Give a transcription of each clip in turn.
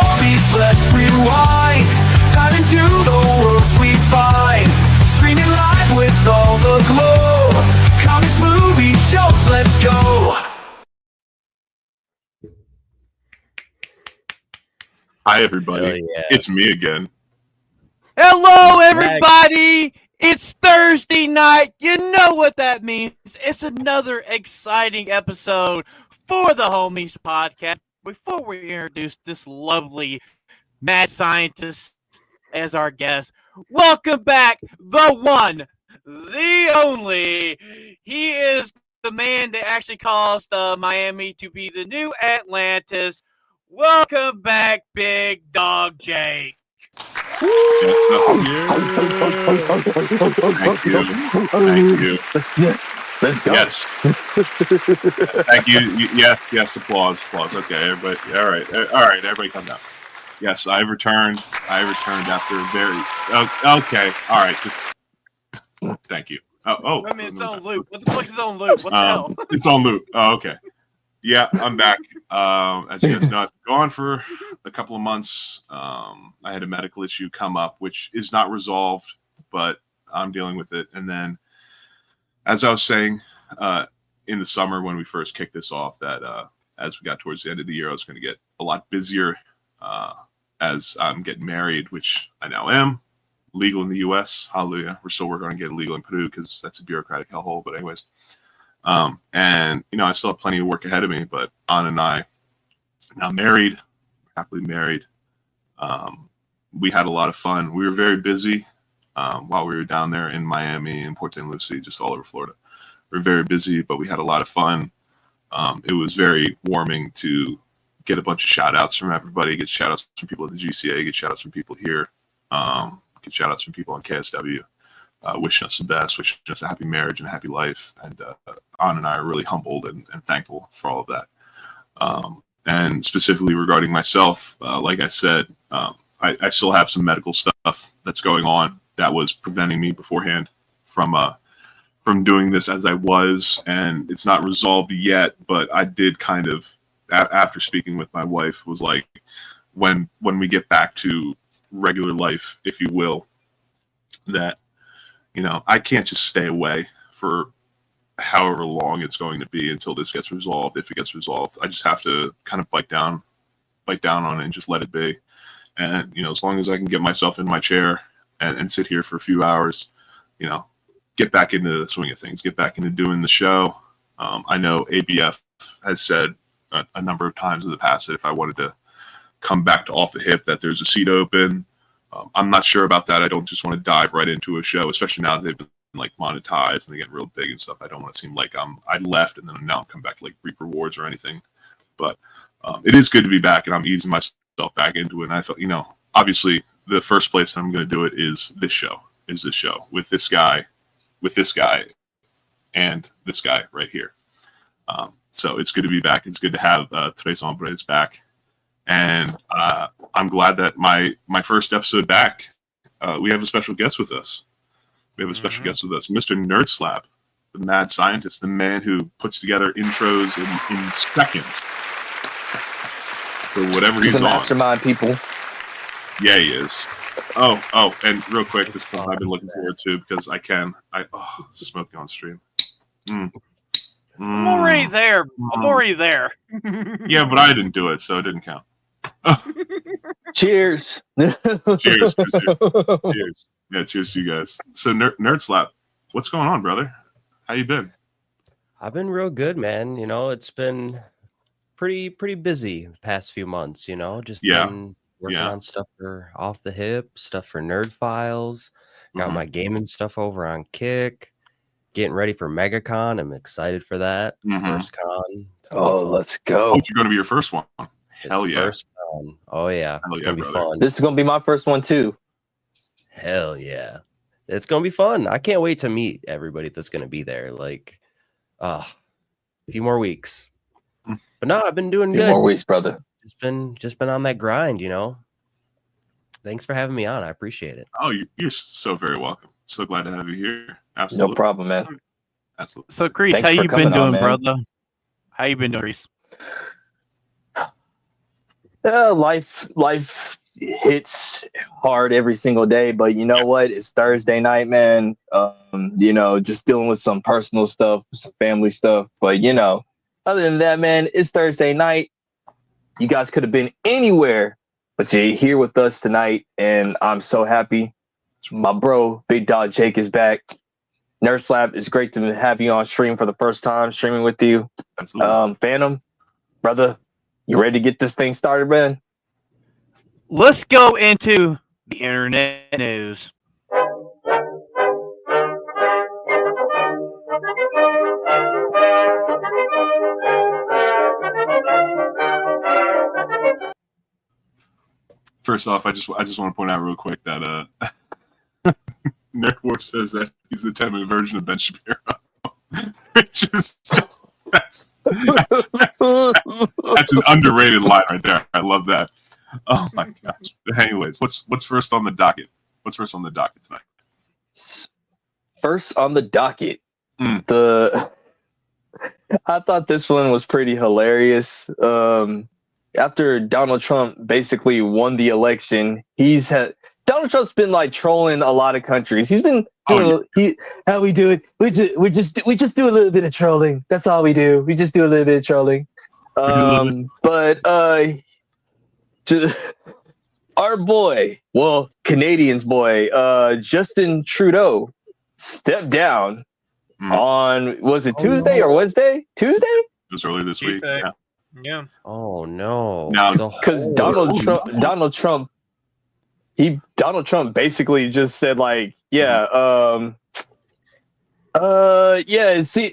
more beats, let's rewind. Time into the worlds we find. Streaming live with all the glow. Comics, movie shows, let's go. Hi, everybody. Yeah. It's me again. Hello, everybody. It's Thursday night. You know what that means. It's another exciting episode for the Homies podcast. Before we introduce this lovely mad scientist as our guest, welcome back, the one, the only. He is the man that actually caused Miami to be the new Atlantis. Welcome back, BiggDoggJake. Thank you. Let's go. Yes. Thank you. Yes. Applause. Okay, everybody. All right. Everybody, calm down. Yes, I returned after a very. Okay. All right. Just. Thank you. Oh. I mean, it's on loop. What the fuck is on loop? What the hell? It's on loop. Oh, okay. Yeah, I'm back. As you guys know, I've been gone for a couple of months. I had a medical issue come up, which is not resolved, but I'm dealing with it. And then, as I was saying, in the summer when we first kicked this off, that as we got towards the end of the year, I was going to get a lot busier as I'm getting married, which I now am. Legal in the U.S. Hallelujah. We're still working on getting legal in Peru because that's a bureaucratic hellhole. But anyways. And I still have plenty of work ahead of me, but Anna and I now married, happily married. We had a lot of fun. We were very busy while we were down there in Miami and Port St. Lucie, just all over Florida. We were very busy, but we had a lot of fun. It was very warming to get a bunch of shout outs from everybody, get shout outs from people at the GCA, get shout outs from people here, get shout outs from people on KSW. Wishing us the best, wishing us a happy marriage and a happy life. And Anna and I are really humbled and thankful for all of that. And specifically regarding myself, like I said, I still have some medical stuff that's going on that was preventing me beforehand from doing this as I was. And it's not resolved yet, but I did kind of, after speaking with my wife, was like, when we get back to regular life, if you will, that I can't just stay away for however long it's going to be until this gets resolved. If it gets resolved, I just have to kind of bite down on it and just let it be. And, as long as I can get myself in my chair and sit here for a few hours, get back into the swing of things, get back into doing the show. I know ABF has said a number of times in the past that if I wanted to come back to Off the Hip, that there's a seat open. I'm not sure about that. I don't just want to dive right into a show, especially now that they've been like monetized and they get real big and stuff. I don't want to seem like I left and then now I'm coming back to like reap rewards or anything. But it is good to be back and I'm easing myself back into it. And I thought, obviously the first place that I'm going to do it is this show with this guy, and this guy right here. So it's good to be back. It's good to have Tres Hombres back. And I'm glad that my first episode back, we have a special guest with us. Mr. NerdSlap, the mad scientist, the man who puts together intros in seconds for whatever he's a mastermind, people. Yeah, he is. Oh, and real quick, this one I've been looking forward to because smoking on stream. I'm already there. Yeah, but I didn't do it, so it didn't count. Cheers. Cheers. Yeah, cheers to you guys. So NerdSlap, what's going on, brother? How you been? I've been real good, man. It's been pretty busy the past few months, just been working on stuff for Off the Hip, stuff for Nerd Files, got my gaming stuff over on Kick, getting ready for MegaCon. I'm excited for that. First con. Let's go. Oh, you're going to be your first one. Hell yeah. First con. Oh, yeah. It's going to be fun. This is going to be my first one, too. Hell yeah. It's going to be fun. I can't wait to meet everybody that's going to be there. Like, a few more weeks. But no, I've been doing good. More weeks, brother. Just been on that grind, Thanks for having me on. I appreciate it. Oh, you're so very welcome. So glad to have you here. Absolutely. No problem, man. Absolutely. So, Crease, Thanks how for you coming been doing, on, brother? How you been doing, Crease? Life hits hard every single day, but you know what? It's Thursday night, man. Just dealing with some personal stuff, some family stuff. But other than that, man, it's Thursday night. You guys could have been anywhere, but you're here with us tonight, and I'm so happy. My bro, Big Dog Jake, is back. NerdSlap, it's great to have you on stream for the first time, streaming with you. Absolutely. Phantom, brother, you ready to get this thing started, man? Let's go into the internet news. First off, I just want to point out real quick that Nerdwar says that he's the 10-minute version of Ben Shapiro, which is just that's an underrated line right there. I love that. Oh my gosh. Anyways, what's first on the docket? What's first on the docket tonight? First on the docket, Mm. I thought this one was pretty hilarious. After Donald Trump basically won the election, Donald Trump's been like trolling a lot of countries. He's been doing how we do it. We just do a little bit of trolling. That's all we do. We just do a little bit of trolling. Our boy, Canadians boy, Justin Trudeau stepped down on, was it Tuesday or Wednesday? Tuesday? It was earlier this week. Tuesday. Yeah. Yeah. Oh no! Now, Because Donald Trump basically just said like, see,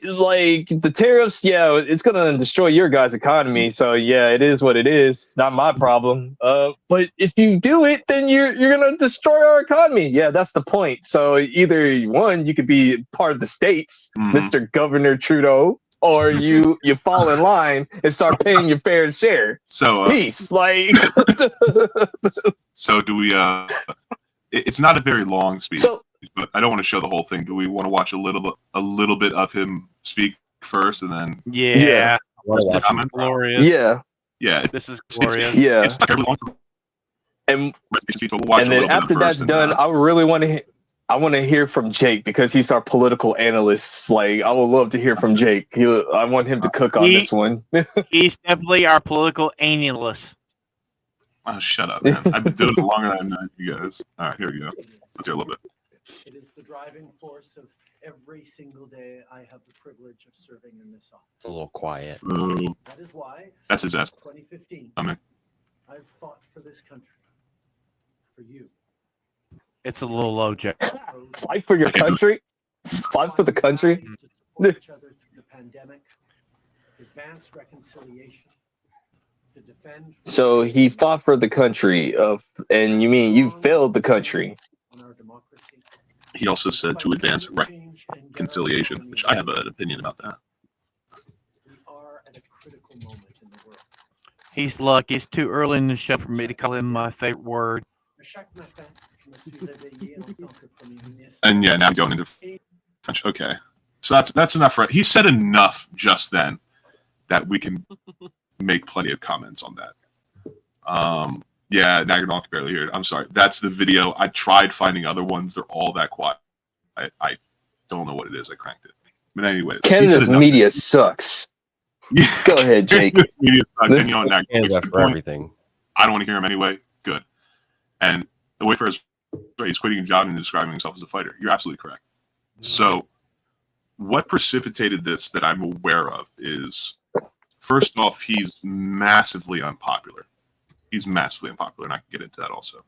like the tariffs, it's gonna destroy your guys' economy. So it is what it is. It's not my problem. But if you do it, then you're gonna destroy our economy. Yeah, that's the point. So either one, you could be part of the states, Mr. Governor Trudeau, or you fall in line and start paying your fair share. So Peace. Like so do we it's not a very long speech, but I don't want to show the whole thing. Do we want to watch a little bit of him speak first and then Yeah. This is glorious. yeah, This is glorious. it's like everyone and we'll watch and a then little after bit that's first done, I want to hear from Jake because he's our political analyst. Like, I would love to hear from Jake. I want him to cook on this one. He's definitely our political analyst. Oh, shut up, man. I've been doing it longer than I know you guys. All right, here we go. Let's hear a little bit. It is the driving force of every single day I have the privilege of serving in this office. It's a little quiet. Ooh, That is why, that's his ass. 2015, I mean, I've fought for this country, for you. It's a little low, Jack. Fight for your country. Fight for the country. To support each other through the pandemic, to advance reconciliation, to defend. So he fought for the country and you mean you failed the country? On our democracy. he also said to advance reconciliation, which I have an opinion about that. We are at a critical moment in the world. He's lucky. It's too early in the show for me to call him my favorite word. And yeah, now going into French. Okay, so that's enough. For he said enough just then that we can make plenty of comments on that. Yeah, now you're not barely hear it. I'm sorry. That's the video. I tried finding other ones. They're all that quiet. I don't know what it is. I cranked it. But anyways, Canada's media sucks. Go ahead, Jake. Media sucks. And, now, Canada for everything. I don't want to hear him anyway. Good. And the way for his he's quitting a job and describing himself as a fighter. You're absolutely correct. So what precipitated this that I'm aware of is, first off, he's massively unpopular. He's massively unpopular, and I can get into that also.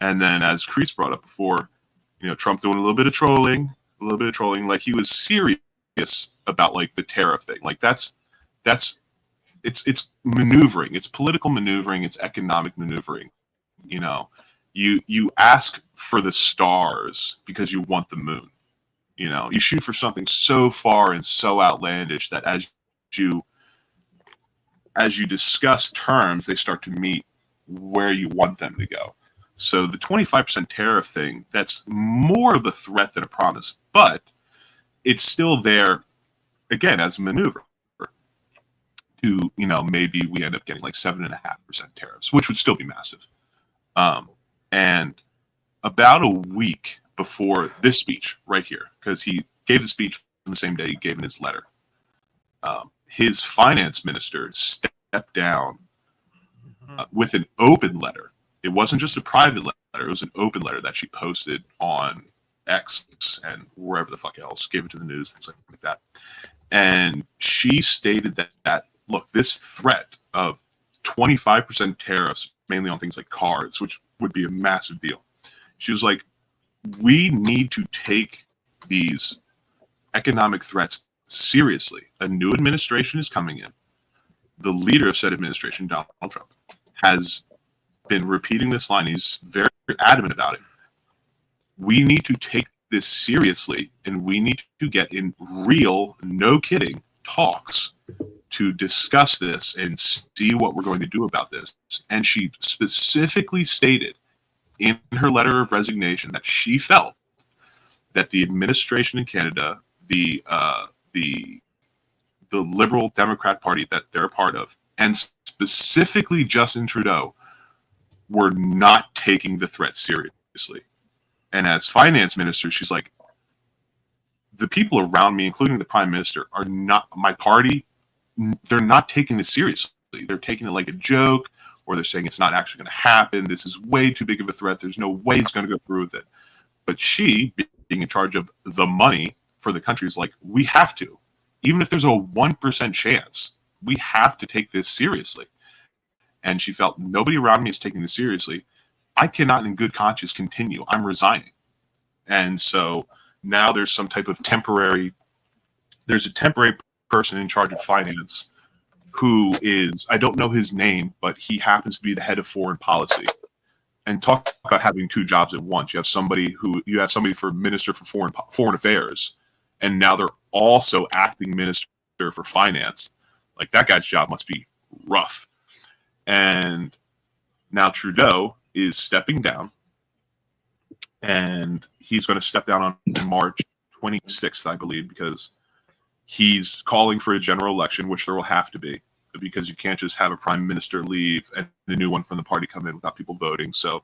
And then, as Kreese brought up before, Trump doing a little bit of trolling, like he was serious about like the tariff thing. Like it's maneuvering, it's political maneuvering, it's economic maneuvering. You ask for the stars because you want the moon. You shoot for something so far and so outlandish that as you discuss terms, they start to meet where you want them to go. So the 25% tariff thing, that's more of a threat than a promise, but it's still there, again, as a maneuver. to, maybe we end up getting like 7.5% tariffs, which would still be massive. And about a week before this speech right here, because he gave the speech on the same day he gave in his letter, his finance minister stepped down with an open letter. It wasn't just a private letter. It was an open letter that she posted on X and wherever the fuck else, gave it to the news, things like that. And she stated that look, this threat of 25% tariffs, mainly on things like cars, which would be a massive deal. She was like, we need to take these economic threats seriously. A new administration is coming in. The leader of said administration, Donald Trump, has been repeating this line. He's very adamant about it. We need to take this seriously, and we need to get in real, no kidding, talks to discuss this and see what we're going to do about this. And she specifically stated in her letter of resignation that she felt that the administration in Canada, the Liberal Democrat Party that they're a part of, and specifically Justin Trudeau, were not taking the threat seriously. And as finance minister, she's like, the people around me, including the prime minister, are not my party. They're not taking this seriously. They're taking it like a joke, or they're saying it's not actually going to happen. This is way too big of a threat. There's no way he's going to go through with it. But she, being in charge of the money for the country, is like, we have to. Even if there's a 1% chance, we have to take this seriously. And she felt, nobody around me is taking this seriously. I cannot in good conscience continue. I'm resigning. And so now there's a temporary person in charge of finance who is, I don't know his name, but he happens to be the head of foreign policy. And talk about having two jobs at once. You have somebody for minister for foreign affairs, and now they're also acting minister for finance. Like, that guy's job must be rough. And now Trudeau is stepping down, and he's going to step down on March 26th, I believe, because he's calling for a general election, which there will have to be, because you can't just have a prime minister leave and a new one from the party come in without people voting. So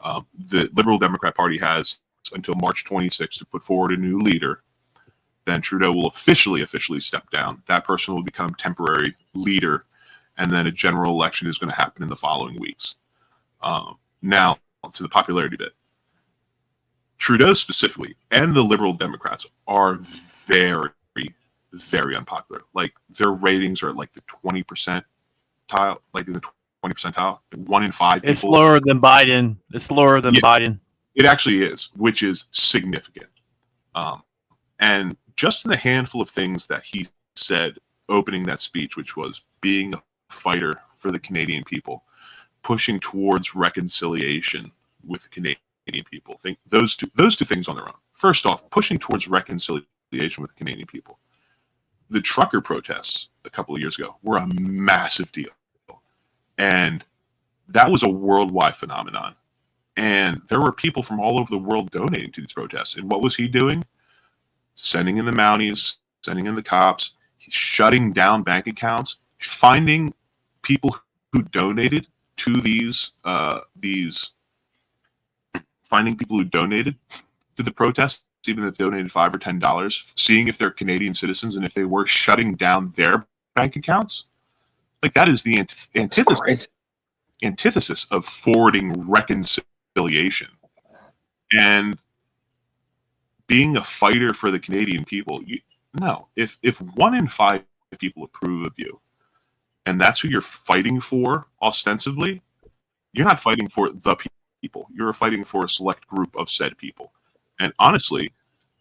the Liberal Democrat Party has until March 26th to put forward a new leader. Then Trudeau will officially step down. That person will become temporary leader, and then a general election is going to happen in the following weeks. Now, to the popularity bit. Trudeau specifically and the Liberal Democrats are very, very unpopular. Like, their ratings are at like the 20% tile, like in the 20 percentile. 1 in 5 people. It's lower than Biden. Biden. It actually is, which is significant. And just in the handful of things that he said opening that speech, which was being a fighter for the Canadian people, pushing towards reconciliation with the Canadian people. Think those two things on their own. First off, pushing towards reconciliation with the Canadian people. The trucker protests a couple of years ago were a massive deal. And that was a worldwide phenomenon. And there were people from all over the world donating to these protests. And what was he doing? Sending in the Mounties, sending in the cops, shutting down bank accounts, finding people who donated to finding people who donated to the protests, even if they donated $5 or $10, seeing if they're Canadian citizens and if they were, shutting down their bank accounts. Like, that is the antithesis of forwarding reconciliation. And being a fighter for the Canadian people, if 1 in 5 people approve of you, and that's who you're fighting for, ostensibly, you're not fighting for the people. You're fighting for a select group of said people. And honestly,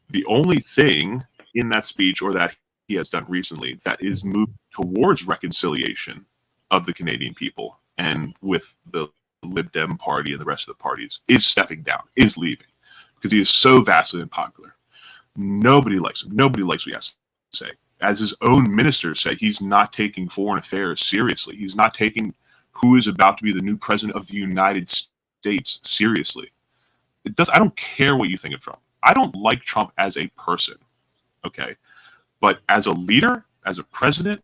the only thing in that speech, or that he has done recently, that is moved towards reconciliation of the Canadian people and with the Lib Dem party and the rest of the parties, is stepping down, is leaving, because he is so vastly unpopular. Nobody likes him. Nobody likes what he has to say. As his own ministers say, he's not taking foreign affairs seriously. He's not taking who is about to be the new president of the United States seriously. I don't care what you think of Trump. I don't like Trump as a person, okay? But as a leader, as a president,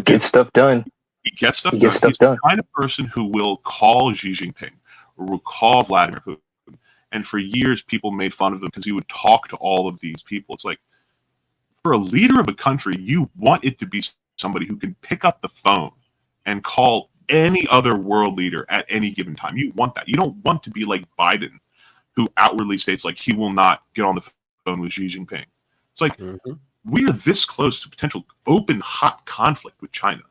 Gets stuff done. He gets stuff He done. gets stuff He's done. the kind of person who will call Xi Jinping or will call Vladimir Putin. And for years, people made fun of him because he would talk to all of these people. It's like, for a leader of a country, you want it to be somebody who can pick up the phone and call any other world leader at any given time. You want that. You don't want to be like Biden, who outwardly states like he will not get on the phone with Xi Jinping. It's like, we are this close to potential open, hot conflict with China.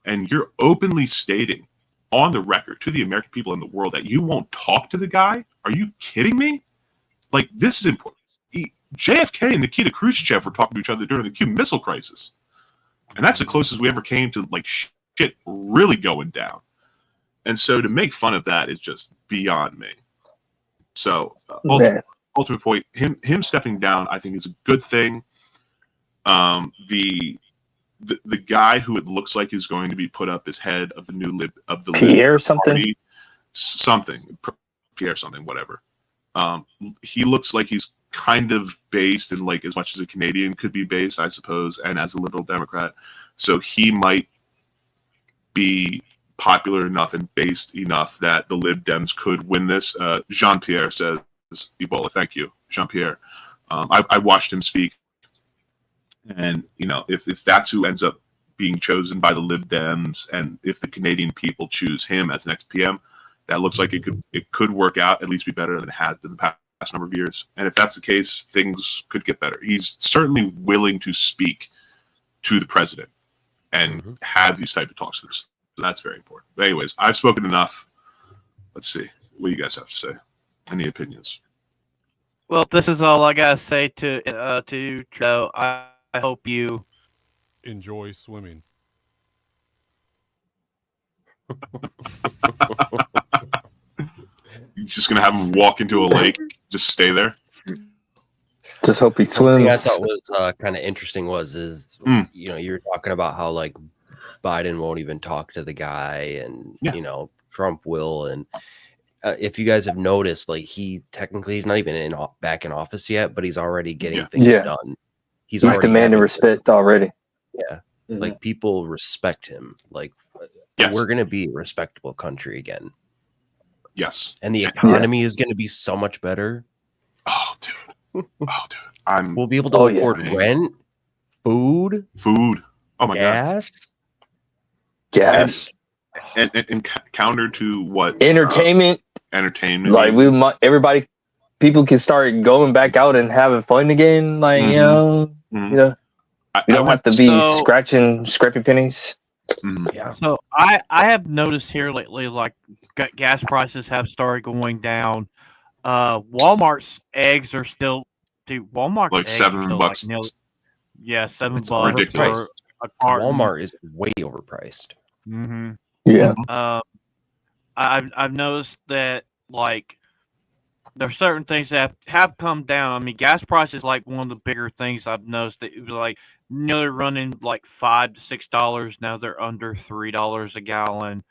And you're openly stating on the record to the American people and the world that you won't talk to the guy? Are you kidding me? Like, this is important. JFK and Nikita Khrushchev were talking to each other during the Cuban Missile Crisis. And that's the closest we ever came to, like, shit really going down. And so to make fun of that is just beyond me. So, ultimate point, him stepping down, I think, is a good thing. The guy who it looks like is going to be put up as head of the new Pierre something Pierre something, whatever. He looks like he's kind of based in like as much as a Canadian could be based, I suppose, and as a liberal Democrat. So he might be popular enough and based enough that the Lib Dems could win this. Jean-Pierre says, Ebola, thank you, Jean-Pierre. I watched him speak. And, you know, if that's who ends up being chosen by the Lib Dems, and if the Canadian people choose him as the next PM, that looks like it could work out, at least be better than it has been the past number of years. And if that's the case, things could get better. He's certainly willing to speak to the president and have these type of talks. So that's very important. But anyways, I've spoken enough. Let's see what you guys have to say. Any opinions? Well, this is all I gotta say to Joe. I hope you enjoy swimming. You're just gonna have him walk into a lake, just stay there. Just hope he Something I swims. thought was kind of interesting you know, you were talking about how like Biden won't even talk to the guy, and you know, Trump will. And if you guys have noticed, like he's not even back in office yet, but he's already getting things done. He's already demanding respect already. Yeah, like people respect him. Like we're gonna be a respectable country again. Yes, and the economy is gonna be so much better. Oh, dude. We'll be able to afford rent, food. Oh my gas. And counter to what entertainment. Like people can start going back out and having fun again. Like you know, we don't have to be scraping pennies. Yeah. So I have noticed here lately, like gas prices have started going down. Walmart's eggs are still. Dude, Walmart like $7. Like, $7 ridiculous. for a carton. Walmart is way overpriced. Yeah. I've noticed that like there are certain things that have come down. I mean, gas prices is like one of the bigger things I've noticed. That it was like they're running like $5 to $6 now. They're under $3 a gallon.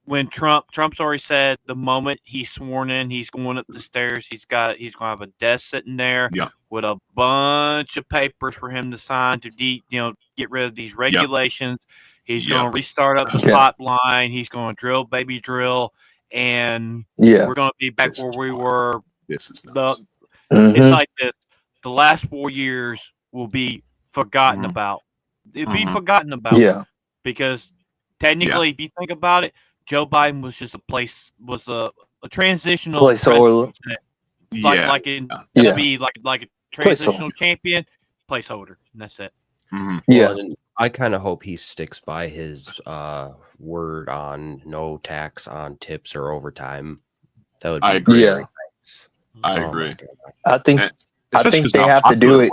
When Trump's already said the moment he's sworn in, he's going up the stairs. He's going to have a desk sitting there with a bunch of papers for him to sign to get rid of these regulations. He's going to restart up the pipeline. He's going to drill, baby drill, and we're going to be back where we were. This is nuts. It's like this. The last 4 years will be forgotten about. It'll be forgotten about. Because technically, if you think about it, Joe Biden was just a transitional placeholder. Like a transitional champion placeholder, and that's it. Well, and I kind of hope he sticks by his word on no tax on tips or overtime. That would be I agree. very nice. I agree. I think they have to do it.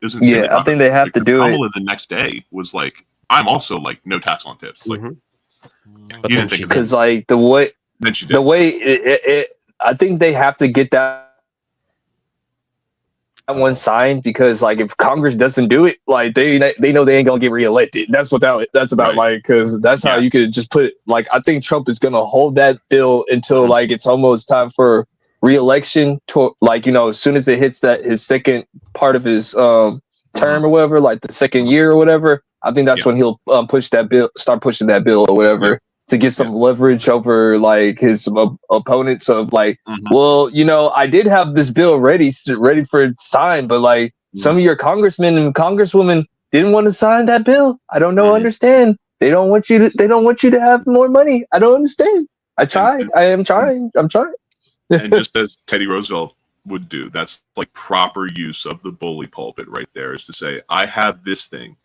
I think they have to do Kamala the next day was like, I'm also like no tax on tips. Like, but you didn't think because like the way I think they have to get that one signed, because like if Congress doesn't do it, like they know they ain't gonna get reelected. That's what that's about. Like, because that's how you could just put it. Like, I think Trump is gonna hold that bill until like it's almost time for reelection. To like, as soon as it hits his second part of his term or whatever, like the second year or whatever, I think that's when he'll start pushing that bill or whatever to get some leverage over like his opponents of like, well, you know, I did have this bill ready for sign, but like some of your congressmen and congresswomen didn't want to sign that bill. I don't know, understand. They don't want you to have more money. I don't understand. I tried. I'm trying. And just as Teddy Roosevelt would do, that's like proper use of the bully pulpit right there, is to say, I have this thing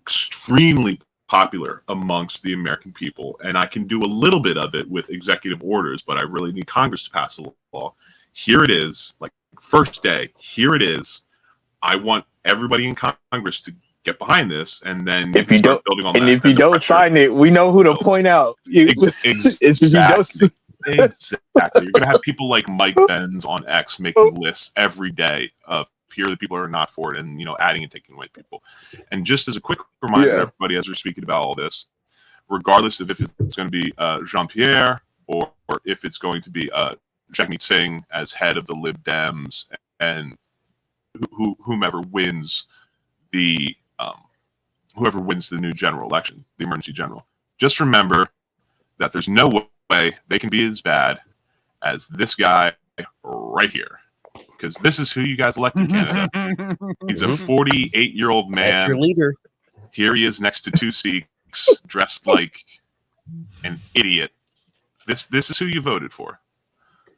extremely popular amongst the American people, and I can do a little bit of it with executive orders, but I really need Congress to pass a law. Here it is, like first day, here it is. I want everybody in Congress to get behind this, and then if you don't, building on and that. if you don't sign it, we know who to point out. Exactly. Exactly. You're going to have people like Mike Benz on X making lists every day of here are the people who are not for it, and, you know, adding and taking away people. And just as a quick reminder to everybody as we're speaking about all this, regardless of if it's going to be Jean-Pierre or if it's going to be Jagmeet Singh as head of the Lib Dems and whomever wins the new general election, the emergency general, just remember that there's no way they can be as bad as this guy right here, because this is who you guys elected in Canada. He's a 48-year-old man. That's your leader. Here he is next to two Sikhs dressed like an idiot. This is who you voted for.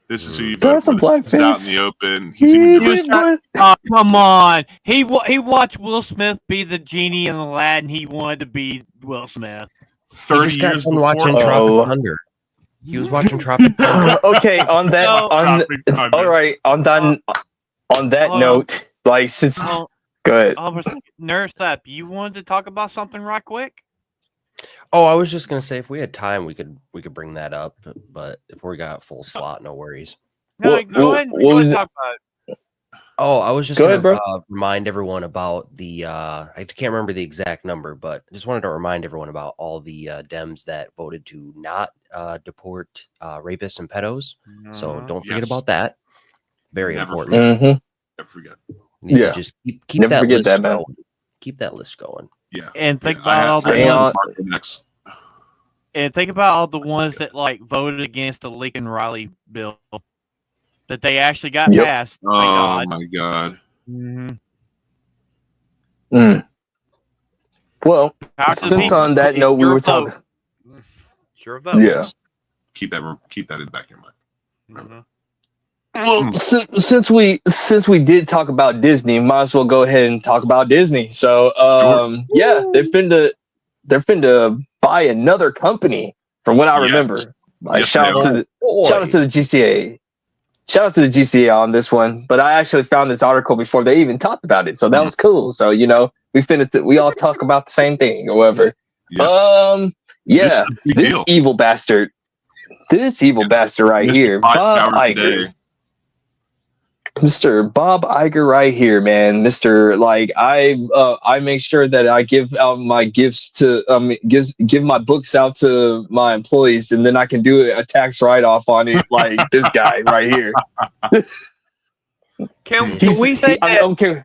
This is who you voted for. This is out in the open. He's even come on. He watched Will Smith be the genie in Aladdin. He wanted to be Will Smith. 30 years before. Watching Tropic Thunder. He was watching Tropic Thunder. Okay, on that, all right. On that note, like since, go ahead. NerdSlap, you wanted to talk about something right quick? Oh, I was just gonna say if we had time, we could bring that up. But if we got full slot, no worries. No, go ahead. Go ahead and talk about it. Oh, I was just going to remind everyone about the, I can't remember the exact number, but I just wanted to remind everyone about all the Dems that voted to not deport rapists and pedos. So don't forget about that. Very important. Never forget. You need to just keep that list going. Keep that list going. Yeah. And think about all the ones. And think about all the ones that like voted against the Lincoln Riley bill. That they actually got passed. Oh my God. Well, since on that note we were talking. Sure vote. Yeah. Keep that in the back of your mind. Well, since we did talk about Disney, might as well go ahead and talk about Disney. So, yeah, they're finna buy another company, from what I remember. Like, shout out to the GCA. Shout out to the GCA on this one. But I actually found this article before they even talked about it, so that was cool. So, you know, we all talk about the same thing or whatever. This evil bastard right here, Bob Iger. Mr. Bob Iger right here, man. Mr. Like I make sure that I give out my gifts to give my books out to my employees, and then I can do a tax write-off on it, like this guy right here. Can we say that?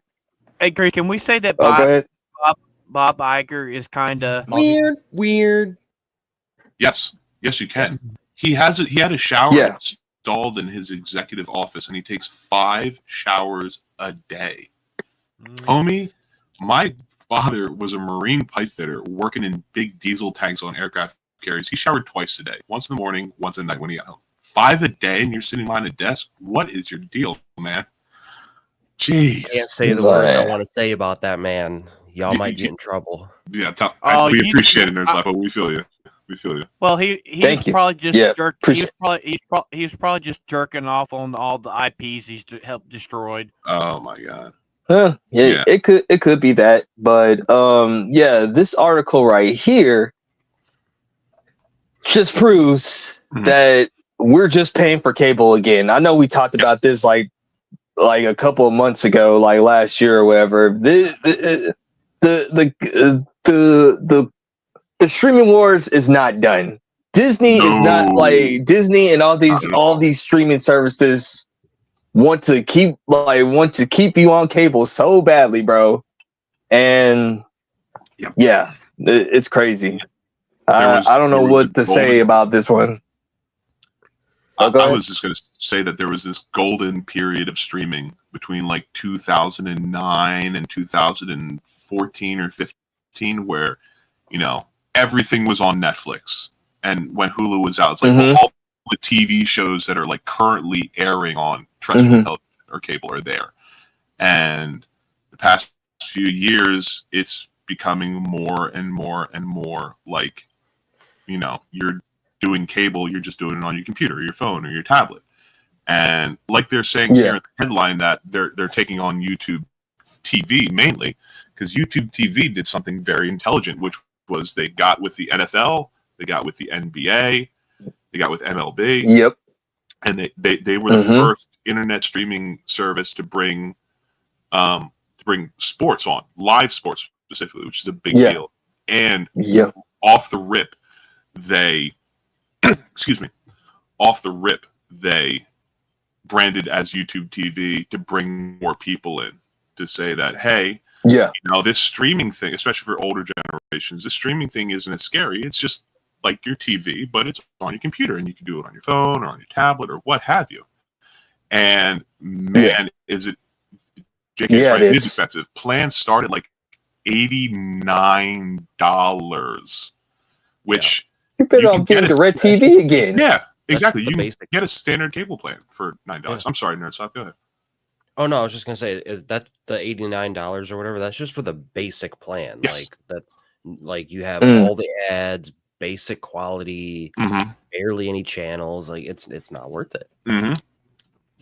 Hey, Chris, can we say that Bob Iger is kind of weird? Yes, you can. He had a shower installed in his executive office, and he takes 5 showers a day. Homie, my father was a marine pipe fitter working in big diesel tanks on aircraft carriers. He showered twice a day, once in the morning, once at night when he got home. 5 a day, and you're sitting behind a desk? What is your deal, man? Jeez. I can't say the word I want to say about that man. Y'all might get in trouble. Yeah, we appreciate it, NerdSlap, but we feel you. Well, he was probably just he was probably just jerking off on all the IPs he's helped destroyed. Oh my God. It could be that, but this article right here just proves that we're just paying for cable again. I know we talked about this like a couple of months ago, like last year or whatever. The streaming wars is not done. Disney is not like Disney, and all these streaming services want to keep you on cable so badly, bro. And Yep. yeah, it's crazy. Was- I don't know there was what a to say golden- about this one. Oh, go I ahead. was just going to say that there was this golden period of streaming between like 2009 and 2014 or 15 where, you know, everything was on Netflix. And when Hulu was out, it's like Mhm. all the TV shows that are like currently airing on terrestrial television or cable are there. And the past few years, it's becoming more and more and more like, you know, you're doing cable, you're just doing it on your computer or your phone or your tablet. And like they're saying here in the headline that they're taking on YouTube TV mainly because YouTube TV did something very intelligent, which was they got with the NFL, they got with the NBA, they got with MLB. Yep. And they were the first internet streaming service to bring sports on, live sports specifically, which is a big deal. And off the rip, they they branded as YouTube TV to bring more people in to say that, hey, you know, this streaming thing, especially for older generations, this streaming thing isn't as scary. It's just like your TV, but it's on your computer and you can do it on your phone or on your tablet or what have you. And man, is it, JK's right, it is expensive. Plans start at like $89, which you better off getting Direct TV again. Yeah, exactly. You can get a standard cable plan for $9. Yeah. I'm sorry, NerdSlap, go ahead. Oh no, I was just gonna say that the $89 or whatever. That's just for the basic plan. Yes. Like that's like you have all the ads, basic quality, barely any channels. Like it's not worth it.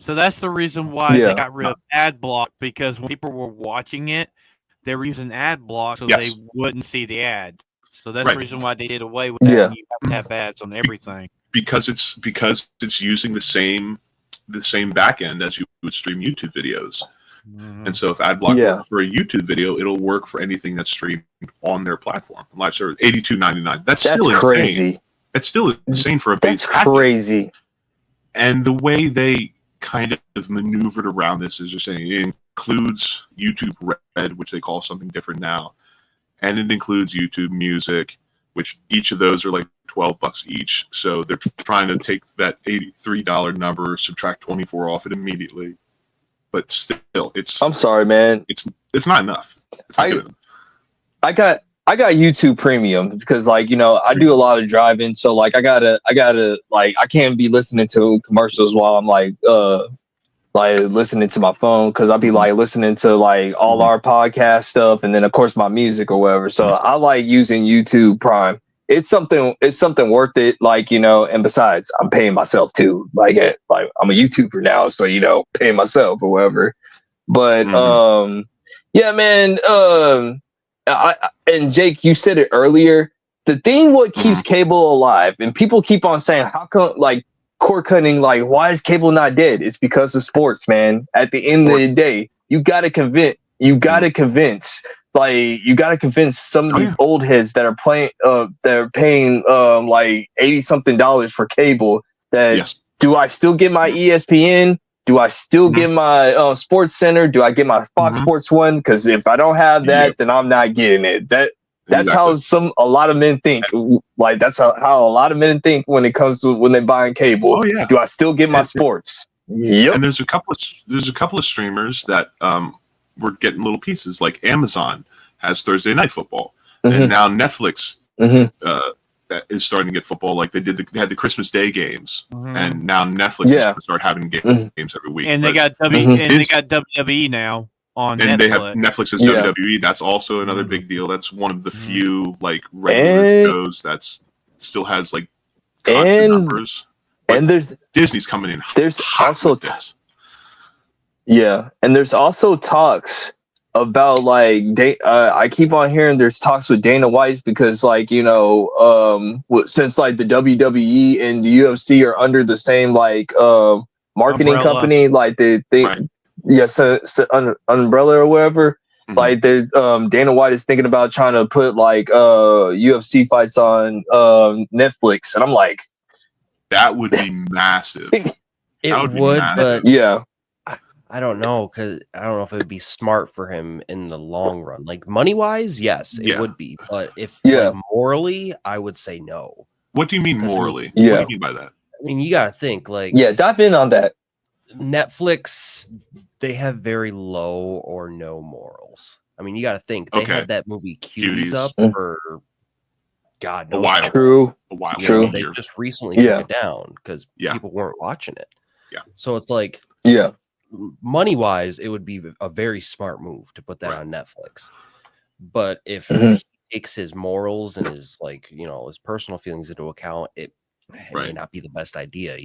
So that's the reason why they got rid of ad block, because when people were watching it, they were using ad block so they wouldn't see the ads. So that's the reason why they did away with that. And you have to have ads on everything because it's using the same back end as you would stream YouTube videos. And so if ad block works for a YouTube video, it'll work for anything that's streamed on their platform. Live service, $82.99. That's still crazy. Insane. That's still insane for a base. That's crazy. And the way they kind of maneuvered around this is just saying it includes YouTube Red, which they call something different now, and it includes YouTube Music, which each of those are like $12 each. So they're trying to take that $83 number, subtract 24 off it immediately. But still, I'm sorry, man. It's not enough. It's not good enough. I got YouTube Premium because, like, you know, I do a lot of driving, so like I gotta like I can't be listening to commercials while I'm like listening to my phone, because I'll be like listening to like all our podcast stuff and then of course my music or whatever. So I like using YouTube Prime. It's something worth it, like, you know, and besides I'm paying myself too. Like I'm a YouTuber now, so, you know, paying myself or whatever. But yeah, man. And Jake, you said it earlier. The thing what keeps cable alive, and people keep on saying, how come, like, cord cutting, like, why is cable not dead? It's because of sports, man. At the end of the day, you gotta convince some of these old heads that are paying like $80-something for cable that do I still get my ESPN? Do I still get my Sports Center? Do I get my Fox Sports 1? Because if I don't have that, then I'm not getting it. That's how a lot of men think. Like that's how a lot of men think when it comes to when they're buying cable. Oh yeah. Do I still get my sports? Yep. And there's a couple of streamers that were getting little pieces. Like Amazon has Thursday Night Football, and now Netflix is starting to get football. Like they had the Christmas Day games, and now Netflix is going to start having games every week. And they got WWE now on Netflix. And they have Netflix as WWE. That's also another big deal. That's one of the few like regular shows that's still has like content numbers. But and there's Disney's coming in. There's also and there's also talks about like I keep on hearing there's talks with Dana White, because, like, you know, since like the WWE and the UFC are under the same like marketing company, like they umbrella or whatever. Like Dana White is thinking about trying to put like UFC fights on Netflix, and I'm like, that would be massive. It would, but I don't know, because I don't know if it would be smart for him in the long run. Like money wise, yes, it Yeah. would be. But if Yeah. like morally, I would say no. What do you mean 'Cause, morally? Yeah. What do you mean by that? I mean, you gotta think like Yeah, dive in on that. Netflix, they have very low or no morals. I mean, you gotta think they Okay. had that movie Cuties Cuties. up Mm. for God A knows while. how long. True. A while. You True. know, they Year. just recently took Yeah. it down because Yeah. people weren't watching it. Yeah. So it's like Yeah. money wise, it would be a very smart move to put that Right. on Netflix. But if Mhm. he takes his morals and his his personal feelings into account, it may Right. not be the best idea,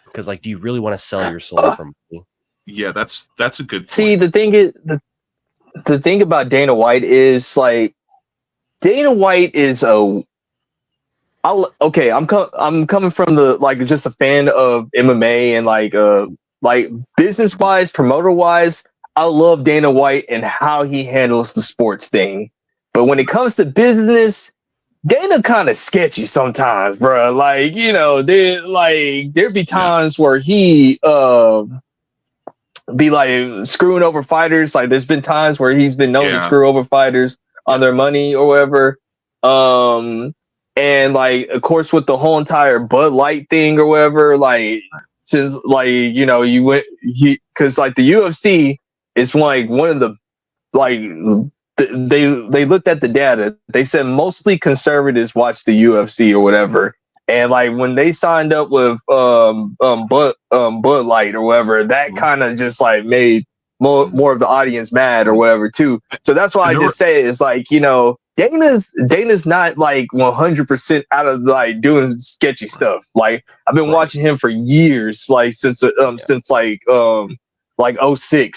Because do you really want to sell your soul for money? Yeah, that's a good point. See, the thing is, the thing about Dana White is like Dana White is I'm coming from just a fan of MMA and like business wise, promoter wise, I love Dana White and how he handles the sports thing. But when it comes to business, Dana kind of sketchy sometimes, bro. Like, there'd be times where he be like screwing over fighters. Like there's been times where he's been known to screw over fighters on their money or whatever. And like, of course, with the whole entire Bud Light thing or whatever, like since because like the UFC is one of the like they looked at the data. They said mostly conservatives watch the UFC or whatever. And like when they signed up with Bud Light or whatever, that kind of just like made more of the audience mad or whatever too. So that's why I just say it's like, Dana's not like 100% out of like doing sketchy stuff. Like I've been watching him for years, like since 06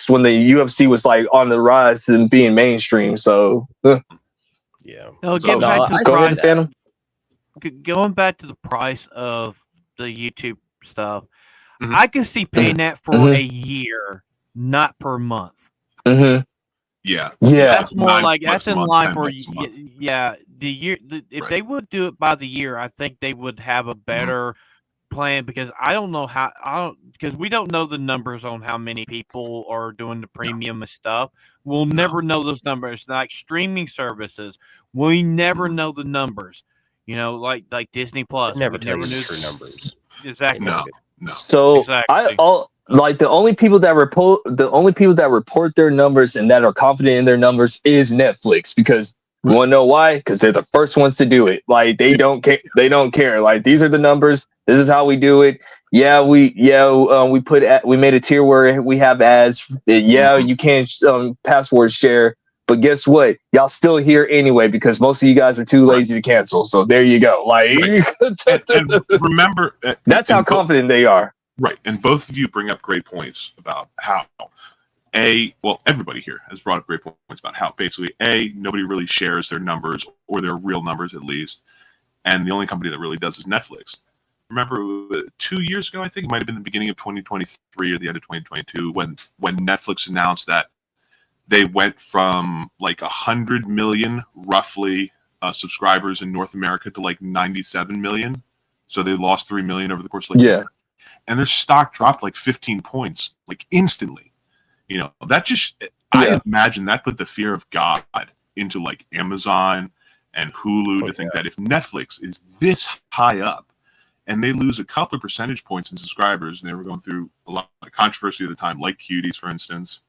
when the UFC was like on the rise and being mainstream. So yeah. No, So- get back to the go ahead, price. Phantom. Going back to the price of the YouTube stuff, Mhm. I can see paying that for Mhm. a year, not per month. Mm-hmm. Yeah. Yeah. That's more 9 like bucks that's a in month, line 10 for bucks a month. the year. If Right. they would do it by the year, I think they would have a better plan because because we don't know the numbers on how many people are doing the premium and stuff. We'll never know those numbers. Like streaming services, we never know the numbers. Like Disney Plus, They never we tell never you knew the true numbers. exactly. No. No. So Exactly. the only people that report their numbers and that are confident in their numbers is Netflix because you want to know why? Because they're the first ones to do it. Like they don't care. They don't care. Like these are the numbers. This is how we do it. Yeah, we made a tier where we have ads. Yeah, you can't password share. But guess what? Y'all still here anyway because most of you guys are too lazy to cancel. So there you go. Like And remember, that's how confident they are. Right. And both of you bring up great points about how everybody here has brought up great points about how basically nobody really shares their numbers or their real numbers at least. And the only company that really does is Netflix. Remember 2 years ago, I think it might have been the beginning of 2023 or the end of 2022 when Netflix announced that they went from like 100 million roughly subscribers in North America to like 97 million. So they lost 3 million over the course of a year. And their stock dropped like 15 points, like instantly. That just, I imagine that put the fear of God into like Amazon and Hulu to think that if Netflix is this high up and they lose a couple of percentage points in subscribers, and they were going through a lot of controversy at the time, like Cuties, for instance,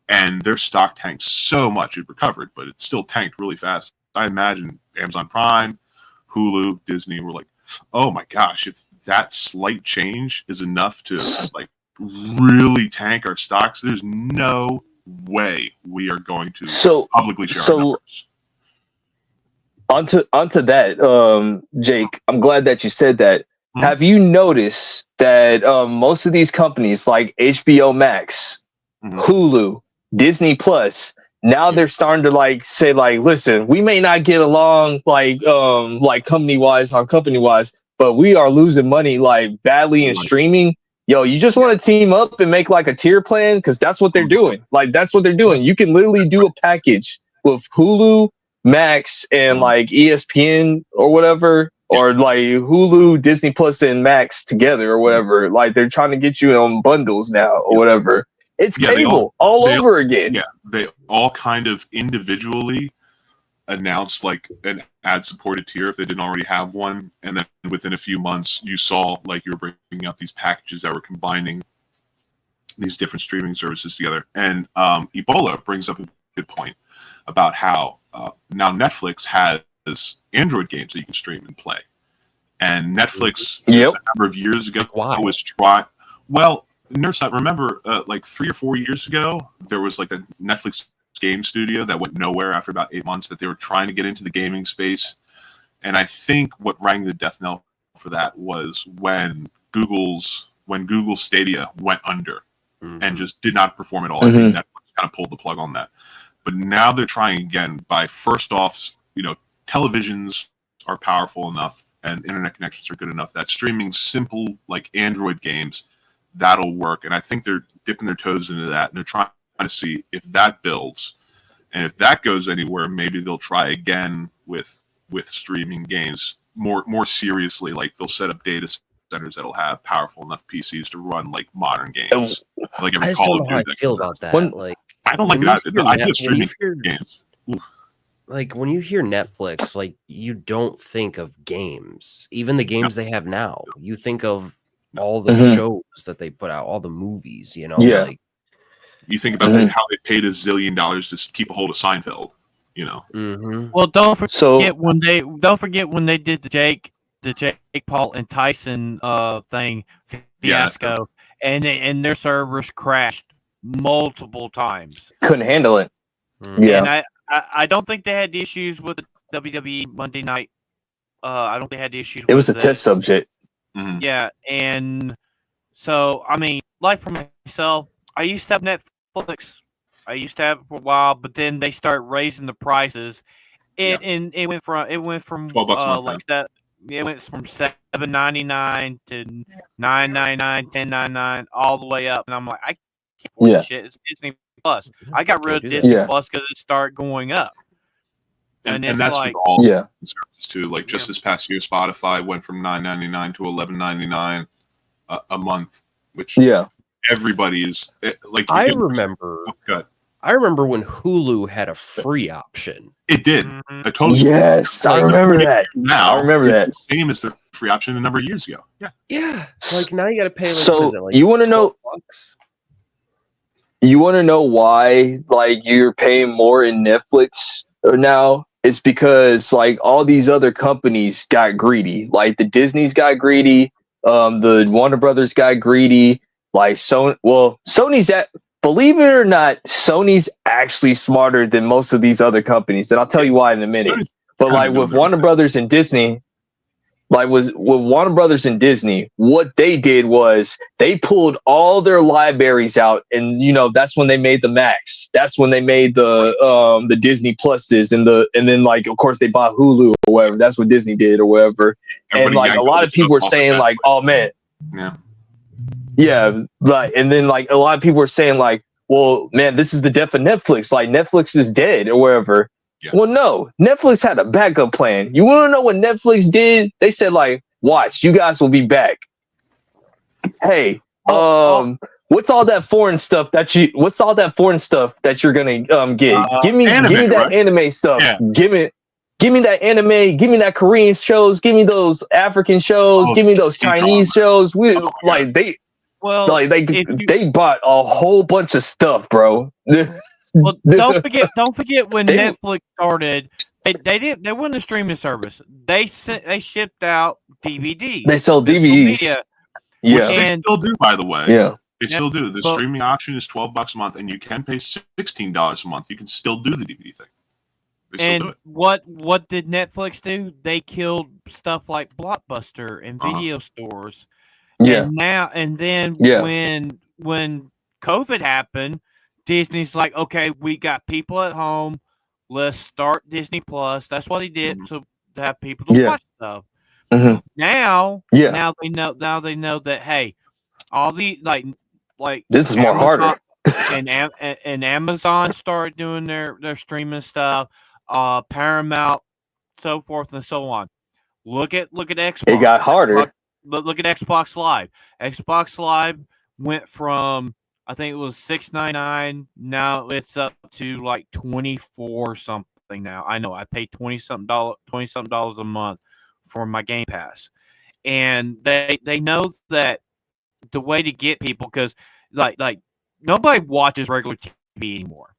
and their stock tanked so much, it recovered, but it still tanked really fast. I imagine Amazon Prime, Hulu, Disney were like, oh my gosh, if that slight change is enough to like really tank our stocks, there's no way we are going to publicly share our numbers. Onto that, Jake, I'm glad that you said that. Mm-hmm. Have you noticed that most of these companies like HBO Max, Hulu, Disney Plus, now they're starting to like say like, listen, we may not get along like company wise, but we are losing money like badly in streaming. Yo, you just want to team up and make like a tier plan because that's what they're doing. Like that's what they're doing. You can literally do a package with Hulu, Max, and like ESPN or whatever, or like Hulu, Disney Plus, and Max together or whatever. Like they're trying to get you on bundles now or whatever. It's Yeah, cable all over again. Yeah, they all kind of individually announced like an ad-supported tier if they didn't already have one, and then within a few months, you saw like you were bringing out these packages that were combining these different streaming services together. And Ebola brings up a good point about how now Netflix has Android games that you can stream and play. And Netflix, a number of years ago, was trying. Well, NerdSlap, remember, like 3 or 4 years ago, there was like a Netflix game studio that went nowhere after about 8 months that they were trying to get into the gaming space. And I think what rang the death knell for that was when Google Stadia went under and just did not perform at all. I think Netflix kind of pulled the plug on that. But now they're trying again by first off, televisions are powerful enough and internet connections are good enough that streaming simple like Android games, that'll work. And I think they're dipping their toes into that and they're trying to see if that builds. And if that goes anywhere, maybe they'll try again with streaming games more seriously. Like they'll set up data centers that'll have powerful enough PCs to run like modern games. Like I just don't know how I feel about that. I don't like that. The idea of streaming games. Like when you hear Netflix, like you don't think of games, even the games they have now. You think of all the shows that they put out, all the movies, like you think about how they paid $1 zillion to keep a hold of Seinfeld, Well, don't forget when they did the Jake Paul and Tyson thing fiasco, and their servers crashed multiple times. Couldn't handle it. And I don't think they had issues with the WWE Monday night. I don't think they had issues. It was a test subject. Yeah, and so I mean, like for myself, I used to have Netflix. I used to have it for a while, but then they start raising the prices. And it went from $12 a month, like that. It went from $7.99 to $9.99, $10.99, all the way up. And I'm like, I can't afford this shit. It's Disney Plus. I got rid of Disney Plus because it started going up. And that's like, with all services too. Like just this past year, Spotify went from $9.99 to $11.99 a month, which everybody is like. I remember when Hulu had a free option. It did. I totally. Yes, I remember that. Now I remember that. Same as the free option a number of years ago. Yeah. Like now you got to pay. Like, so like you want to know? $12? You want to know why? Like you're paying more in Netflix now? It's because like all these other companies got greedy. Like the Disney's got greedy. The Warner Brothers got greedy. Like Sony's believe it or not, Sony's actually smarter than most of these other companies. And I'll tell you why in a minute. But like with Warner Brothers and Disney, with Warner Brothers and Disney, what they did was they pulled all their libraries out, and that's when they made the Max. That's when they made the Disney Pluses, and then like of course they bought Hulu or whatever. That's what Disney did or whatever. And like a lot of people were saying like, oh man, like, and then like a lot of people were saying like, well man, this is the death of Netflix. Like Netflix is dead or whatever. Well, no, Netflix had a backup plan. You want to know what Netflix did? They said, like, watch, you guys will be back. Hey, what's all that foreign stuff that you're gonna get? Give me that anime stuff. Yeah. Give me that anime. Give me that Korean shows. Give me those African shows. Give me those Chinese shows. They bought a whole bunch of stuff, bro. Well, don't forget when Netflix started, they weren't a streaming service. They shipped out DVDs. They sell DVDs. Which they still do, by the way. Yeah. They still do. The streaming option is $12 a month, and you can pay $16 a month. You can still do the DVD thing. They still do it. What did Netflix do? They killed stuff like Blockbuster and video stores. Yeah. And then when COVID happened, Disney's like, okay, we got people at home. Let's start Disney Plus. That's what they did to have people to watch stuff. Now they know that hey, all the like this is Amazon, more harder. and Amazon started doing their streaming stuff. Paramount, so forth and so on. Look at Xbox. It got harder. Look at Xbox Live. Xbox Live went from I think it was $6.99. Now it's up to like 24 something now. I know I pay $20 something dollars a month for my Game Pass. And they know that the way to get people, because like nobody watches regular TV anymore.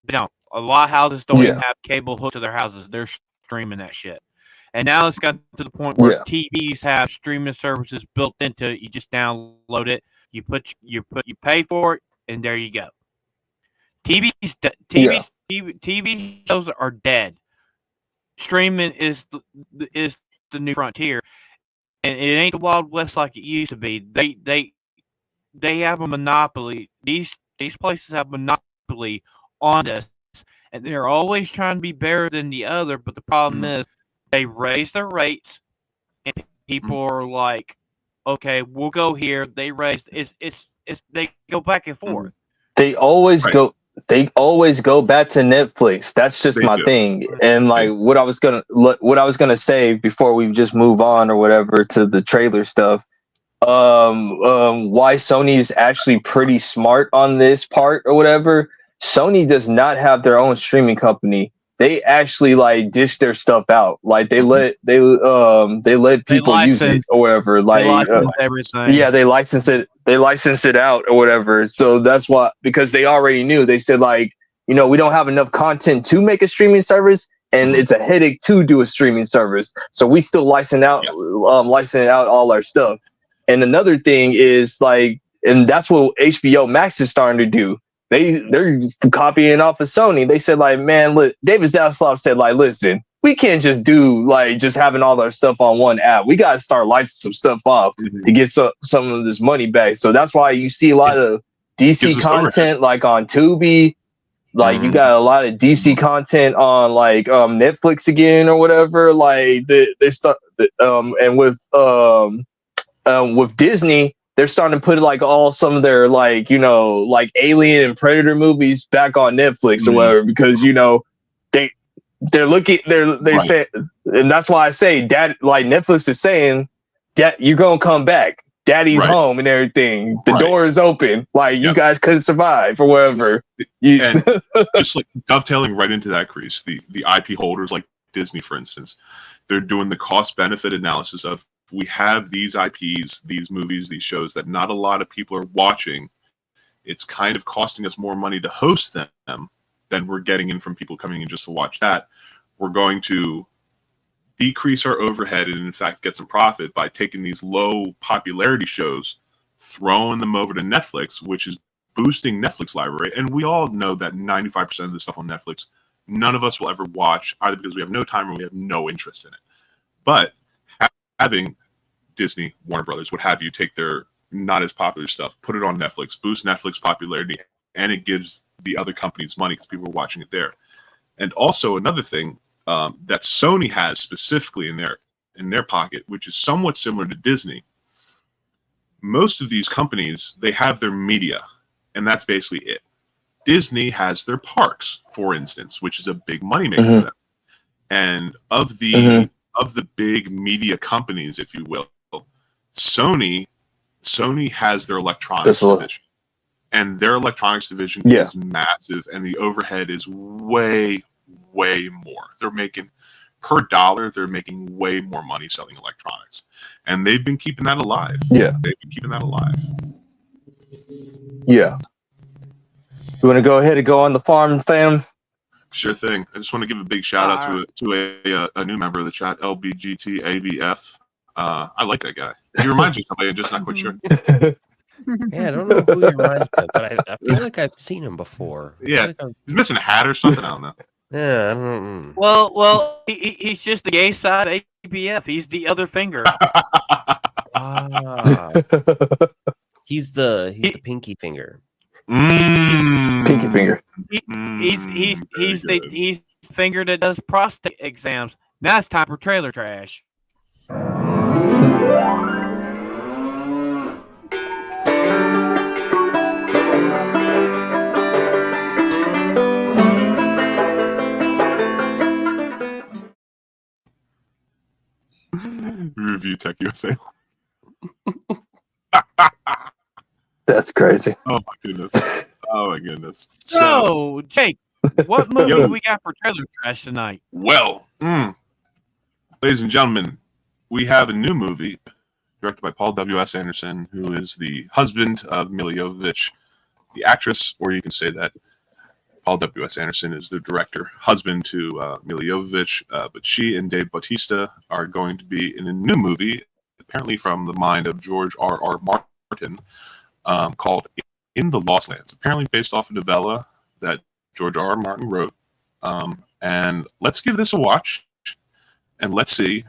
They don't. A lot of houses don't even have cable hooked to their houses. They're streaming that shit. And now it's got to the point where TVs have streaming services built into it. You just download it. You pay for it, and there you go. TV shows are dead. Streaming is the new frontier, and it ain't the Wild West like it used to be. They have a monopoly. These places have a monopoly on this, and they're always trying to be better than the other. But the problem is, they raise their rates, and people are like, "Okay, we'll go here." They raise they go back and forth. They always go. They always go back to Netflix. That's just my thing. And like what I was gonna say before we just move on or whatever to the trailer stuff. Why Sony is actually pretty smart on this part or whatever. Sony does not have their own streaming company. They actually like dish their stuff out. Like they let people use it or whatever. Like everything. Yeah, they license it. They license it out or whatever. So that's why, because they already knew. They said like, we don't have enough content to make a streaming service, and it's a headache to do a streaming service. So we still license out all our stuff. And another thing is like, and that's what HBO Max is starting to do. They're copying off of Sony. They said like, man, look, David Zaslav said like, listen, we can't just do like just having all our stuff on one app. We got to start licensing some stuff off to get some of this money back. So that's why you see a lot of DC content like on Tubi. Like you got a lot of DC content on like Netflix again or whatever. Like they start and with Disney, they're starting to put like some of their like like Alien and Predator movies back on Netflix or whatever, because they're looking they say, and that's why I say Dad, like Netflix is saying that you're gonna come back. Daddy's home and everything. The door is open. Like you guys couldn't survive or whatever. And just like dovetailing right into that, Chris, the IP holders like Disney, for instance, they're doing the cost benefit analysis of, we have these IPs, these movies, these shows that not a lot of people are watching. It's kind of costing us more money to host them than we're getting in from people coming in just to watch that. We're going to decrease our overhead and in fact get some profit by taking these low popularity shows, throwing them over to Netflix, which is boosting Netflix library. And we all know that 95% of the stuff on Netflix, none of us will ever watch, either because we have no time or we have no interest in it. But having Disney, Warner Brothers, what have you, take their not as popular stuff, put it on Netflix, boost Netflix popularity, and it gives the other companies money because people are watching it there. And also another thing that Sony has specifically in their pocket, which is somewhat similar to Disney. Most of these companies, they have their media, and that's basically it. Disney has their parks, for instance, which is a big moneymaker for them. And of the big media companies, if you will, Sony has their electronics division, and their electronics division is massive, and the overhead is way more. They're making per dollar, they're making way more money selling electronics, and they've been keeping that alive. They've been keeping that alive. You want to go ahead and go on the farm, fam? Sure thing. I just want to give a big shout out to a new member of the chat, LBGTABF. I like that guy. He reminds me of somebody. I'm just not quite sure. Yeah, I don't know who he reminds me of, but I feel like I've seen him before. Yeah, he's missing a hat or something. I don't know. Yeah, I don't know. Well, he's just the gay side of ABF. He's the other finger. He's the pinky finger. Pinky finger. He's the finger that does prostate exams. Now it's time for trailer trash. Review Tech USA. That's crazy. Oh my goodness. Oh my goodness. So, Jake, what movie Yo. we got for trailer trash tonight? Well, ladies and gentlemen, we have a new movie directed by Paul W.S. Anderson, who is the husband of Mila Jovovich, the actress, or you can say that Paul W.S. Anderson is the director, husband to Mila Jovovich, but she and Dave Bautista are going to be in a new movie, apparently from the mind of George R.R. Martin, called In the Lost Lands, apparently based off a novella that George R.R. Martin wrote. And let's give this a watch, and let's see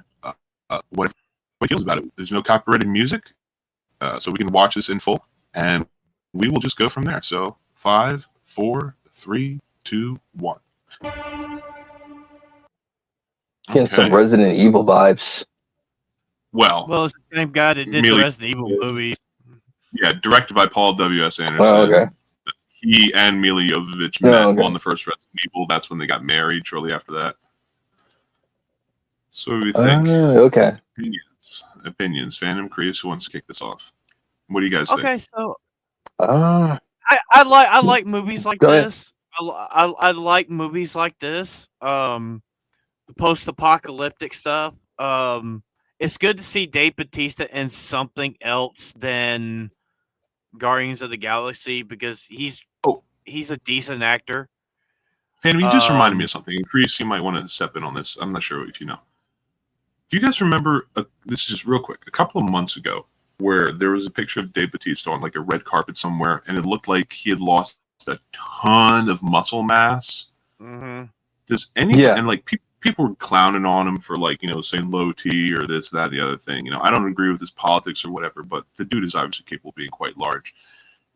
what he feels about it. There's no copyrighted music, so we can watch this in full, and we will just go from there. So 5, 4, 3, 2, 1. Getting some Resident Evil vibes. Well, it's the same guy that did the Resident Evil movies. Yeah, directed by Paul W.S. Anderson. Oh, okay. He and Mila Jovovich met on the first Resident Evil. That's when they got married shortly after that. So what do you think? Okay. Opinions. Phantom Crease, who wants to kick this off? What do you guys think? Okay, so Uh, I like movies like Go ahead. this. I like movies like this. Post-apocalyptic stuff. It's good to see Dave Bautista in something else than Guardians of the Galaxy because he's a decent actor. Phantom, you just reminded me of something. And Crease, you might want to step in on this. I'm not sure if you know. Do you guys remember, this is just real quick, a couple of months ago, where there was a picture of Dave Bautista on like a red carpet somewhere, and it looked like he had lost a ton of muscle mass? Mm-hmm. Does anyone, and like people were clowning on him for like, saying low T or this, that, the other thing. I don't agree with his politics or whatever, but the dude is obviously capable of being quite large.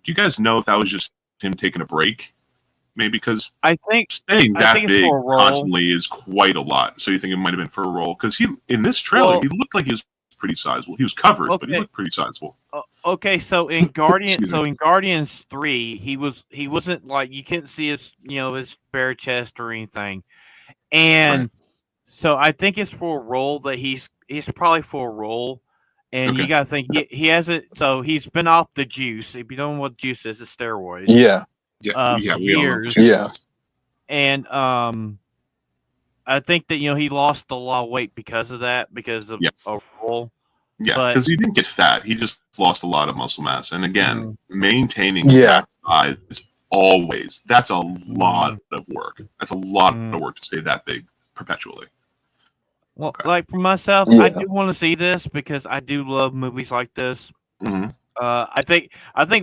Do you guys know if that was just him taking a break? Maybe because I think staying that big constantly is quite a lot. So you think it might have been for a role? Because he, in this trailer, he looked like he was pretty sizable. He was covered, but he looked pretty sizable. Okay, so in Guardians 3, he wasn't like, you couldn't see his his bare chest or anything, and so I think it's for a role that he's probably for a role, and you gotta think he hasn't. So he's been off the juice. If you don't know what juice is, it's steroids. Yeah. For years. And I think that he lost a lot of weight because of that, because of a role. Yeah, because he didn't get fat. He just lost a lot of muscle mass. And again, maintaining that size always, that's a lot of work. That's a lot of work to stay that big perpetually. Well, like for myself, I do want to see this because I do love movies like this. Mm-hmm. I think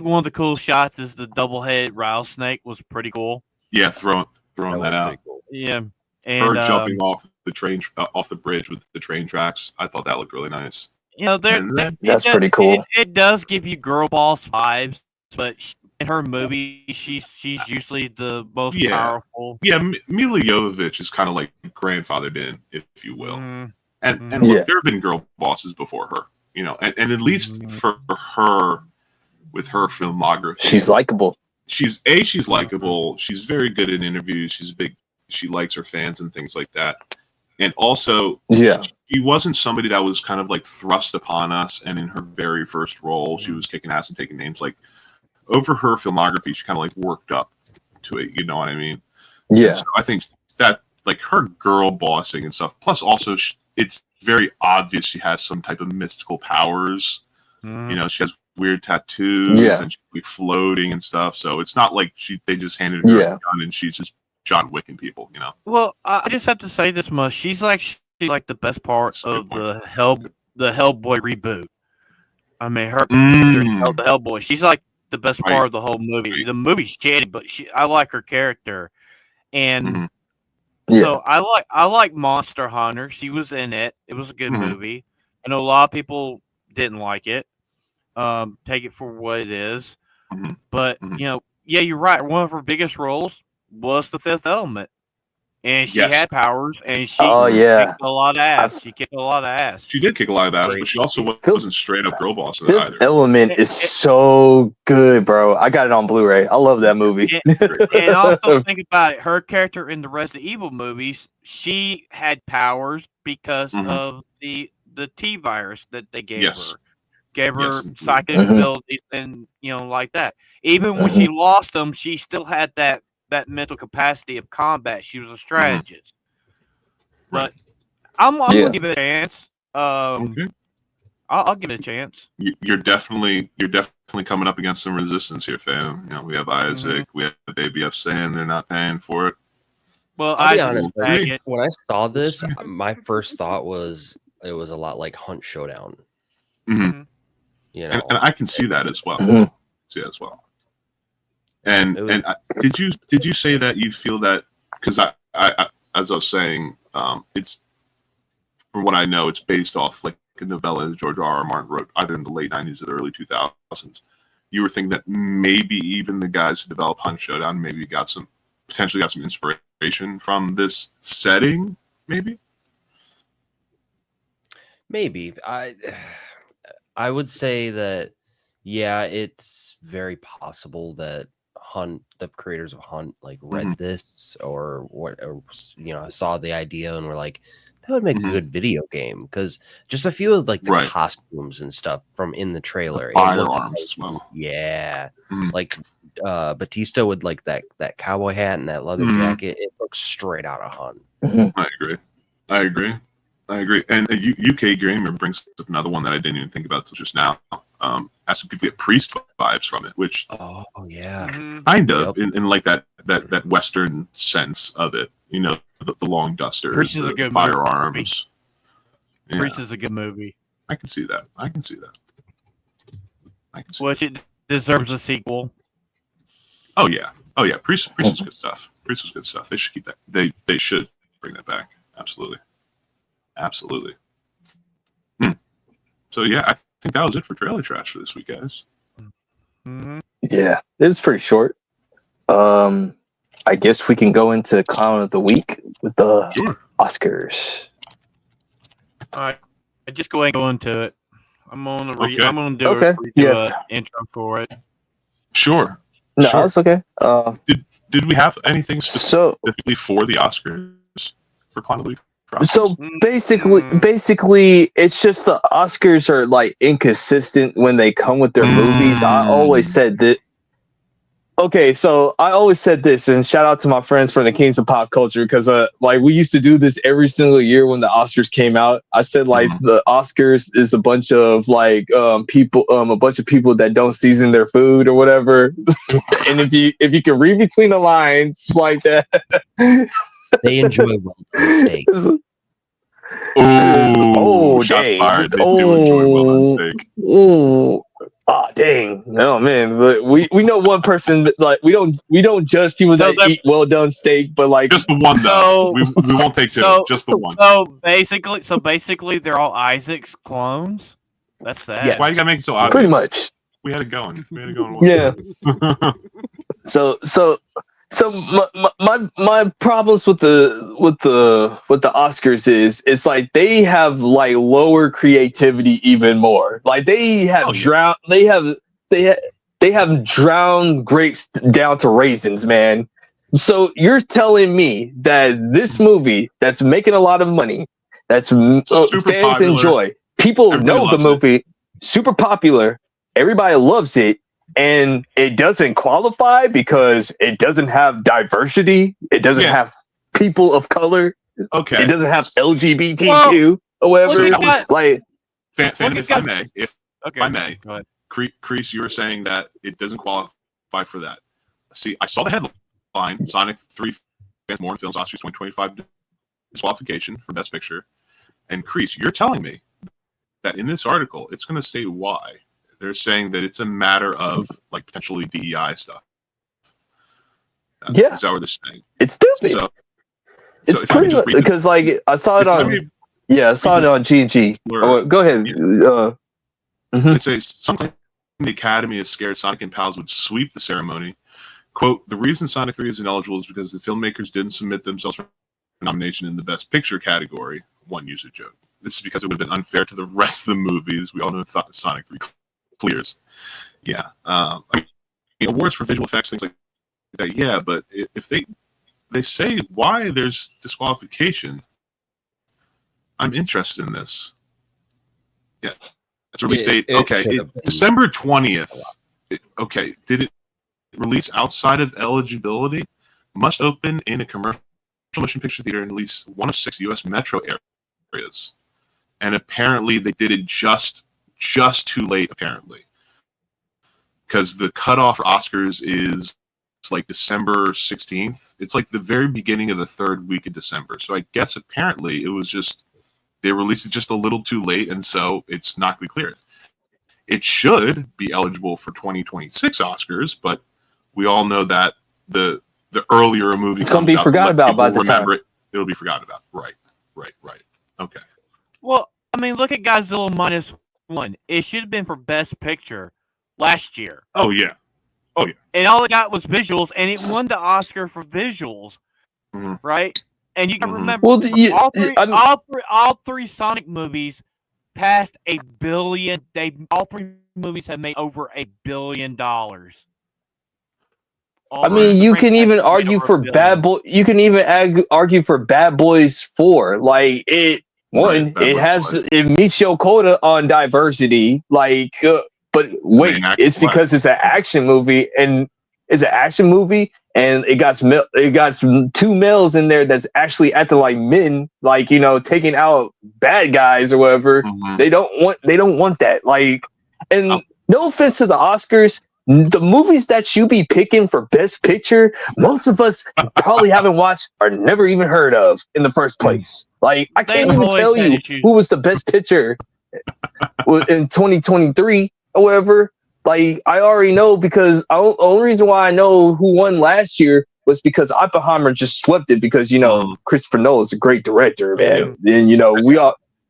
one of the cool shots is the double-headed rattlesnake was pretty cool. Yeah, throwing that out. Cool. Yeah, and her jumping off the train, off the bridge with the train tracks. I thought that looked really nice. That's pretty cool. It does give you girl boss vibes, but in her movie, she's usually the most powerful. Yeah, Mila Jovovich is kind of like grandfathered in, if you will. And look, there have been girl bosses before her. And at least for her, with her filmography, she's likable. She's likable. She's very good in interviews. She likes her fans and things like that. And also, she wasn't somebody that was kind of like thrust upon us. And in her very first role, she was kicking ass and taking names. Like over her filmography, she kind of like worked up to it. You know what I mean? Yeah. And so I think that like her girl bossing and stuff. Plus, also it's very obvious she has some type of mystical powers. She has weird tattoos and she's like floating and stuff. So it's not like they just handed her a gun and she's just John Wicking people. Well, I just have to say this much: she's like the best part of the Hellboy reboot. I mean, her the Hellboy. She's like the best part of the whole movie. The movie's shitty, but I like her character, and. So I like Monster Hunter. She was in it. It was a good movie. I know a lot of people didn't like it. Take it for what it is. But you're right. One of her biggest roles was The Fifth Element, and she had powers, and she kicked a lot of ass. She kicked a lot of ass. She did kick a lot of ass, but she also wasn't straight up girl boss in it either. Element is so good, bro. I got it on Blu-ray. I love that movie. And also think about it. Her character in the Resident Evil movies, she had powers because of the T virus that they gave her. gave her Yes, indeed. psychic abilities, and like that. Even when she lost them, she still had that mental capacity of combat. She was a strategist. But I'm gonna give it a chance. Okay. I'll give it a chance. You're definitely coming up against some resistance here, fam. You know, we have Isaac, we have ABF saying they're not paying for it. Well, I'll be Isaac's honest. saying it. When I saw this, my first thought was it was a lot like Hunt Showdown. Mm-hmm. You know, and I can see that as well. See that as well. And did you say that you feel that because I as I was saying, it's from what I know, it's based off like a novella that George R. Martin wrote either in the late 90s or the early 2000s. You were thinking that maybe even the guys who developed Hunt Showdown maybe potentially got some inspiration from this setting, maybe? Maybe. I would say that, yeah, it's very possible that the creators of Hunt, like read this or saw the idea and were like, that would make a good video game, because just a few of like the costumes and stuff from in the trailer, firearms as well. Yeah, like Batista with like that cowboy hat and that leather jacket, it looks straight out of Hunt. I agree. And UK Gamer brings up another one that I didn't even think about till just now. Asking people to get Priest vibes from it, which kind of in like that Western sense of it. You know, the long dusters, Priest is a good firearms. Yeah. Priest is a good movie. I can see that. Which it deserves a sequel. Oh yeah. Priest is good stuff. Priest is good stuff. They should keep that. They should bring that back. Absolutely. So yeah, I think that was it for Trailer Trash for this week, guys. Yeah, it was pretty short. I guess we can go into Clown of the Week with the Oscars. All right, just go ahead and go into it. I'm gonna read. Okay. I'm gonna do an intro for it. Sure. No, that's okay. Did we have anything specifically for the Oscars for Clown of the Week? So basically, it's just the Oscars are like inconsistent when they come with their movies. I always said that. Okay, so I always said this, and shout out to my friends from the Kings of Pop Culture, because like we used to do this every single year when the Oscars came out. I said like the Oscars is a bunch of like people, a bunch of people that don't season their food or whatever. And if you can read between the lines like that. They enjoy well-done steak. Oh, dang. Fired. They do enjoy well-done steak. Oh, dang. No, man. We know one person that, like, we don't judge people that eat well-done steak, but like just the one though. We won't take two. Just the one. So basically, they're all Isaac's clones. That's that. Yeah. Why you gotta make it so obvious? Pretty much. We had it going. Yeah. So my problems with the Oscars is it's like they have like lower creativity even more. Like they have drowned grapes down to raisins, man. So you're telling me that this movie that's making a lot of money, that's fans popular. Enjoy, everybody know the movie, super popular, everybody loves it, and it doesn't qualify because it doesn't have diversity. It doesn't have people of color. Okay. It doesn't have LGBTQ or whatever. If I may, go ahead. Crease, you were saying that it doesn't qualify for that. See, I saw the headline: Sonic 3 fans more in films Oscars 2025 disqualification for Best Picture. And Crease, you're telling me that in this article, it's going to state why. They're saying that it's a matter of like potentially DEI stuff. Is that what they're saying? It's stupid. So it's pretty much because like I saw it on on G&G. Go ahead. It says something the Academy is scared Sonic and Pals would sweep the ceremony. Quote, the reason Sonic 3 is ineligible is because the filmmakers didn't submit themselves for nomination in the Best Picture category, one user joked. This is because it would have been unfair to the rest of the movies. We all know Sonic 3 clears. Yeah. I mean, awards for visual effects, things like that, yeah, but if they say why there's disqualification, I'm interested in this. Yeah. That's a release date. It Okay, should have been. December 20th. Okay, did it release outside of eligibility? Must open in a commercial motion picture theater in at least one of 6 U.S. metro areas. And apparently they did it just too late, apparently. Because the cutoff for Oscars is like December 16th. It's like the very beginning of the third week of December. So I guess apparently it was just, they released it just a little too late, and so it's not going to be cleared. It should be eligible for 2026 Oscars, but we all know that the earlier a movie it's going to be out, forgotten about by the time. It'll be forgotten about. Right. Okay. Well, I mean, look at Godzilla -1. It should have been for Best Picture last year. Oh yeah. And all it got was visuals, and it won the Oscar for visuals, right? And you can remember all three Sonic movies passed $1 billion. All three movies have made over $1 billion. I mean, you can even argue for Bad Boy. You can even argue for Bad Boys 4. Like it meets your quota on diversity. Like, but wait, it's because it's an action movie, and it got some 2 males in there that's actually acting like men, like, you know, taking out bad guys or whatever. They don't want that. Like, and no offense to the Oscars, the movies that you be picking for Best Picture, most of us probably haven't watched or never even heard of in the first place. Like, I can't even tell you who was the Best Picture in 2023 or whatever. Like, I already know, because the only reason why I know who won last year was because Oppenheimer just swept it, because, you know, Christopher Nolan is a great director, man. And, you know,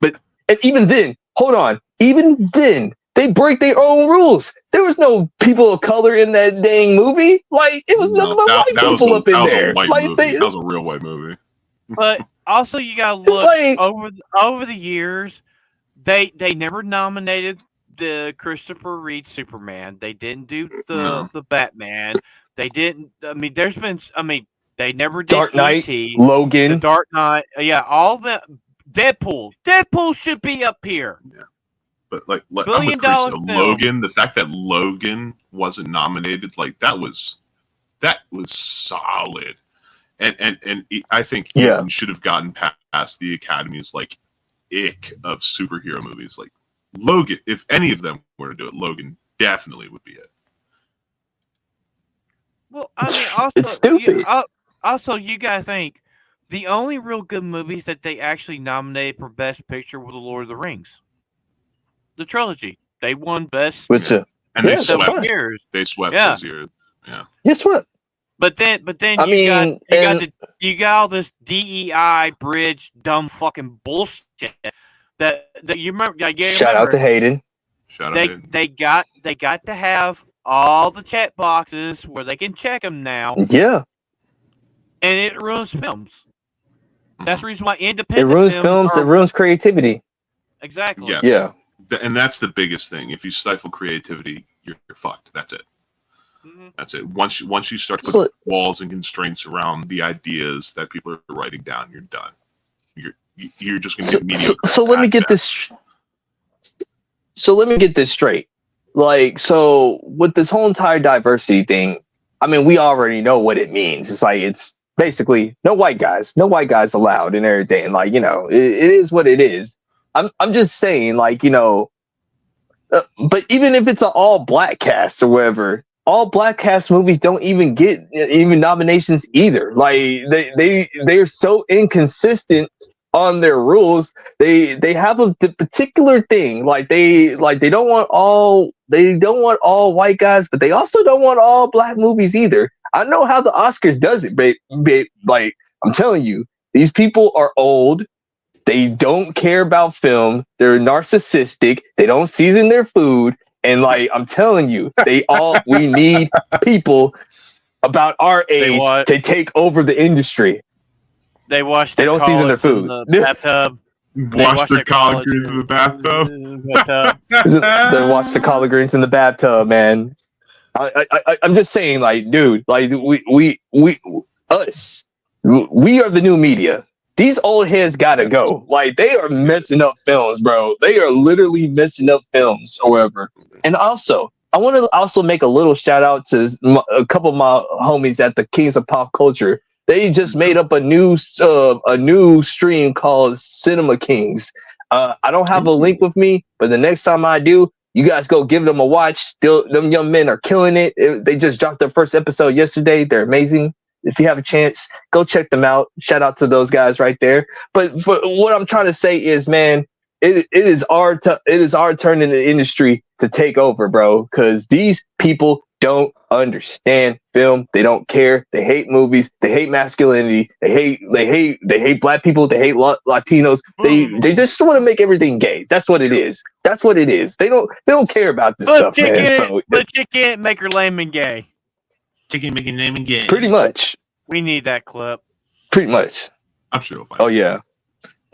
and even then, hold on, even then, they break their own rules. There was no people of color in that dang movie. Like, it was nothing but white people up in there. That was a real white movie. But also, you gotta look, like, over the years, they never nominated the Christopher Reeve Superman. They didn't do the Batman. They didn't. I mean, they never did Dark Knight, E.T., Logan, the Dark Knight. Yeah, all that. Deadpool should be up here. Yeah. But like $1 billion film. Logan, the fact that Logan wasn't nominated, like that was solid, and I think Eden should have gotten past the Academy's like ick of superhero movies. Like Logan, if any of them were to do it, Logan definitely would be it. Well, I mean, also, it's stupid. Also, you guys think the only real good movies that they actually nominated for Best Picture were The Lord of the Rings. The trilogy. They won Best. They swept. Years. They swept those years. Yeah. Guess what? But then you got all this DEI bridge dumb fucking bullshit that you remember. Shout out to Hayden. They got to have all the check boxes where they can check them now. Yeah. And it ruins films. That's the reason why independent. It ruins films. It ruins creativity. Exactly. Yes. Yeah. And that's the biggest thing. If you stifle creativity, you're fucked. That's it. That's it. Once you start putting walls and constraints around the ideas that people are writing down, you're done. You're just going to get mediocre. So let me get this. So let me get this straight. Like, so with this whole entire diversity thing, I mean, we already know what it means. It's like, it's basically no white guys allowed and everything. Like, you know, it is what it is. I'm just saying, like, you know, but even if it's an all black cast or whatever, all black cast movies don't even get even nominations either. Like they're so inconsistent on their rules. They have a particular thing. Like they don't want all white guys, but they also don't want all black movies either. I know how the Oscars does it, but like, I'm telling you, these people are old. They don't care about film. They're narcissistic. They don't season their food. And like, I'm telling you, we need people about our age to take over the industry. They wash. They don't season their food. In the bathtub. Wash their collard greens in the bathtub. They wash the collard greens in the bathtub, man. I'm just saying, like, dude, like we are the new media. These old heads gotta go. Like, they are messing up films, bro. They are literally messing up films or whatever. And also, I want to also make a little shout out to a couple of my homies at the Kings of Pop Culture. They just made up a new stream called Cinema Kings. I don't have a link with me, but the next time I do, you guys go give them a watch. Them young men are killing it. They just dropped their first episode yesterday. They're amazing. If you have a chance, go check them out. Shout out to those guys right there. But what I'm trying to say is, man, it is our turn in the industry to take over, bro. Because these people don't understand film. They don't care. They hate movies. They hate masculinity. They hate black people. They hate Latinos. They just want to make everything gay. That's what it is. That's what it is. They don't care about this stuff, man. But you can't make her lame and gay. Chicken making name and game. Pretty much. We need that clip. Pretty much. I'm sure. Oh yeah.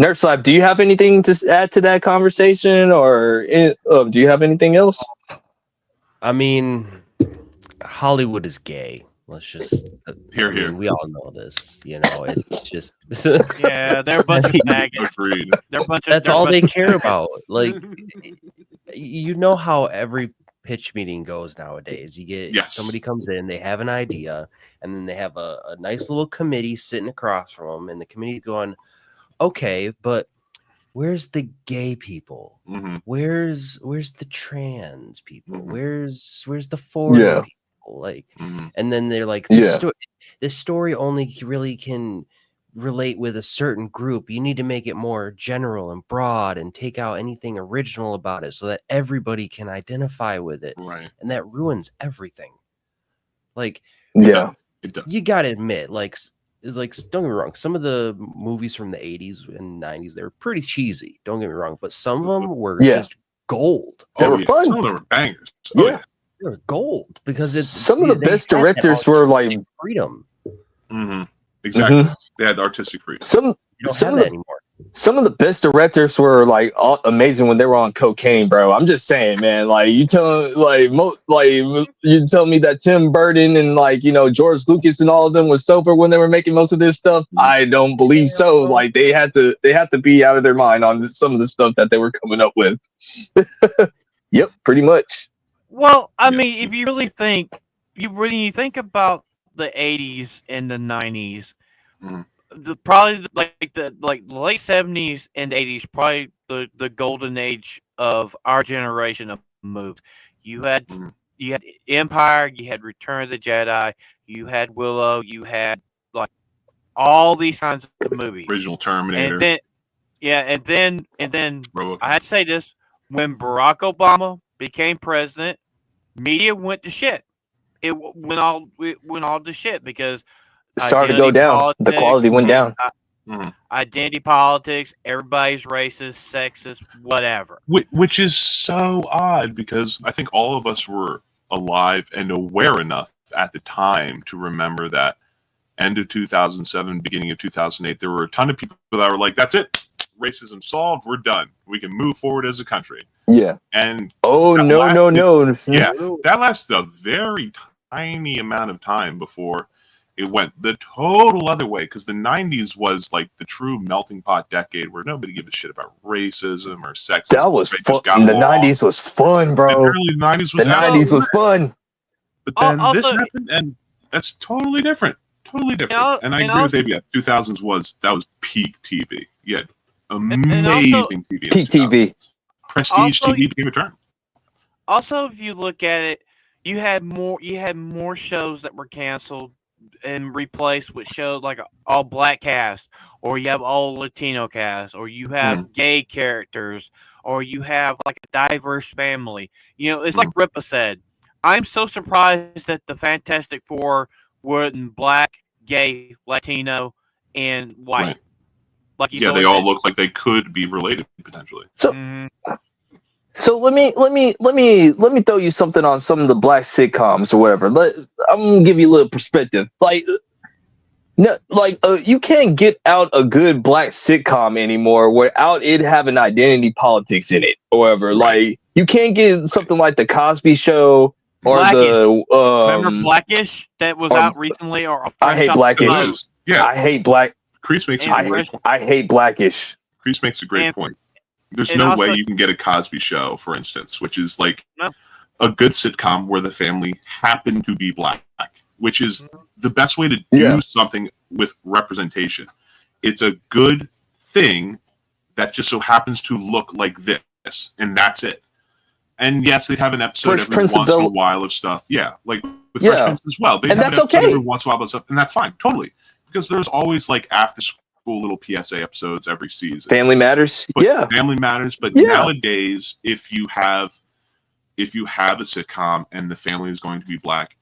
NerdSlap, do you have anything to add to that conversation, or do you have anything else? I mean, Hollywood is gay. Let's just here. We all know this. You know, it's just yeah. They're a bunch of maggots. Agreed. That's all they care about. Like, you know how every pitch meeting goes nowadays. You get somebody comes in, they have an idea, and then they have a nice little committee sitting across from them, and the committee going, okay, but where's the gay people? Mm-hmm. Where's the trans people? Mm-hmm. Where's the foreign people? Like, and then they're like, this story only really can relate with a certain group. You need to make it more general and broad and take out anything original about it so that everybody can identify with it. Right. And that ruins everything. Like, it does. You gotta admit, like, it's like, don't get me wrong, some of the movies from the 80s and 90s, they were pretty cheesy, don't get me wrong, but some of them were just gold. They were fun. Some of them were bangers. Yeah. They were gold because it's some of the best directors were like freedom. Mm-hmm. Exactly. They had artistic freedom. You don't have that anymore. Some of the best directors were like amazing when they were on cocaine, bro. I'm just saying, man. Like, you tell me that Tim Burton and, like, you know, George Lucas and all of them was sober when they were making most of this stuff. I don't believe so. Like, they had to be out of their mind on some of the stuff that they were coming up with. Yep, pretty much. Well, I mean, if you really think about the 80s and the 90s, the late 70s and 80s, probably the golden age of our generation of movies. You had Empire, you had Return of the Jedi, you had Willow, you had like all these kinds of movies. Original Terminator. And then I had to say this: when Barack Obama became president, media went to shit. It went all to shit because it started to go down. Politics, the quality went down. Identity politics, everybody's racist, sexist, whatever. Which is so odd because I think all of us were alive and aware enough at the time to remember that end of 2007, beginning of 2008, there were a ton of people that were like, that's it. Racism solved. We're done. We can move forward as a country. Yeah. And no. Yeah, that lasted a very tiny amount of time before it went the total other way, because the 90s was like the true melting pot decade where nobody gave a shit about racism or sexism. That was fun. The 90s was fun, bro. The early 90s was the 90s was fun. But then this happened, and that's totally different. Totally different. And I agree with Abia. 2000s was peak TV. You had amazing TV. Peak TV. Prestige TV became a term. Also, if you look at it, you had more shows that were canceled and replaced with shows like all black cast, or you have all Latino cast, or you have gay characters, or you have like a diverse family. You know, it's like Ripa said. I'm so surprised that the Fantastic Four were in black, gay, Latino, and white. Right. Like they all look like they could be related potentially. So let me throw you something on some of the black sitcoms or whatever. I'm gonna give you a little perspective. You can't get out a good black sitcom anymore without it having identity politics in it or whatever. Right. Like, you can't get something like the Cosby Show or Blackish. Remember Blackish that was out recently, or I hate Blackish. Yeah, I hate Black. Crease makes a And great point. I hate Blackish. Crease makes a great point. There's and no also- way you can get a Cosby Show, for instance, which is like No. a good sitcom where the family happen to be black, which is the best way to do Yeah. something with representation. It's a good thing that just so happens to look like this, and that's it. And yes, they'd have an episode Fresh every Prince of once in a Bel- while of stuff. Yeah, like with Yeah. Fresh Prince as well. They And have an that's episode okay. every once in a while about stuff, and that's fine, totally. Because there's always like after school little PSA episodes every season. Family Matters. But Yeah. Family Matters. But Yeah. nowadays, if you have a sitcom and the family is going to be black,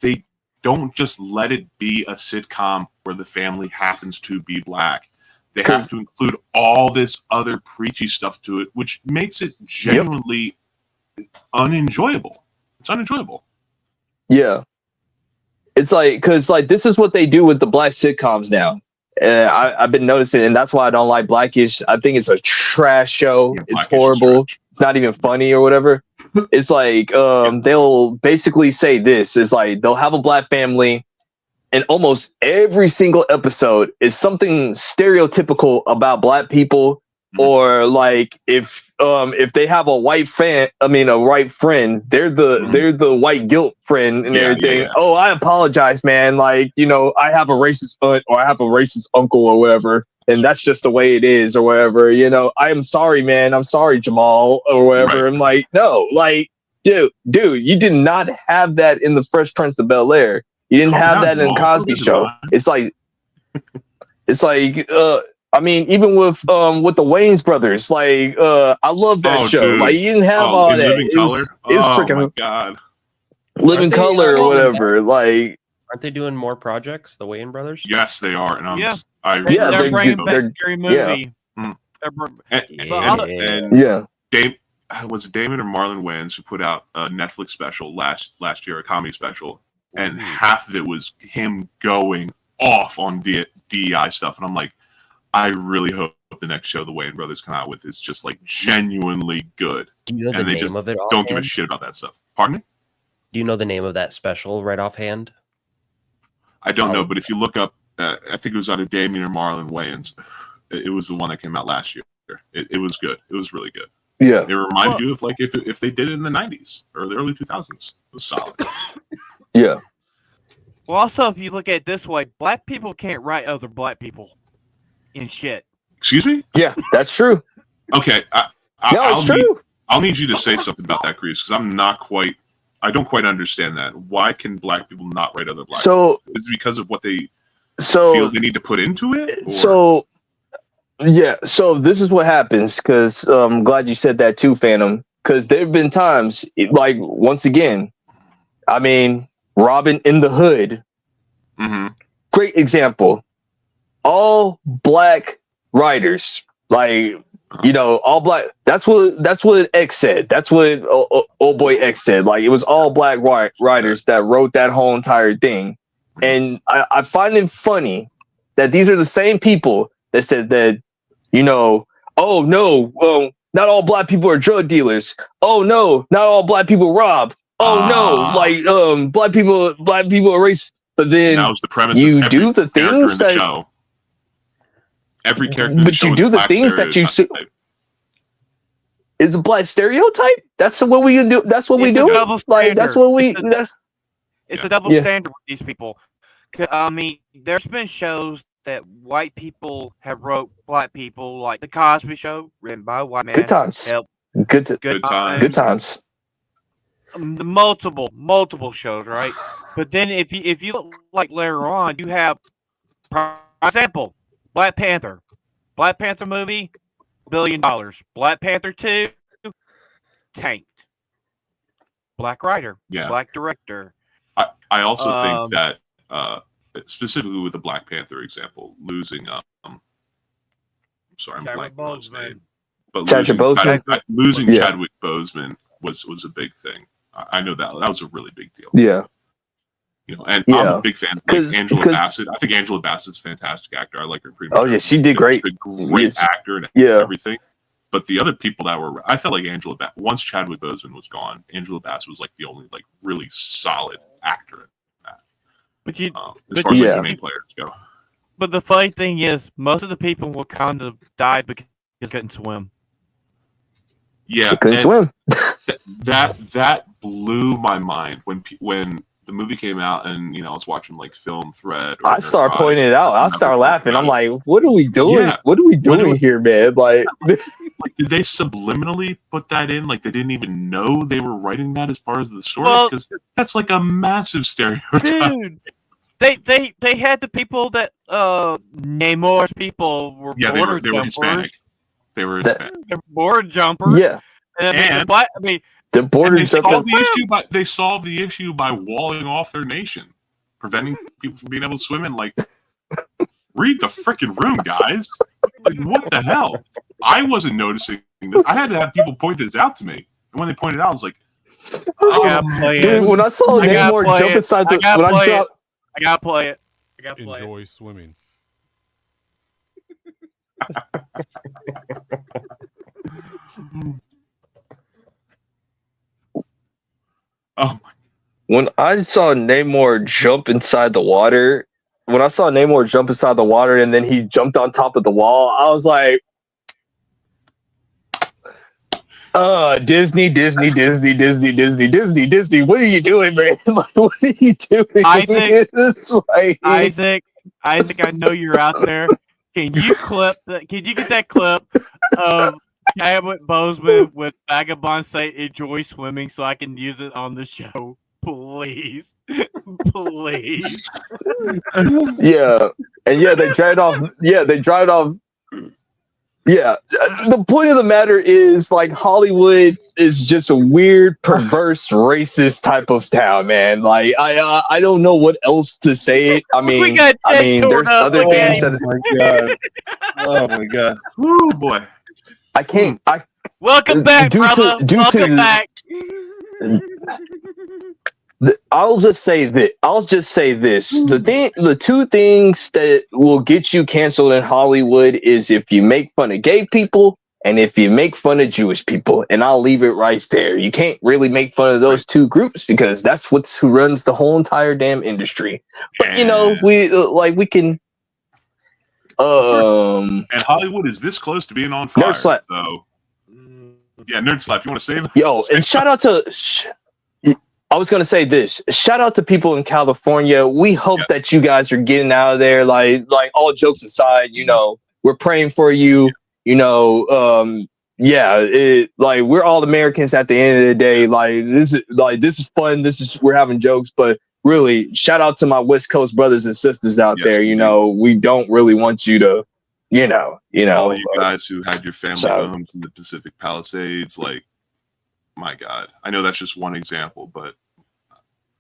they don't just let it be a sitcom where the family happens to be black. They have to include all this other preachy stuff to it, which makes it genuinely unenjoyable. It's unenjoyable. Yeah. It's like, because like this is what they do with the black sitcoms now. I've been noticing, and that's why I don't like Blackish. I think it's a trash show. Yeah, It's Blackish is horrible. trash. It's not even funny or whatever. It's like they'll basically say this. It's like they'll have a black family, and almost every single episode is something stereotypical about black people. Or like if they have a white friend, a white friend, they're the white guilt friend and everything. Yeah. Oh, I apologize, man. Like, I have a racist aunt or I have a racist uncle or whatever, and that's just the way it is or whatever. I am sorry, man. I'm sorry, Jamal or whatever. Right. I'm like, no, like, dude, you did not have that in the Fresh Prince of Bel-Air. You didn't Calm have down, that in Jamal. Cosby Calm Show. down. It's like even with the Wayans brothers, like I love that show. Dude. Like you didn't have all in that. Living It was Color. freaking My god. Living Aren't they, Color or whatever. Like Aren't they doing more projects, the Wayne brothers? Yes, they are, and Yeah, they're they're bringing good. back They're- Scary Movie. Mm. They're br- And yeah, was it Damon or Marlon Wayans who put out a Netflix special last year, a comedy special, and half of it was him going off on DEI stuff, and I'm like, I really hope the next show the Wayans brothers come out with is just like genuinely good. Do you know the And they name just of it? don't give a offhand? shit about that stuff. Pardon me? Do you know the name of that special right offhand? I don't know, but if you look up, I think it was either Damien or Marlon Wayans. It was the one that came out last year. It was good. It was really good. yeah, It reminded you of like if they did it in the 90s or the early 2000s. It was solid. yeah. Well, also, if you look at it this way, black people can't write other black people in shit. Excuse me? Yeah, that's true. Okay. No, I'll it's true. I'll need you to say something about that, Grease, because I don't quite understand that. Why can black people not write other black people? Is it because of what they feel they need to put into it? Or? So this is what happens, because I'm glad you said that too, Phantom, because there have been times, like, once again, Robin in the Hood, great example. All black writers, like, all black. That's what X said. That's what old boy X said. Like, it was all black writers that wrote that whole entire thing. And I find it funny that these are the same people that said that, oh no, not all black people are drug dealers. Oh no, not all black people rob. Oh no, like black people are racist. But then that was the premise you of every do the character things in the that show. Every character in the but show you is do a the black things that you stereotype. is a black stereotype. That's what we do. That's what we It's a do. double Like that's standard. what we. It's a double Yeah. standard with these people. There's been shows that white people have wrote black people, like The Cosby Show, written by a white man. Good times. Help. Good Good times. Good times. Multiple shows, right? But then if you look like later on, you have, for example, Black Panther movie, $1 billion. Black Panther 2, tanked. Black writer, Yeah. black director. I also think that specifically with the Black Panther example, losing sorry, I'm Chadwick blanking on his Boseman. name. But Chadwick Boseman? losing Yeah. Chadwick Boseman was a big thing. I know that was a really big deal. Yeah. And Yeah. I'm a big fan of 'Cause- Angela 'cause- Bassett. I think Angela Bassett's a fantastic actor. I like her pretty much. Oh yeah, she did great. She's a great Yes. actor and Yeah. everything. But the other people that were, I felt like once Chadwick Boseman was gone, Angela Bassett was like the only like really solid actor in that. But you, As but far as like yeah. the main players go. But the funny thing is, most of the people will kind of die because they couldn't swim. Yeah, They couldn't and swim. that blew my mind when the movie came out, and I was watching like Film Thread. Or I started Nerdbot, pointing it out. I started laughing. I'm like, what are we doing? Yeah. What are we When it doing was- here, man? Like, Like, did they subliminally put that in? Like they didn't even know they were writing that as part of the story? Well- Because that's like a massive stereotype. Dude, they had the people that Namor's people were Yeah, border they were jumpers. Hispanic. They were Hispanic. They're border jumpers. yeah, And, I mean, And- the border And they jumping. solved the issue by walling off their nation, preventing people from being able to swim in. Like, read the freaking room, guys. Like, what the hell? I wasn't noticing this. I had to have people point this out to me, and when they pointed it out, I was like, I gotta play Dude, it. when I saw I gotta Namor play jump it. inside I the, gotta when I play it. dropped, I gotta play it. I gotta play it. Enjoy swimming. oh, when I saw Namor jump inside the water, when I saw Namor jump inside the water and then he jumped on top of the wall, I was like, Disney, Disney, Disney, Disney, Disney, Disney, Disney. What are you doing, man? Like, what are you doing? Isaac, It's like, Isaac, I know you're out there. Can you get that clip of Chadwick Boseman with Vagabond say enjoy swimming so I can use it on the show? Please. Please. yeah, and yeah, they drive off. Yeah, they drive off. Yeah, the point of the matter is, like, Hollywood is just a weird, perverse, racist type of town, man. Like, I don't know what else to say. I mean, got Jake torn there's up other again. things that my god! Oh my god! Woo, boy! I can't. Welcome back, Due to- brother. due to- Welcome back. I'll just say this. The two things that will get you canceled in Hollywood is if you make fun of gay people and if you make fun of Jewish people. And I'll leave it right there. You can't really make fun of those two groups because that's who runs the whole entire damn industry. But we can. And Hollywood is this close to being on fire. NerdSlap. So, yeah, NerdSlap. You want to save? Yo, and shout out to. I was gonna say this. Shout out to people in California. We hope that you guys are getting out of there. Like all jokes aside, we're praying for you. Like we're all Americans at the end of the day. This is fun. We're having jokes, but really, shout out to my West Coast brothers and sisters out there. We don't really want you to, all you guys who had your family homes in the Pacific Palisades, like. My God, I know that's just one example, but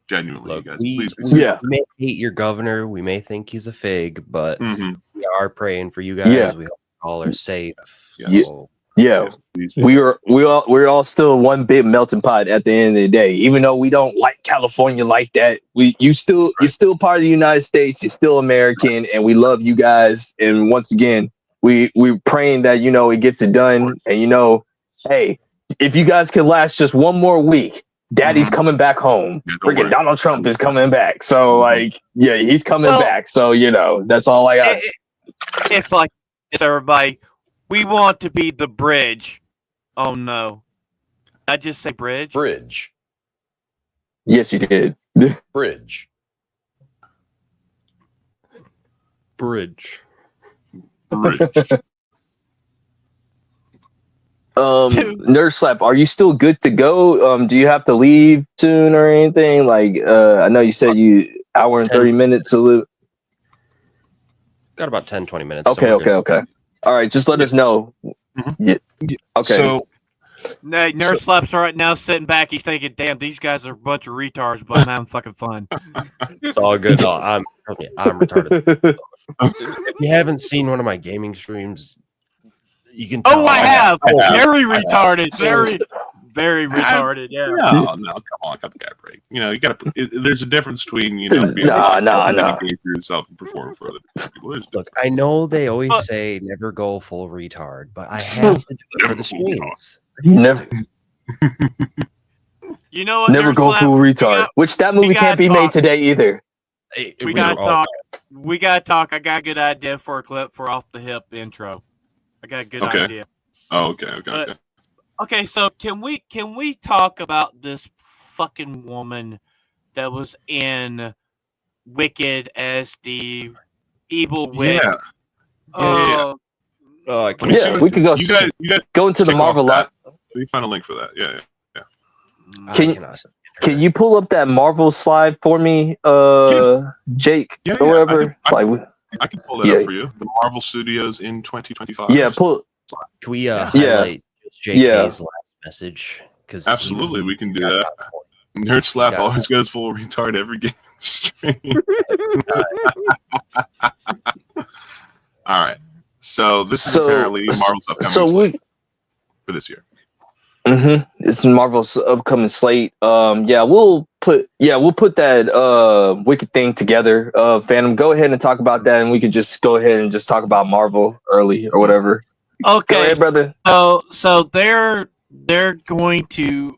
genuinely, Look, you guys, we please be safe. may hate your governor. We may think he's a fig, but Mhm. we are praying for you guys. Yeah. We hope all are safe. Yes. So, Yeah. Yes, please be safe. We're all still one big melting pot at the end of the day. Even though we don't like California like that, you're still part of the United States. You're still American, and we love you guys. And once again, we're praying that it gets it done. And hey, if you guys could last just one more week, Daddy's coming back home. Yeah, don't Freaking worry. Donald Trump is coming back. So he's coming Well- back. So that's all I got. It's like this, everybody. We want to be the bridge. Oh no. Did I just say bridge? Bridge. Yes, you did. Bridge. bridge. Bridge. NerdSlap, are you still good to go? Do you have to leave soon or anything? Like, I know you said you hour and 30 minutes to live. Got about 10, 20 minutes. Okay. All right, just let us know. Mhm. Yeah. Okay. So, Nurse Slap's right now sitting back. He's thinking, damn, these guys are a bunch of retards, but I'm having fucking fun. It's all good. No, I'm retarded. If you haven't seen one of my gaming streams, you can tell. Oh, I have. have. Very retarded. Very retarded. Yeah. no, come on, cut the guy a break. You got to. There's a difference between being able to communicate for yourself and perform for other people. Look, I know they always say never go full retard, but I have to do it for the streams. Never You know what? go Nurse Slap? full retard. Which that movie gotta can't be made talk. today either. We gotta talk. We gotta talk. I got a good idea for a clip for off the hip intro. I got a good idea. Oh, okay. Okay, so can we talk about this fucking woman that was in Wicked as the evil witch? Yeah. Oh, I can't. Yeah, we could go. You guys go into the kick Marvel off lot. that. Let me find a link for that. Yeah. Can you pull up that Marvel slide for me, Jake, Yeah, or whatever? I can pull that up for you. The Marvel Studios in 2025. Yeah, pull. Can we highlight JK's last message? Because absolutely, we can do that. NerdSlap always goes full retard every game stream. All right. So this is apparently Marvel's upcoming slate for this year. It's Marvel's upcoming slate. We'll put that Wicked thing together. Phantom, go ahead and talk about that, and we could just go ahead and just talk about Marvel early or whatever. Okay, go ahead, brother. So they're going to.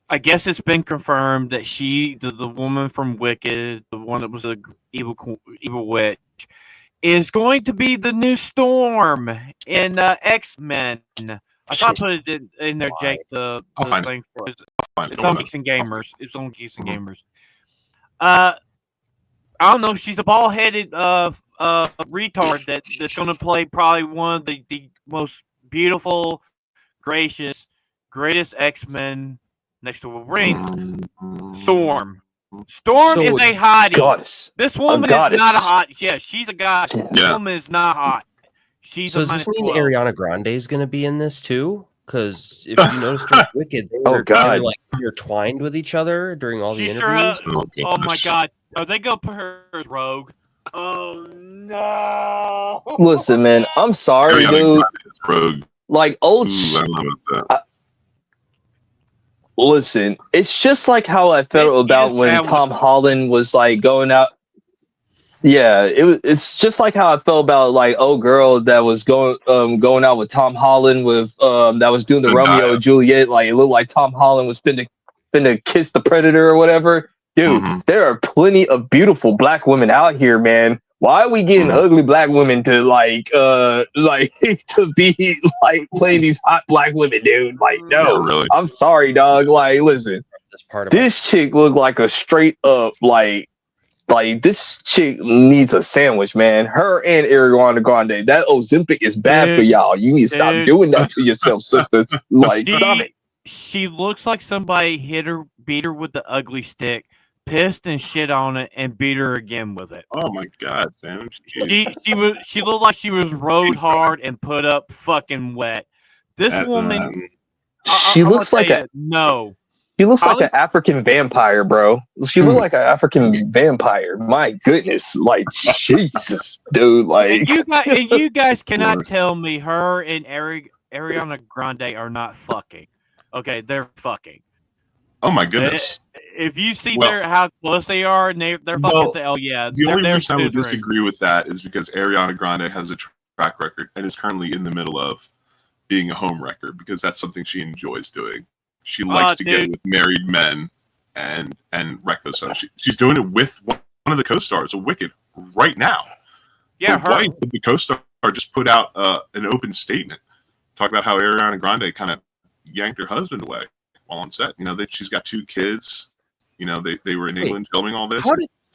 I guess it's been confirmed that the woman from Wicked, the one that was a evil witch, is going to be the new Storm in X-Men. I thought I put it in there, Jake. The thing for it. It's on Geeks and Gamers. It's on Geeks and Gamers. I don't know. She's a bald-headed retard that's going to play probably one of the most beautiful, gracious, greatest X-Men next to Wolverine. Storm. Storm is a hottie. Goddess. This woman is not a hot. Yeah, she's a god. Yeah. This woman is not hot. She's so does this mean Ariana Grande is going to be in this too? Because if you noticed with Wicked, they were like intertwined with each other during all the interviews. Oh my god. Oh, they go put her as Rogue. Oh no. Listen, man, I'm sorry, dude. Rogue. Like old. I love that. Listen, it's just like how I felt about when Tom Holland was like going out. Yeah, it's just like how I felt about like old girl that was going out with Tom Holland with that was doing the Romeo and Juliet. Like it looked like Tom Holland was finna kiss the Predator or whatever. Dude, there are plenty of beautiful black women out here, man. Why are we getting ugly black women to to be like playing these hot black women, dude? Like, no, really. I'm sorry, dog. Like, listen, this chick looked like a straight up like this chick needs a sandwich, man. Her and Ariana Grande. That Ozempic is bad for y'all. You need to stop doing that to yourself, sisters. Like, stop it. She looks like somebody beat her with the ugly stick, pissed and shit on it, and beat her again with it. Oh my god, man! She looked like she was rode hard and put up fucking wet. This woman, she looks like She looks like an African vampire, bro. She looked like an African vampire. My goodness, like Jesus, dude. Like you guys cannot tell me her and Ariana Grande are not fucking. Okay, they're fucking. Oh my goodness! If you see how close they are, and they're fucking. The only reason I would disagree with that is because Ariana Grande has a track record and is currently in the middle of being a home wrecker because that's something she enjoys doing. She likes to get with married men and wreck those. So she's doing it with one of the co-stars of Wicked right now. Yeah, her wife, the co-star, just put out an open statement talking about how Ariana Grande kind of yanked her husband away while on set. You know, that she's got 2 kids. You know, they were in England filming all this.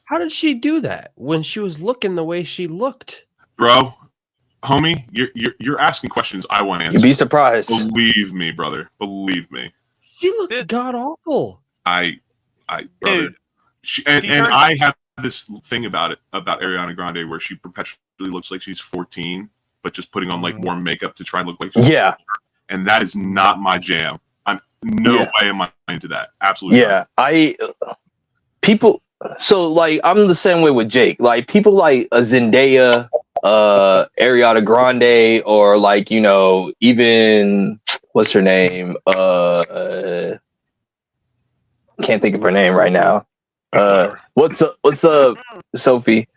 How did she do that when she was looking the way she looked? Bro, homie, you're asking questions I want answers. You'd be surprised. Believe me, brother. Believe me. She looked god awful. Brother. And I have this thing about Ariana Grande where she perpetually looks like she's 14, but just putting on like more makeup to try and look like she's 14. And that is not my jam. I'm way am I into that. Absolutely. Yeah. So like I'm the same way with Jake. Like people like a Zendaya, Ariana Grande, or like, you know, even what's her name? Can't think of her name right now. What's up, Sophie?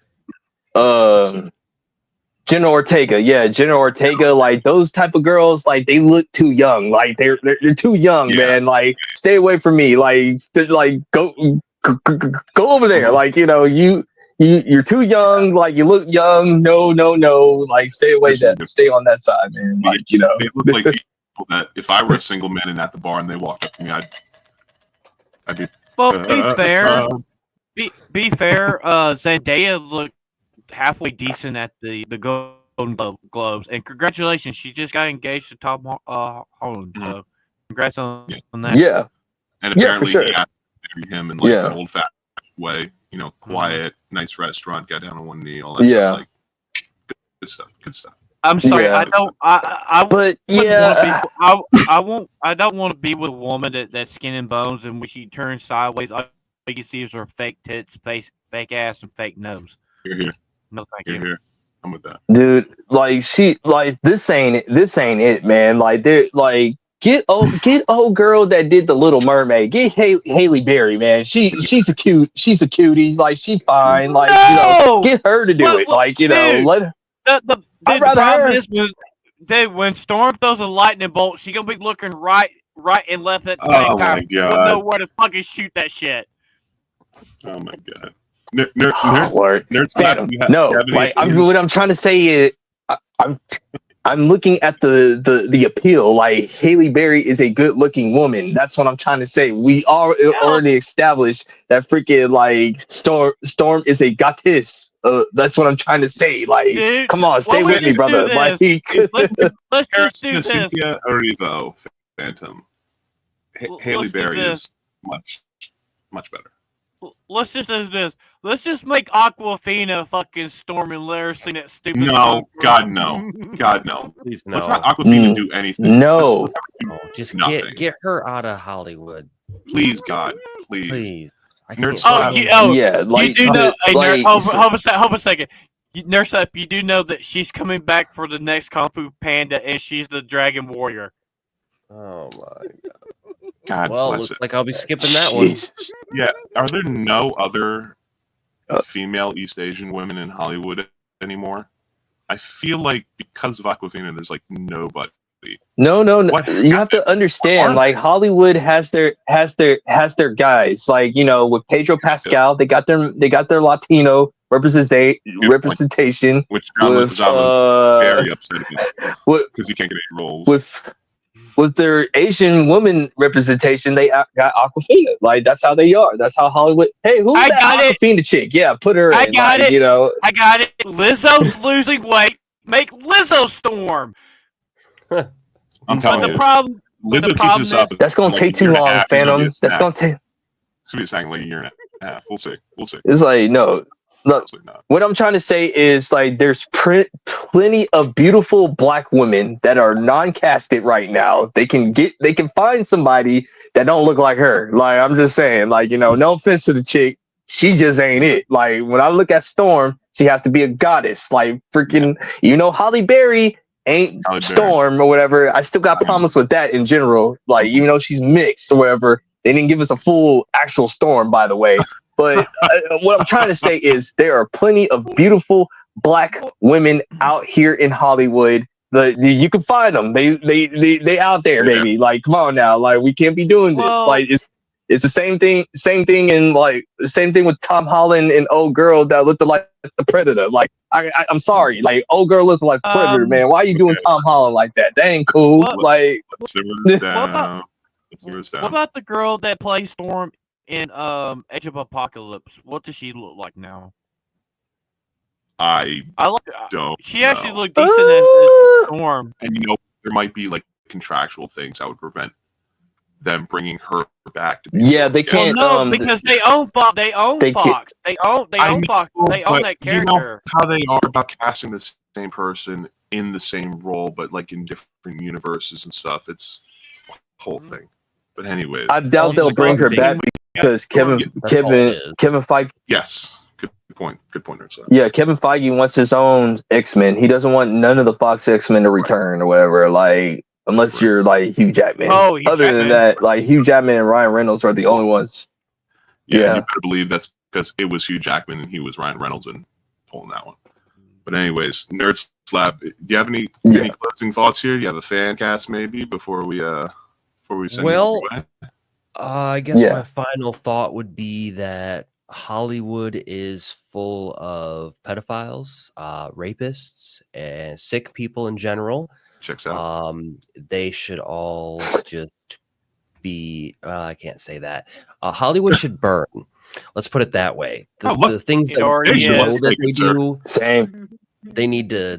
Jenna Ortega. Yeah, Jenna Ortega. Like those type of girls, like they look too young. Like they're too young, man. Like stay away from me. Like go over there. Like, you know, you you're too young. Like you look young. No. Like stay away. Stay on that side, man. Like they look like people that if I were a single man and at the bar and they walked up to me, I'd be. Well, be fair. Be fair. Zendaya looked halfway decent at the Golden Globes, and congratulations, she just got engaged to Tom Holland. So, congrats on that. Yeah, and apparently for sure. he had to marry him in like an old-fashioned way. Quiet, nice restaurant, got down on one knee, all that stuff. Like good stuff. Good stuff. I'm sorry, I don't. I don't want to be with a woman that's skin and bones, and when she turns sideways, all you see is her fake tits, fake ass, and fake nose. Here. No, thank you. Here. I'm with that, dude. Like this ain't it, man. Like they're like get old girl that did the Little Mermaid. Get Haley Berry, man. She's a cutie. Like she's fine. Like get her to do it. Like dude, let her. The problem is when Storm throws a lightning bolt, she gonna be looking right and left at the same time. My God. You don't know where to fucking shoot that shit. Oh my God. NerdSlap. No, like what I'm trying to say is I'm looking at the appeal. Like Haley Berry is a good looking woman. That's what I'm trying to say. We already established that freaking like Storm is a goddess. That's what I'm trying to say. Like, dude, come on, stay with me, brother. Like, let's just do this. Cynthia Erivo, Phantom. Haley Berry is much better. Let's just do this. Let's just make Aquafina fucking Storm and let her sing that stupid. No, God no. Please no. Let's not Aquafina do anything. No, just get her out of Hollywood. Please, God, please. Yeah, like you do know. Hey, hold a second. NerdSlap, you do know that she's coming back for the next Kung Fu Panda, and she's the Dragon Warrior. Oh my God. God well, bless looks it. like I'll be skipping that one. Yeah, are there no other female East Asian women in Hollywood anymore? I feel like because of Aquafina, there's like nobody. No. You have to understand. Like Hollywood has their guys. Like with Pedro Pascal, they got their Latino representation. Which was very upsetting because you can't get any roles. With their Asian woman representation, they got Aquafina. Like that's how they are. That's how Hollywood. Hey, who's that Aquafina chick? Yeah, put her. I got it. I got it. Lizzo's losing weight. Make Lizzo Storm. I'm telling you. The problem is that's gonna take too long, Phantom. That's gonna take. It's gonna be saying like a year and a half. We'll see. It's like no. Look, what I'm trying to say is like there's plenty of beautiful black women that are non-casted right now. They can find somebody that don't look like her. Like I'm just saying, like no offense to the chick, she just ain't it. Like when I look at Storm, she has to be a goddess. Like freaking, Halle Berry ain't Storm or whatever. I still got problems with that in general. Like even though she's mixed or whatever, they didn't give us a full actual Storm, by the way. But what I'm trying to say is there are plenty of beautiful black women out here in Hollywood. You can find them. They out there, baby. Like, come on now. Like, we can't be doing this. Like, it's the same thing. Same thing, and like the same thing with Tom Holland and old girl that looked like the Predator. Like, I'm sorry. Like, old girl looked like Predator, man. Why are you doing Tom Holland like that? That ain't cool. Like, what about the girl that plays Storm in Age of Apocalypse? What does she look like now? I don't. She actually looked decent as Storm. And there might be like contractual things that would prevent them bringing her back to be they can't. Well, no, because they own Fox. They own Fox. They own Fox. They own that character. How they are about casting the same person in the same role, but like in different universes and stuff. It's a whole thing. But anyways, I doubt they'll bring her back because Kevin Feige. Yes, good point. NerdSlap. Yeah, Kevin Feige wants his own X-Men. He doesn't want none of the Fox X-Men to return or whatever. Like, unless you're like Hugh Jackman. Than that, like Hugh Jackman and Ryan Reynolds are the only ones. Yeah, you better believe that's because it was Hugh Jackman and he was Ryan Reynolds and pulling that one. But anyways, NerdSlap. Do you have any closing thoughts here? Do you have a fan cast maybe before we send well, away? I guess my final thought would be that Hollywood is full of pedophiles, rapists, and sick people in general. Checks out. They should all just be. I can't say that. Hollywood should burn. Let's put it that way. The things It that already we know is. that they Sir. do, Same. they need to.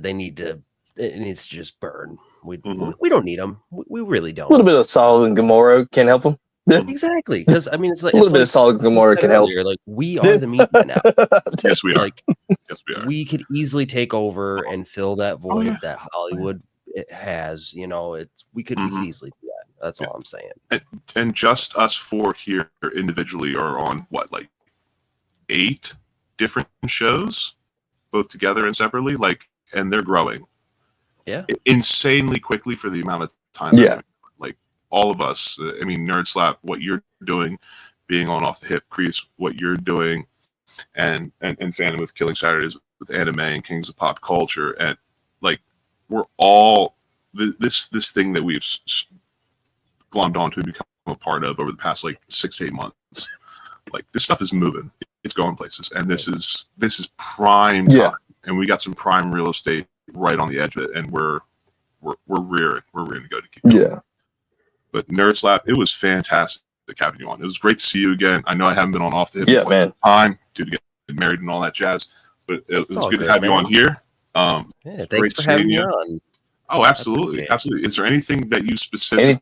It needs to just burn. We Mhm. we don't need them. We really A little don't. bit of Sodom and Gomorrah can help them. Exactly, because I mean, it's like A little bit of Sodom and Gomorrah can help. Like we are the media now. Yes, we are. Like Yes, we are. we could easily take over and fill that void yeah. that Hollywood it has. You know, we could easily do that. That's all I'm saying. And just us four here individually are on what, like 8 different shows, both together and separately. Like, and they're growing. Yeah, insanely quickly for the amount of time. Yeah. Like all of us. I mean, NerdSlap, what you're doing, being on Off the Hip, Crease, what you're doing, and Phantom with Killing Saturdays with anime and Kings of Pop Culture, and like we're all this thing that we've glommed onto and become a part of over the past like 6 to 8 months. Like this stuff is moving, it's going places, and this is prime time, and we got some prime real estate right on the edge of it, and we're rearing to go to keep going. Yeah. But NerdSlap, it was fantastic having you on. It was great to see you again. I know I haven't been on Off the Hip in man. time due to get married and all that jazz, but it was all good to good, have you man. on here. Yeah, great thanks for seeing having me you. on. Oh, absolutely, appreciate it. absolutely. Is there anything that you specifically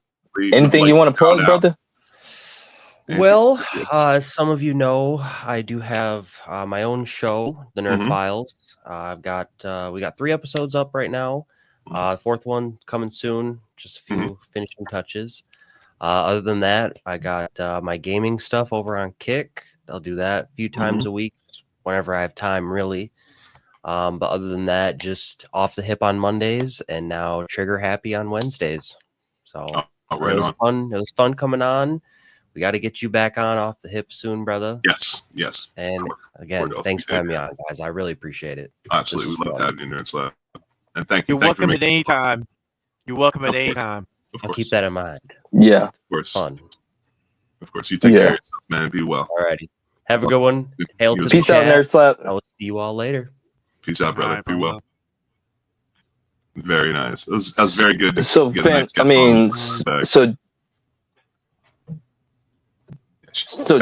Anything would you like want to plug, shout out? brother? Anything? Well, as some of you know, I do have my own show, The Nerd Mhm. Files. We got 3 episodes up right now. 4th one coming soon. Just a few finishing touches. Other than that, I got my gaming stuff over on Kick. I'll do that a few times a week, whenever I have time, really. But other than that, just Off the Hip on Mondays, and now Trigger Happy on Wednesdays. So right it was on. fun. It was fun coming on. We got to get you back on Off the Hip soon, brother. Yes. And again, thanks for having me on, guys. I really appreciate it. Absolutely, we love having you, NerdSlap. And thank you. You're welcome at any time. You're welcome at any time. Of I'll course. keep that in mind. Yeah. Of course. Fun. Of course. You take care of yourself, man. Be well. Alrighty. Have a good one. Hail to the Peace out, chat. NerdSlap. I will see you all later. Peace out, brother. Alright, Be brother. well. Very nice. That was very good. So, get a nice I get mean, back. so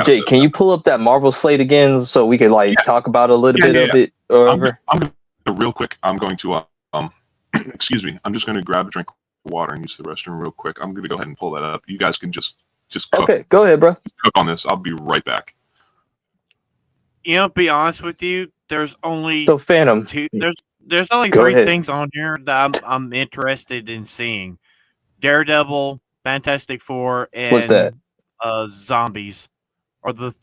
Jake, can you pull up that Marvel slate again so we could talk about a little bit of it? I'm going to real quick. I'm going to excuse me. I'm just going to grab a drink of water and use the restroom real quick. I'm going to go ahead and pull that up. You guys can just cook. Okay, go ahead, bro. Cook on this. I'll be right back. You know, to be honest with you, there's only So Phantom, there's only Go 3 ahead. things on here that I'm interested in seeing: Daredevil, Fantastic Four, and What's that? Zombies, there's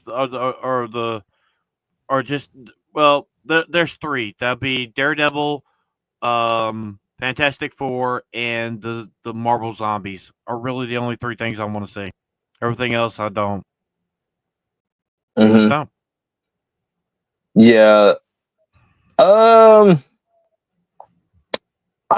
3. That'd be Daredevil, Fantastic Four, and the Marvel Zombies are really the only 3 things I want to see. Everything else I don't. Just don't. Yeah. I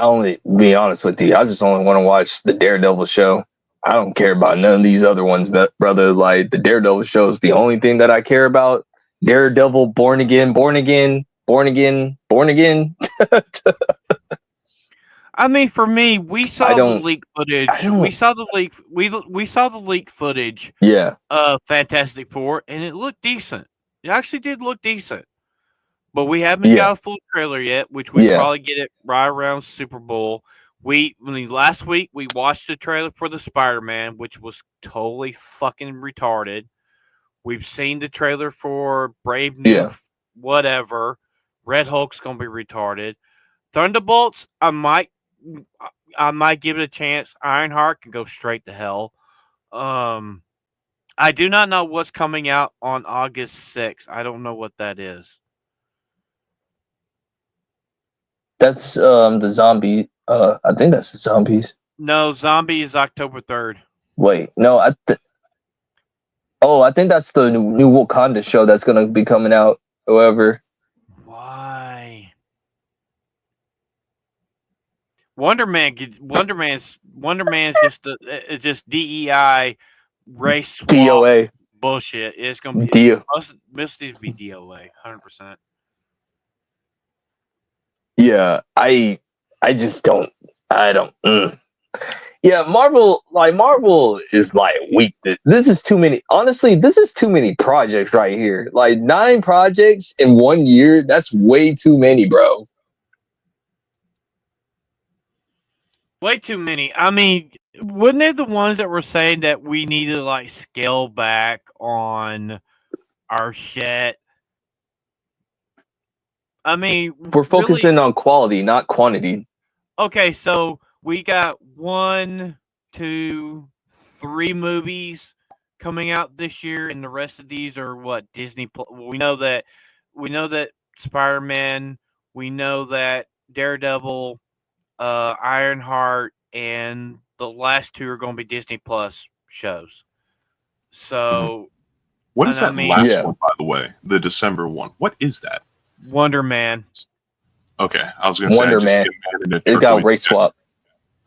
only be honest with you. I just only want to watch the Daredevil show. I don't care about none of these other ones, brother. Like the Daredevil show is the only thing that I care about. Daredevil, born again. I mean, for me, we saw the leak footage. We saw the leak footage. Yeah. Of Fantastic Four, and it looked decent. It actually did look decent. But we haven't got a full trailer yet, which we probably get it right around Super Bowl. Last week we watched the trailer for the Spider-Man, which was totally fucking retarded. We've seen the trailer for Brave New whatever. Red Hulk's gonna be retarded. Thunderbolts, I might give it a chance. Ironheart can go straight to hell. I do not know what's coming out on August 6th. I don't know what that is. That's the zombie. I think that's the zombies. No, Zombie is October 3rd. Wait, no, I think that's the new Wakanda show that's gonna be coming out. However, why? Wonder Man's just DEI race swap. DOA. Bullshit. It's gonna be Deal. most needs to be DOA, 100%. Yeah, I just don't. I don't. Yeah, Marvel is like weak. This is too many. Honestly, this is too many projects right here. Like 9 projects in 1 year. That's way too many, bro. Way too many. I mean, wouldn't they the ones that were saying that we need to like scale back on our shit? I mean, We're focusing on quality, not quantity. Okay, so we got 1, 2, 3 movies coming out this year, and the rest of these are what Disney. We know that Spider-Man. We know that Daredevil, Ironheart, and the last 2 are going to be Disney Plus shows. So, what is that mean, last one, by the way? The December one. What is that? Wonder Man. Okay, I was going to say Wonder Man. It got race swap.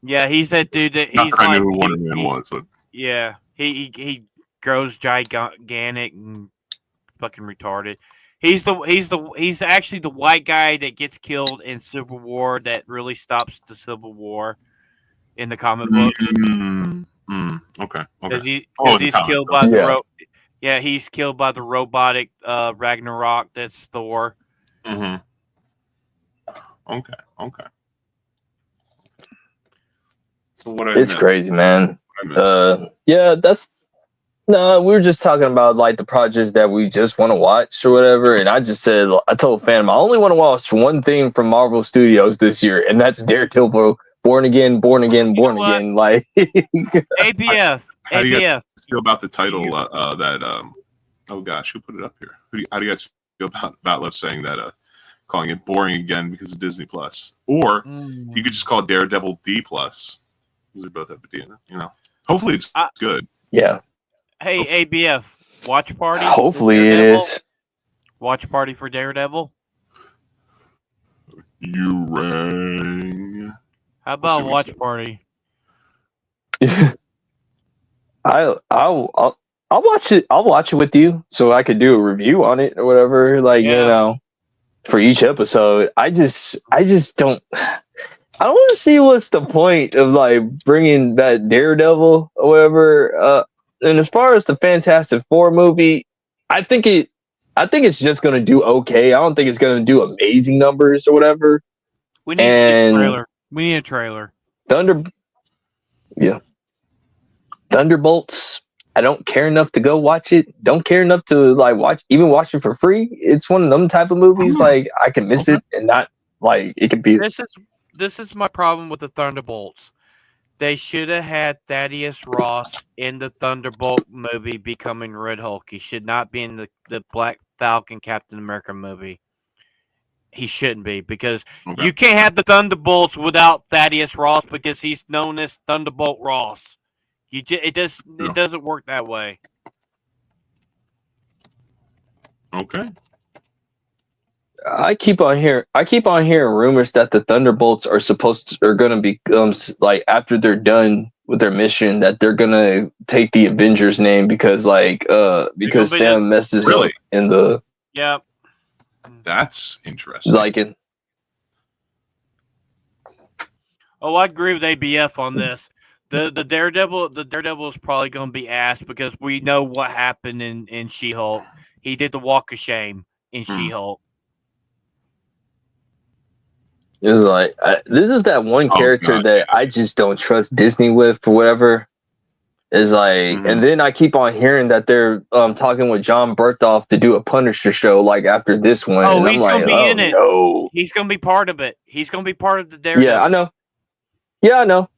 Yeah, he's that dude that Not he's that I like knew who Wonder Man was, but yeah, he grows gigantic and fucking retarded. He's actually the white guy that gets killed in Civil War that really stops the Civil War in the comic books. Okay. Because he's killed by he's killed by the robotic Ragnarok. That's Thor. Mm-hmm. Okay. So what It's crazy, man. Yeah, we were just talking about like the projects that we just want to watch or whatever, and I told Phantom I only want to watch one thing from Marvel Studios this year, and that's Daredevil, Born Again. Like ABF. How do you guys feel about the title? Oh gosh, who put it up here? How do you guys feel about Love saying that? Calling it Boring Again because of Disney Plus, or you could just call it Daredevil D Plus. Because they both have a D in it, you know. Hopefully it's good. Yeah. Hey, ABF, watch party. Hopefully it is. Watch party for Daredevil. You rang. How about watch party? I'll watch it. I'll watch it with you so I could do a review on it or whatever. Like, you know, for each episode. I just don't. I don't want to see what's the point of like bringing that Daredevil or whatever. And as far as the Fantastic Four movie, I think it's just gonna do okay. I don't think it's gonna do amazing numbers or whatever. We need to see a trailer. We need a trailer. Thunderbolts. I don't care enough to go watch it. Don't care enough to like watch it for free. It's one of them type of movies like I can miss it and not like it could be. This is my problem with the Thunderbolts. They should have had Thaddeus Ross in the Thunderbolt movie becoming Red Hulk. He should not be in the Black Falcon Captain America movie. He shouldn't be because you can't have the Thunderbolts without Thaddeus Ross because he's known as Thunderbolt Ross. It doesn't work that way. Okay. I keep on hearing rumors that the Thunderbolts are gonna become like after they're done with their mission that they're gonna take the Avengers name because Sam messes up in the. Yeah. That's interesting. Like it. Oh, I agree with ABF on this. The Daredevil is probably going to be asked because we know what happened in She-Hulk. He did the walk of shame in She-Hulk. It's like this is that one character that I just don't trust Disney with for whatever. Is like, and then I keep on hearing that they're talking with John Berthoff to do a Punisher show like after this one. Oh, and he's I'm gonna be in it. No. He's gonna be part of it. He's gonna be part of the Daredevil. Yeah, I know. Yeah, I know.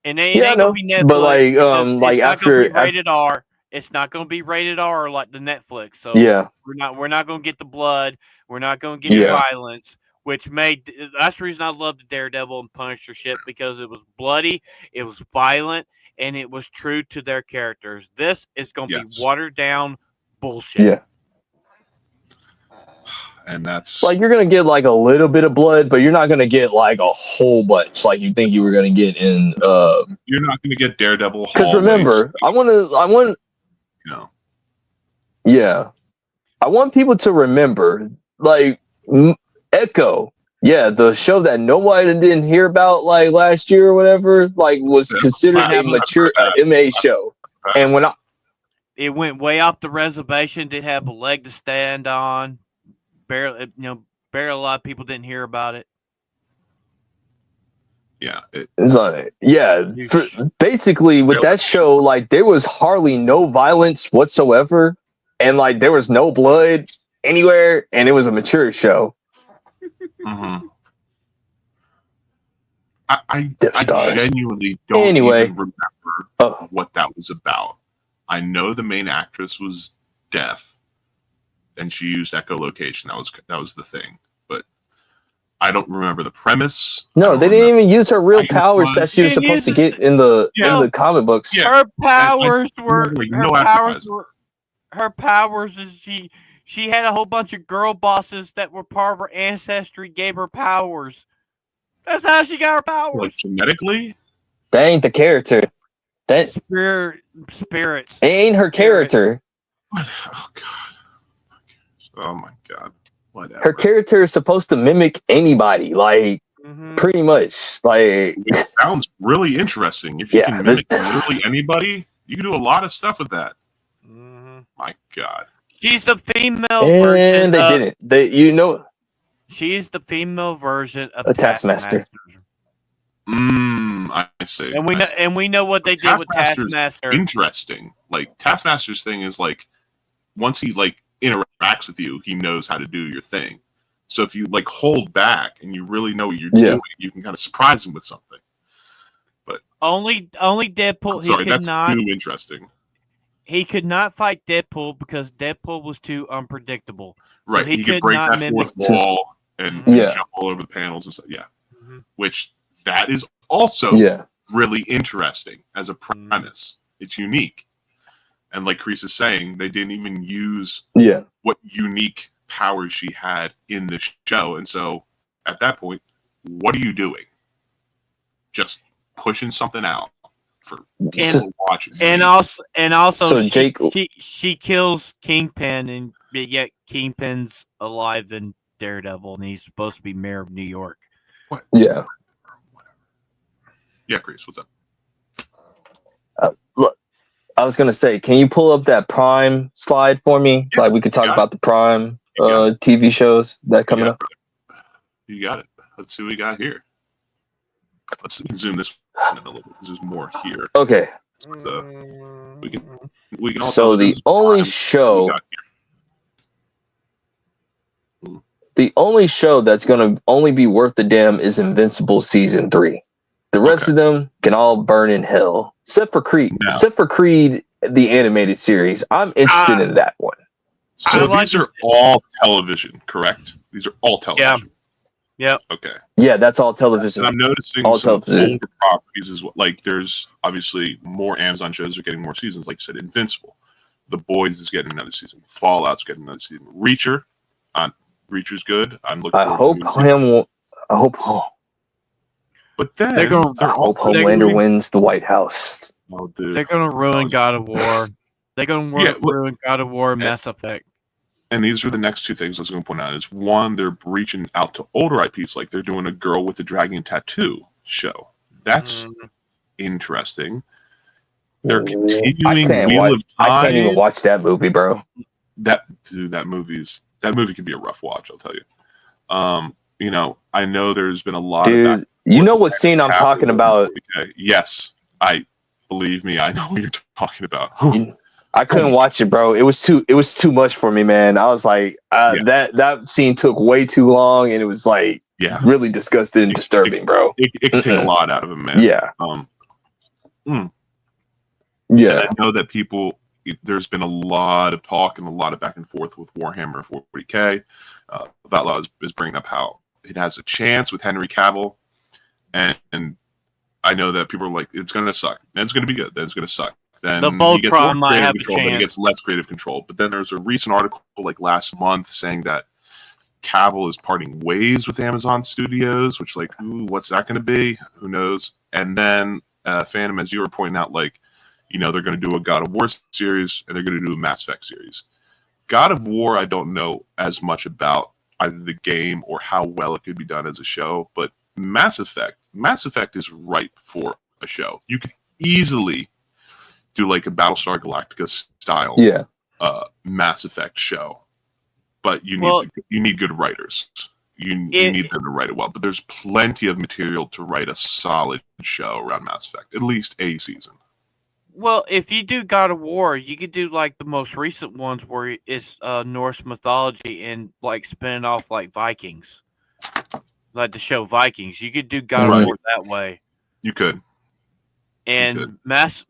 And it ain't gonna be Netflix. But like after rated R. It's not gonna be rated R like the Netflix. So yeah, we're not gonna get the blood. We're not gonna get the violence. That's the reason I love the Daredevil and Punisher shit because it was bloody, it was violent, and it was true to their characters. This is going to be watered down bullshit. Yeah. And that's like you're going to get like a little bit of blood, but you're not going to get like a whole bunch like you think you were going to get in. You're not going to get Daredevil. Because remember, I want. Yeah. I want people to remember, like, Echo. Yeah, the show that nobody didn't hear about like last year or whatever, like was considered a mature MA show. And when it went way off the reservation, didn't have a leg to stand on. Barely a lot of people didn't hear about it. Yeah, it's like, basically with that show, like there was hardly no violence whatsoever, and like there was no blood anywhere, and it was a mature show. Mm-hmm. I genuinely don't even remember what that was about. I know the main actress was deaf, and she used echolocation. That was the thing, but I don't remember the premise. No, they didn't even use her real powers that she was supposed to get in the comic books. Her powers her powers is she had a whole bunch of girl bosses that were part of her ancestry, gave her powers. That's how she got her powers. Like genetically? That ain't the character. That spirits. It ain't her character. What? Oh god. Oh my god. Whatever. Her character is supposed to mimic anybody, like pretty much. Like it sounds really interesting. If you can mimic literally anybody, you can do a lot of stuff with that. My god. She's the female version. And they didn't. She's the female version of Taskmaster. I see. And we know what they did with Taskmaster. Interesting. Like Taskmaster's thing is like once he like interacts with you, he knows how to do your thing. So if you like hold back and you really know what you're doing, you can kind of surprise him with something. But only Deadpool. That's too interesting. He could not fight Deadpool because Deadpool was too unpredictable. Right, So he could break that fourth wall and jump all over the panels and stuff. Yeah, which that is also really interesting as a premise. It's unique, and like Chris is saying, they didn't even use what unique powers she had in the show, and so at that point, what are you doing? Just pushing something out for people watching. And also, so Jake, she kills Kingpin, and yet Kingpin's alive in Daredevil, and he's supposed to be mayor of New York. What? Yeah. Yeah, Chris, what's up? Look, I was gonna say, can you pull up that Prime slide for me? Like we could talk about the Prime TV shows that coming up. You got it. Let's see what we got here. Let's zoom this in a little bit. There's more here. Okay. So we can all so the only show that's gonna only be worth the damn is Invincible season 3. The rest of them can all burn in hell, except for Creed. No. Except for Creed, the animated series. I'm interested in that one. So these are all television, correct? These are all television. Yeah. Okay. Yeah, that's all television. And I'm noticing all some television. older properties as well. Like there's obviously more Amazon shows are getting more seasons. Like you said, Invincible. The Boys is getting another season. Fallout's getting another season. Reacher's good. I'm looking. I hope But then I hope Homelander wins the White House. Oh, dude. They're gonna ruin God of War. They're gonna ruin God of War, Mass Effect. And these are the next two things I was going to point out. Is one, they're reaching out to older IPs, like they're doing a Girl with the Dragon Tattoo show. That's interesting. They're continuing Wheel of Time. I can't even watch that movie, bro. That movie can be a rough watch, I'll tell you. You know, I know there's been a lot of you know what scene I'm talking about? Okay. Yes, believe me, I know what you're talking about. I couldn't watch it, bro. It was too much for me, man. I was like, that scene took way too long, and it was like really disgusting and disturbing, bro. It can take a lot out of him, man. Yeah. Yeah. And I know that there's been a lot of talk and a lot of back and forth with Warhammer 40K. Vatlaw is bringing up how it has a chance with Henry Cavill, and I know that people are like, it's going to suck. Then it's going to be good. Then it's going to suck. Then the Voltron might have a chance. Then he gets less creative control. But then there's a recent article like last month saying that Cavill is parting ways with Amazon Studios, which like, what's that going to be? Who knows? And then Phantom, as you were pointing out, like, you know, they're going to do a God of War series and they're going to do a Mass Effect series. God of War, I don't know as much about either the game or how well it could be done as a show, but Mass Effect is ripe for a show. You could easily do like a Battlestar Galactica style Mass Effect show, but you need good writers. You need them to write it well. But there's plenty of material to write a solid show around Mass Effect, at least a season. Well, if you do God of War, you could do like the most recent ones where it's Norse mythology and like spinning off like Vikings, like the show Vikings. You could do God of War that way. You could. And Mass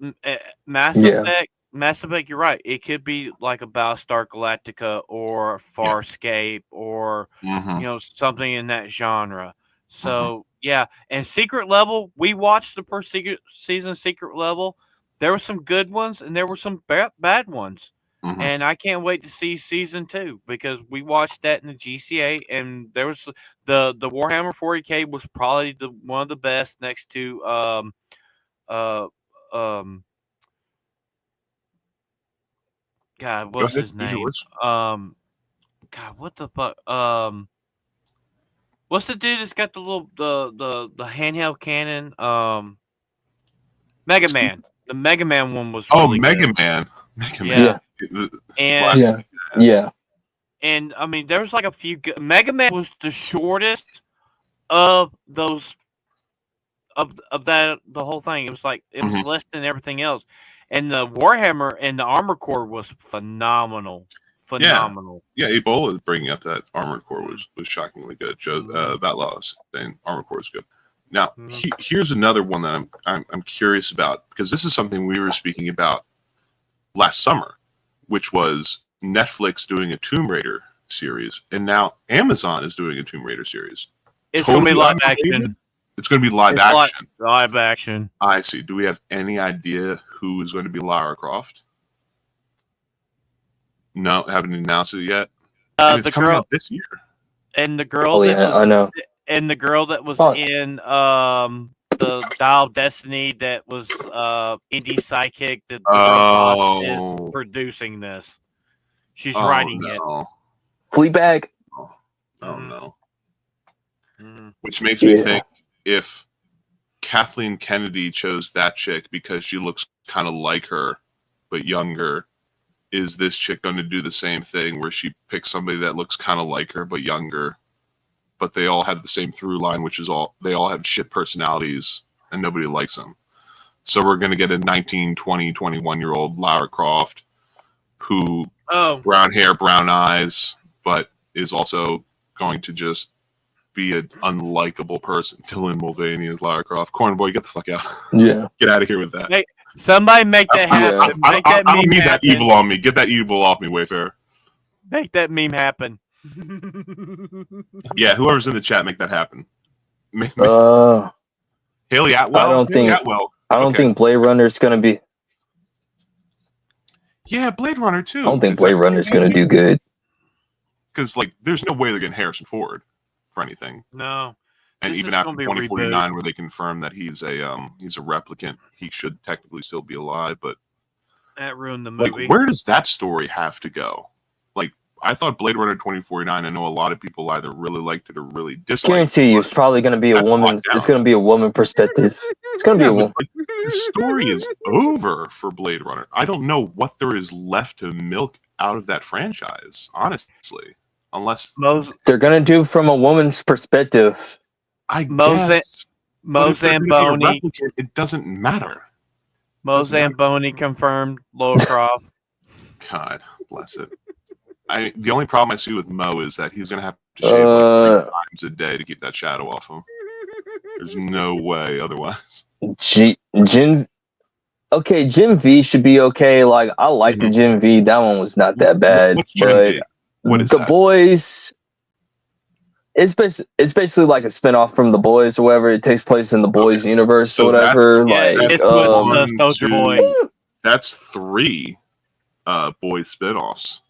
Effect, you're right. It could be like a Battlestar Galactica or Farscape or something in that genre. So and Secret Level, we watched the first season of Secret Level. There were some good ones and there were some bad ones. And I can't wait to see season 2 because we watched that in the GCA, and there was the Warhammer 40K was probably one of the best next to God, what's his name? God, what the fuck? What's the dude that's got the little the handheld cannon? Mega Man. The Mega Man one was really Mega good. Man. Yeah. And I mean, there was like a few. Mega Man was the shortest of those of that the whole thing. It was like it was less than everything else. And the Warhammer and the Armor Core was phenomenal. Phenomenal. Yeah, Ebola bringing up that Armored Core was shockingly good. Joe Batlaw was saying Armored Core is good. Now, here's another one that I'm curious about, because this is something we were speaking about last summer, which was Netflix doing a Tomb Raider series, and now Amazon is doing a Tomb Raider series. It's going to be live action. It's going to be live action. Live action. I see. Do we have any idea who is going to be Lara Croft? No, haven't announced it yet. It's coming out this year. And the girl I know. And the girl that was in the Dial of Destiny that was indie psychic that is producing this. She's writing it. Fleabag. Oh no. Which makes me think, if Kathleen Kennedy chose that chick because she looks kind of like her but younger, is this chick going to do the same thing where she picks somebody that looks kind of like her but younger, but they all have the same through line, which is they all have shit personalities and nobody likes them? So we're going to get a 19, 20, 21-year-old Lara Croft who brown hair, brown eyes, but is also going to just be an unlikable person. Dylan Mulvaney is Lara Croft. Corn boy, get the fuck out. Yeah. Get out of here with that. Hey, somebody make that happen. I don't need that evil on me. Get that evil off me, Wayfair. Make that meme happen. Yeah, whoever's in the chat, make that happen. Haley Atwell? I don't think Blade Runner's going to be... Yeah, Blade Runner, too. I don't think Blade Runner's going to do good. Because, there's no way they're getting Harrison Ford for anything. No. And even after 2049, where they confirm that he's a replicant, he should technically still be alive, but... That ruined the movie. Where does that story have to go? I thought Blade Runner 2049, I know a lot of people either really liked it or really disliked it. I guarantee you, it's probably going to be a woman. It's going to be a woman perspective. It's going to be a woman. The story is over for Blade Runner. I don't know what there is left to milk out of that franchise, honestly. Unless they're going to do from a woman's perspective. Mo Zamboni. It doesn't matter. Mo Zamboni confirmed Lara Croft. God bless it. The only problem I see with Mo is that he's going to have to shave 3 times a day to keep that shadow off him. There's no way otherwise. Gen V should be okay. I like the Gen V. That one was not that bad. What's Gen V? What is The that? Boys? It's basically like a spinoff from The Boys or whatever. It takes place in The Boys universe or whatever. It's with Soldier Boy. That's 3 Boys spinoffs.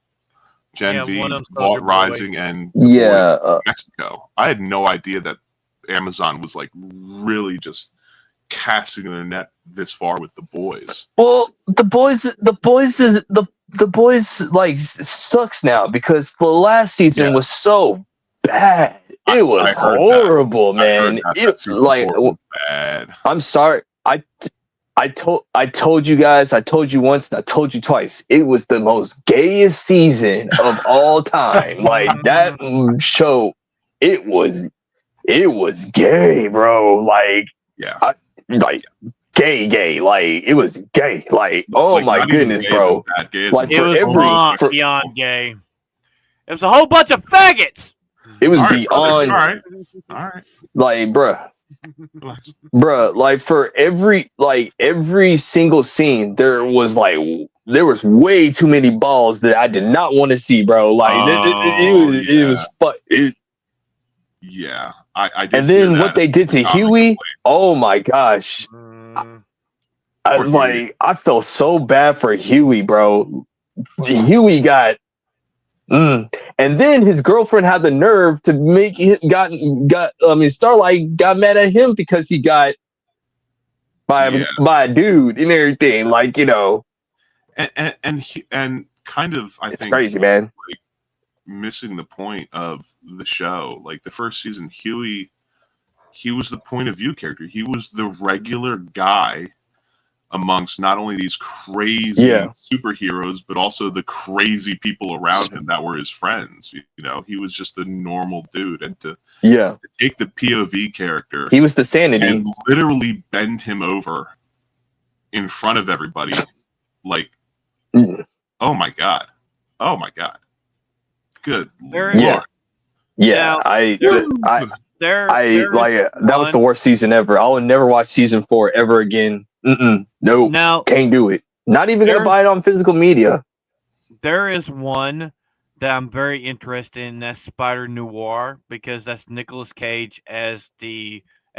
Gen V, Vault Rising, and Mexico. I had no idea that Amazon was really just casting their net this far with The Boys. Well, The Boys The Boys like sucks now because the last season was so bad. It was horrible, man. It like bad. I'm sorry. I told you guys, I told you once, I told you twice. It was the most gayest season of all time. Like that show, it was gay, bro. Like gay. Like it was gay. Like oh my goodness, bro. Like it was beyond gay. It was a whole bunch of faggots. It was beyond. All right. Like, bruh, like for every single scene, there was way too many balls that I did not want to see, bro. Like it was fun. Yeah, I did. And then what they did to Huey, oh my gosh. I felt so bad for Huey, bro. Huey got and then his girlfriend had the nerve to make it Starlight got mad at him because he got by a dude and everything, like, you know. And kind of I think it's crazy, man. Like, missing the point of the show. Like the first season, he was the point of view character. He was the regular guy amongst not only these crazy superheroes, but also the crazy people around him that were his friends. You know, he was just the normal dude. And to take the POV character, he was the sanity, and literally bend him over in front of everybody. Like, oh my god. Good Lord. That was the worst season ever. I will never watch season 4 ever again. No, can't do it. Not even gonna buy it on physical media. There is one that I'm very interested in. That's Spider Noir, because that's Nicolas Cage as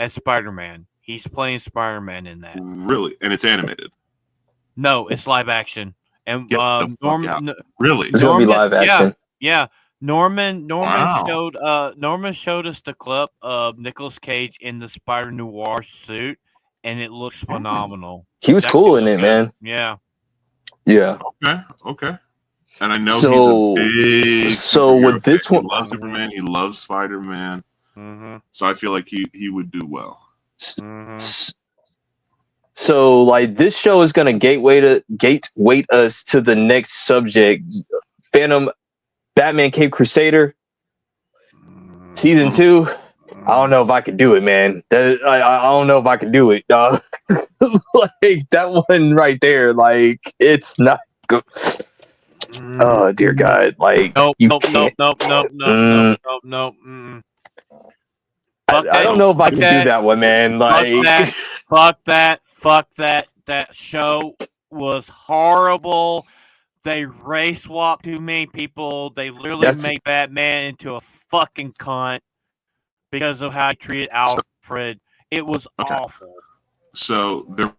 Spider-Man. He's playing Spider-Man in that. Really? And it's animated? No, it's live action. And Norman, really, it's gonna be live action. Yeah. Norman showed us the clip of Nicolas Cage in the Spider Noir suit, and it looks phenomenal. He was cool in it, man. Yeah. Okay. And I know he's a big with this one, he loves Superman. He loves Spider-Man. So I feel like he would do well. So like this show is gonna gateway us to the next subject, Batman Cape Crusader, season 2. I don't know if I could do it, man. I don't know if I could do it, dog. Like that one right there, like it's not good. Oh dear God! Like nope. I don't know if I can do that one, man. Like fuck that. That show was horrible. They race swapped too many people. They literally made Batman into a fucking cunt because of how he treated Alfred. It was awful. So they're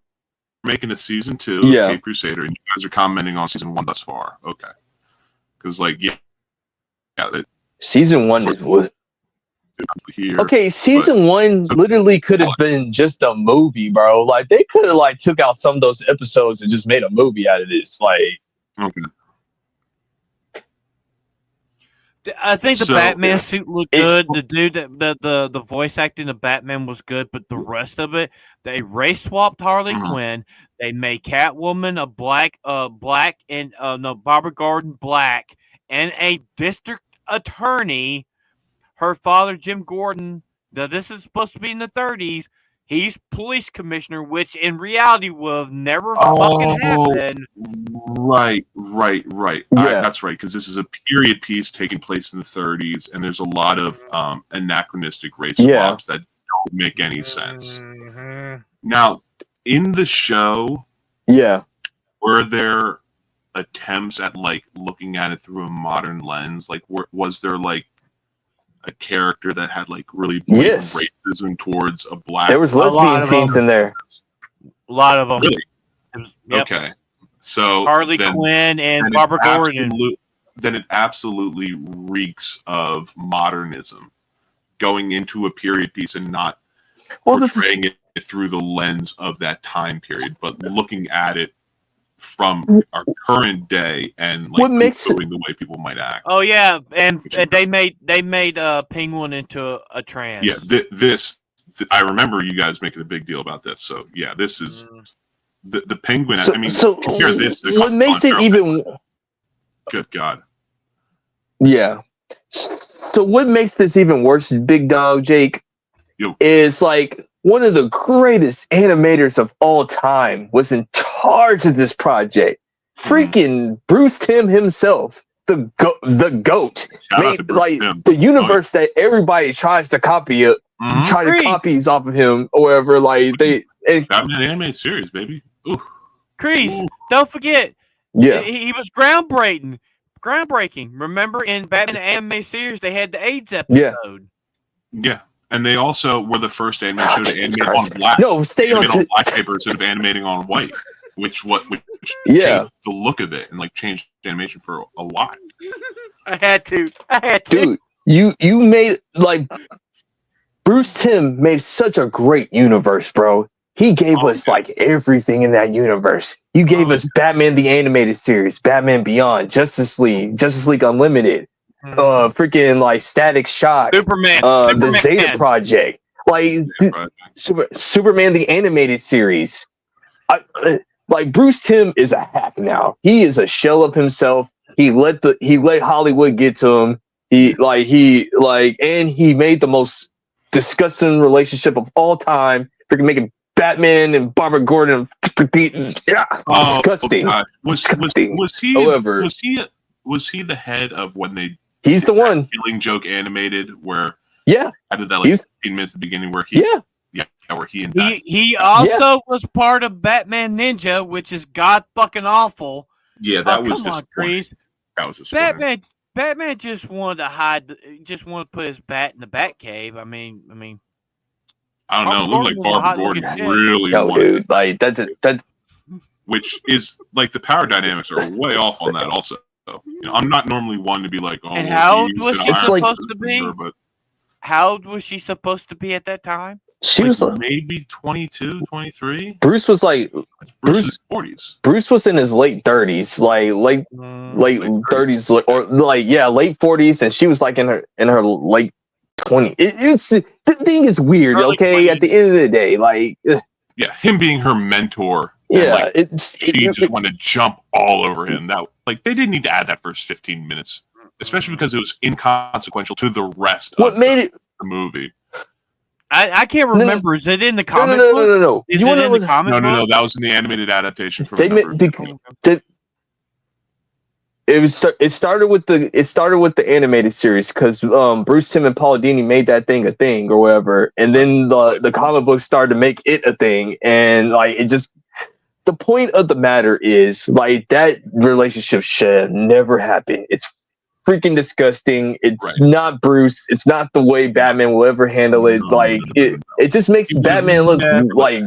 making a season 2 of Cape Crusader, and you guys are commenting on season 1 thus far. Okay. Because season 1 is what? Okay, season 1 literally could have been just a movie, bro. Like they could have took out some of those episodes and just made a movie out of this. Like, I think the Batman suit looked good. The dude the voice acting of Batman was good, but the rest of it, they race swapped Harley Quinn. They made Catwoman a black and Barbara Gordon black, and a district attorney. Her father, Jim Gordon, this is supposed to be in the 30s. He's police commissioner, which in reality will have never fucking happened. Right. That's right, because this is a period piece taking place in the 30s, and there's a lot of anachronistic race swaps that don't make any sense. Now, in the show, were there attempts at looking at it through a modern lens? Like, was there a character that had really blatant racism towards a black? There was lesbian scenes in there. A lot of them. Really? Yep. Okay. So Harley Quinn and Barbara Gordon. Then it absolutely reeks of modernism, going into a period piece and not portraying it through the lens of that time period, but looking at it from our current day and like What makes it- the way people might act. Oh yeah, and they made Penguin into a trans. Yeah, I remember you guys making a big deal about this. So yeah, this is the Penguin. I mean, compare this to what makes it even? Good God. Yeah. So what makes this even worse, Big Dog Jake, is like one of the greatest animators of all time was in charge of this project. Freaking Bruce Timm himself, the goat, made like the universe that everybody tries to copy it, try to copies off of him, or whatever. Like Batman animated series, baby. Ooh. Kreese, don't forget. Yeah, he was groundbreaking. Remember in Batman anime series, they had the AIDS episode. Yeah, and they also were the first anime show to animate on black. No, stay on black paper instead of animating on white, which changed the look of it and like changed animation for a lot. I had to. Dude, you made like Bruce Timm made such a great universe, bro. He gave us like everything in that universe. You gave us Batman the Animated Series, Batman Beyond, Justice League Unlimited, freaking like Static Shock, Superman, the Zeta Project, like Superman the Animated Series. Like Bruce Timm is a hack now. He is a shell of himself. He let Hollywood get to him. He made the most disgusting relationship of all time. Freaking making Batman and Barbara Gordon, disgusting. Disgusting. Was he? However, was he the head of when they? He's the one. Killing Joke animated where? Yeah. I did that like 15 minutes at the beginning where he. Where he and he also was part of Batman Ninja, which is god fucking awful. Yeah, that was come on, Kreese. That was disappointing. Batman just wanted to put his bat in the Batcave. I mean. I don't know. It looked like Barbara Gordon really dude, like that. Which is like the power dynamics are way off on that. Also, I'm not normally one to be like, oh. And how old was she supposed to be? How old was she supposed to be at that time? She was maybe 22, 23. Bruce was like Bruce's 40s. Bruce was in his late 30s, like late 30s, or like late 40s, and she was like in her late 20. It's the thing is weird. Early okay, 20s. At the end of the day, like him being her mentor. Yeah, she just wanted to jump all over him. That like they didn't need to add that first 15 minutes, especially because it was inconsequential to the rest of the movie. I can't remember. Is it in the comic book? No. Is it in the comic book? No. That was in the animated adaptation. It started with the animated series because Bruce Timm and Paul Dini made that thing a thing or whatever, and then the comic book started to make it a thing, and like it just. The point of the matter is like that relationship should never happen. It's freaking disgusting. It's not Bruce. It's not the way Batman will ever handle it. Like it just makes Batman look like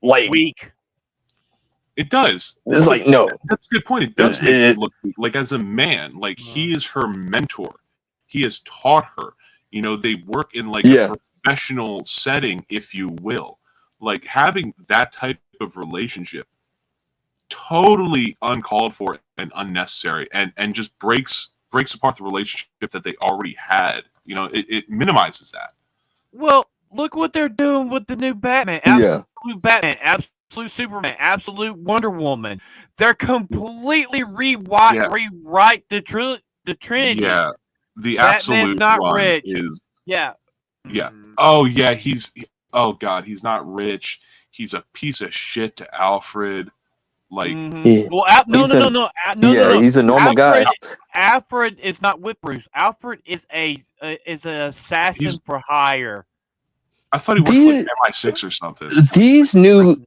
weak. It does. It's like no. That's a good point. It does make it look like as a man, like he is her mentor. He has taught her. They work in like a professional setting, if you will. Like having that type of relationship, totally uncalled for and unnecessary, and just breaks apart the relationship that they already had. It minimizes that. Well, look what they're doing with the new Batman. Absolute Batman, absolute Superman, absolute Wonder Woman. They're completely rewrite the Trinity. Yeah, the Batman's absolute not one rich. Is yeah. Oh yeah, he's not rich. He's a piece of shit to Alfred. Like, well, no. He's a normal guy. Alfred is not with Bruce. Alfred is an assassin for hire. I thought he worked for like MI6 or something. These new,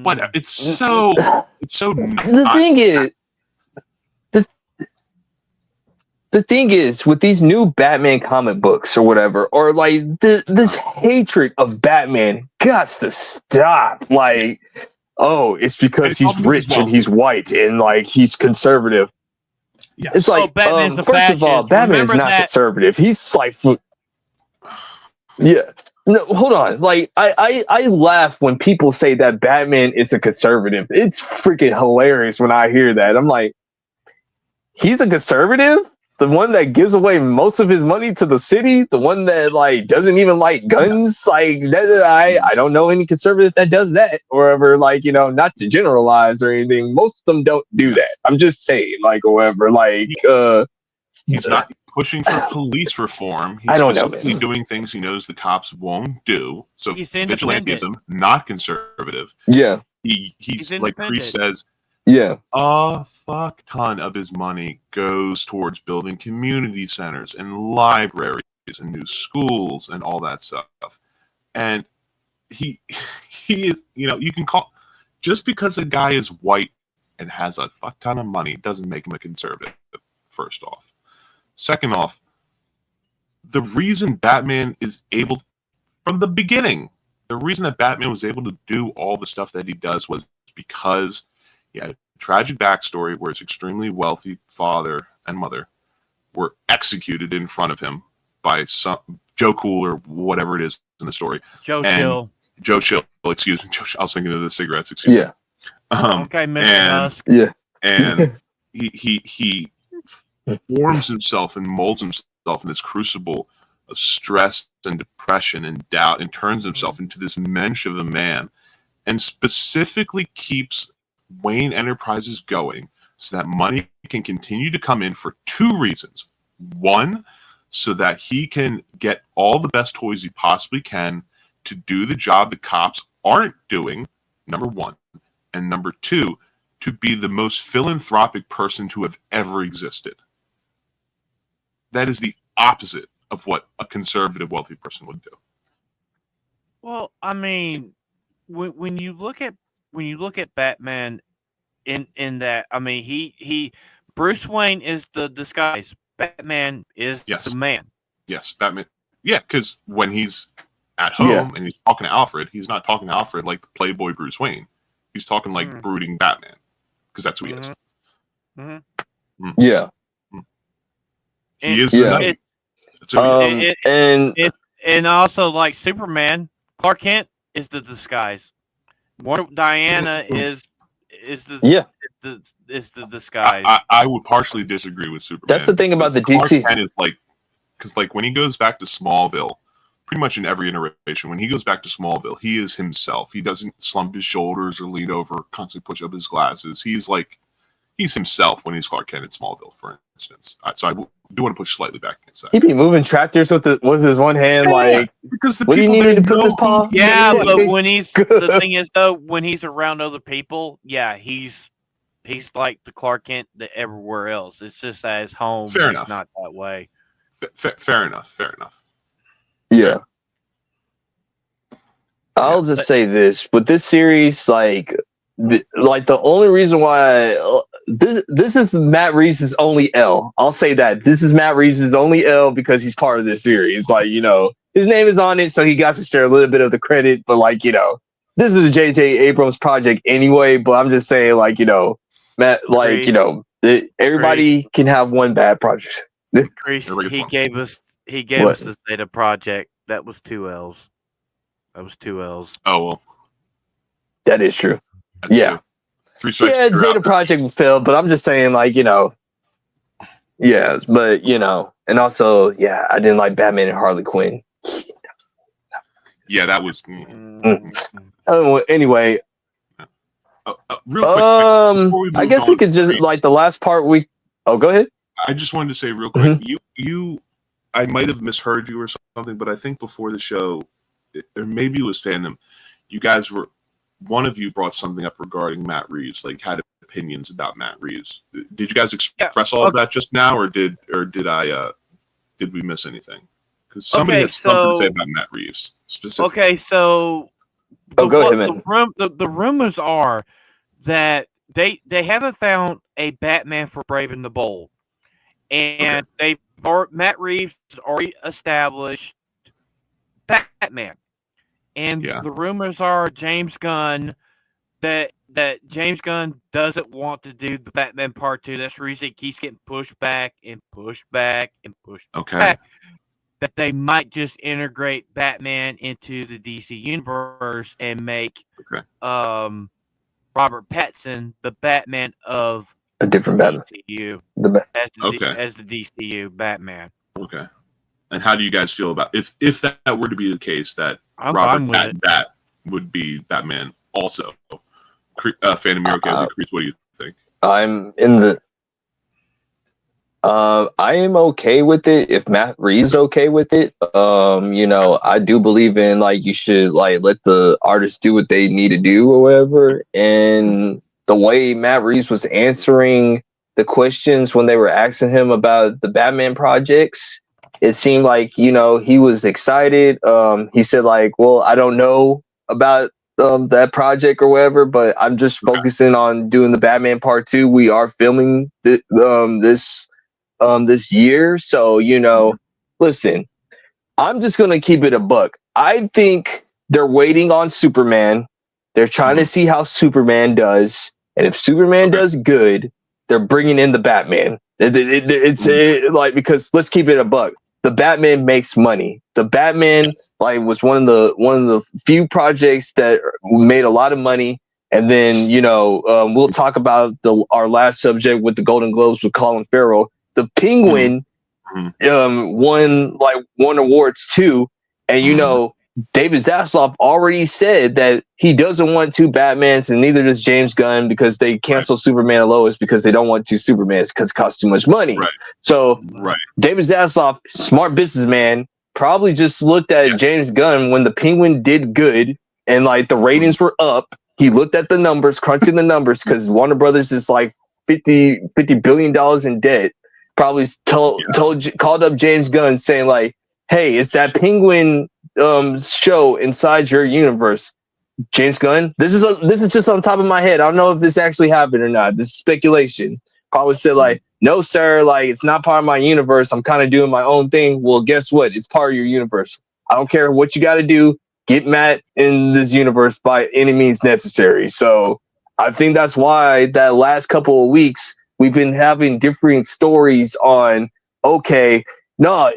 what? It's so. The thing is, the thing is, with these new Batman comic books or whatever, or like this hatred of Batman, gots to stop. Like, oh, it's because he's rich and he's white and like he's conservative. Yes. It's like, Batman's a first of all, fascist. Batman's Remember not that. conservative. He's like, yeah. No, hold on. Like I laugh when people say that Batman is a conservative. It's freaking hilarious when I hear that. I'm like, he's a conservative? The one that gives away most of his money to the city? The one that like doesn't even like guns? Like that, I don't know any conservative that does that or ever, like, you know, not to generalize or anything. Most of them don't do that. I'm just saying, like, or whatever, like He's not pushing for police reform. He's I don't know, specifically man. doing things he knows the cops won't do. So He's independent. vigilantism, not conservative. Yeah. He's like Priest says, Yeah. a fuck ton of his money goes towards building community centers and libraries and new schools and all that stuff. And he is, you know, you can call, just because a guy is white and has a fuck ton of money doesn't make him a conservative, first off. Second off, the reason Batman is able, from the beginning, the reason that Batman was able to do all the stuff that he does was because he had a tragic backstory where his extremely wealthy father and mother were executed in front of him by some Joe Cool or whatever it is in the story. Joe Chill. Joe Chill, excuse me. I was thinking of the cigarettes, excuse me. Okay, Mr. Husk. Yeah. And he forms himself and molds himself in this crucible of stress and depression and doubt, and turns himself into this mensch of a man, and specifically keeps Wayne Enterprises going so that money can continue to come in for two reasons. One, so that he can get all the best toys he possibly can to do the job the cops aren't doing, number one. And number two, to be the most philanthropic person to have ever existed. That is the opposite of what a conservative, wealthy person would do. Well, I mean, when you look at Batman in that, I mean, he Bruce Wayne is the disguise. Batman is the man. Yes, Batman. Yeah, because when he's at home and he's talking to Alfred, he's not talking to Alfred like the playboy Bruce Wayne. He's talking like brooding Batman, because that's who he is. Mm-hmm. Yeah. He is the knight. That's who he is. And also, like Superman, Clark Kent is the disguise. Diana is the disguise. I would partially disagree with Superman. That's the thing about the Clark DC. Kent is like, because like when he goes back to Smallville, pretty much in every iteration, when he goes back to Smallville, he is himself. He doesn't slump his shoulders or lean over, constantly push up his glasses. He's himself when he's Clark Kent in Smallville, for instance. So I do want to push slightly back against that. He'd be moving tractors with his one hand, like, because what do you need me to put this paw? Yeah, but when the thing is though, when he's around other people, he's like the Clark Kent that everywhere else. It's just at his home. Fair he's enough. Not that way. Fair enough. Yeah. I'll just say this with this series, like the only reason why this is Matt Reeves' only L. I'll say that this is Matt Reeves' only L because he's part of this series. Like, you know, his name is on it, so he got to share a little bit of the credit. But like, you know, this is a J.J. Abrams project anyway. But I'm just saying, like, you know, Matt, like, you know, everybody can have one bad project. He gave us the Zeta project. That was 2 L's. Oh well, that is true. That's 3 strikes. Yeah, Zeta project failed, but I'm just saying, like, you know, yeah, but you know, and also, I didn't like Batman and Harley Quinn. Yeah, that was. Oh, anyway. Real quick. I guess we could just like the last part. Oh, go ahead. I just wanted to say real quick. I might have misheard you or something, but I think before the show, or maybe it was fandom, you guys were. One of you brought something up regarding Matt Reeves, like had opinions about Matt Reeves. Did you guys express all of that just now, or did we miss anything? Because somebody had something to say about Matt Reeves specifically. Okay, so the rumors are that they haven't found a Batman for Brave and the Bold, and Matt Reeves has already established Batman. And the rumors are James Gunn that James Gunn doesn't want to do the Batman Part 2. That's the reason it keeps getting pushed back and pushed back and pushed back. that they might just integrate Batman into the DC universe and make Robert Pattinson the Batman of A different Batman. DCU The as the DCU Batman. Okay. And how do you guys feel about if that were to be the case that I'm Robert fine with Bat would be Batman also? Phantom, you're okay with Chris? What do you think? I'm in the. I am okay with it if Matt Reeves okay with it. You know, I do believe in like you should like let the artists do what they need to do or whatever. And the way Matt Reeves was answering the questions when they were asking him about the Batman projects, it seemed like, you know, he was excited. He said like, well, I don't know about that project or whatever, but I'm just focusing on doing the Batman Part 2. We are filming this year, so you know, listen, I'm just gonna keep it a buck. I think they're waiting on Superman. They're trying to see how Superman does, and if Superman does good, they're bringing in the Batman. It's like, because let's keep it a buck. The Batman makes money. The Batman like was one of the few projects that made a lot of money. And then, you know, we'll talk about our last subject with the Golden Globes with Colin Farrell. The Penguin won awards too, and you know, David Zaslav already said that he doesn't want two Batmans, and neither does James Gunn, because they canceled Superman and Lois because they don't want two Supermans because it costs too much money. So David Zaslav, smart businessman, probably just looked at James Gunn when the Penguin did good and like the ratings were up. He looked at the numbers, crunching the numbers, because Warner Brothers is like $50 billion in debt. Probably called up James Gunn saying like, "Hey, it's that Penguin show inside your universe." James Gunn, this is just on top of my head. I don't know if this actually happened or not. This is speculation. Probably said like, "No, sir, like it's not part of my universe. I'm kind of doing my own thing." Well, guess what? It's part of your universe. I don't care what you got to do. Get Matt in this universe by any means necessary. So I think that's why that last couple of weeks we've been having differing stories on, okay, no,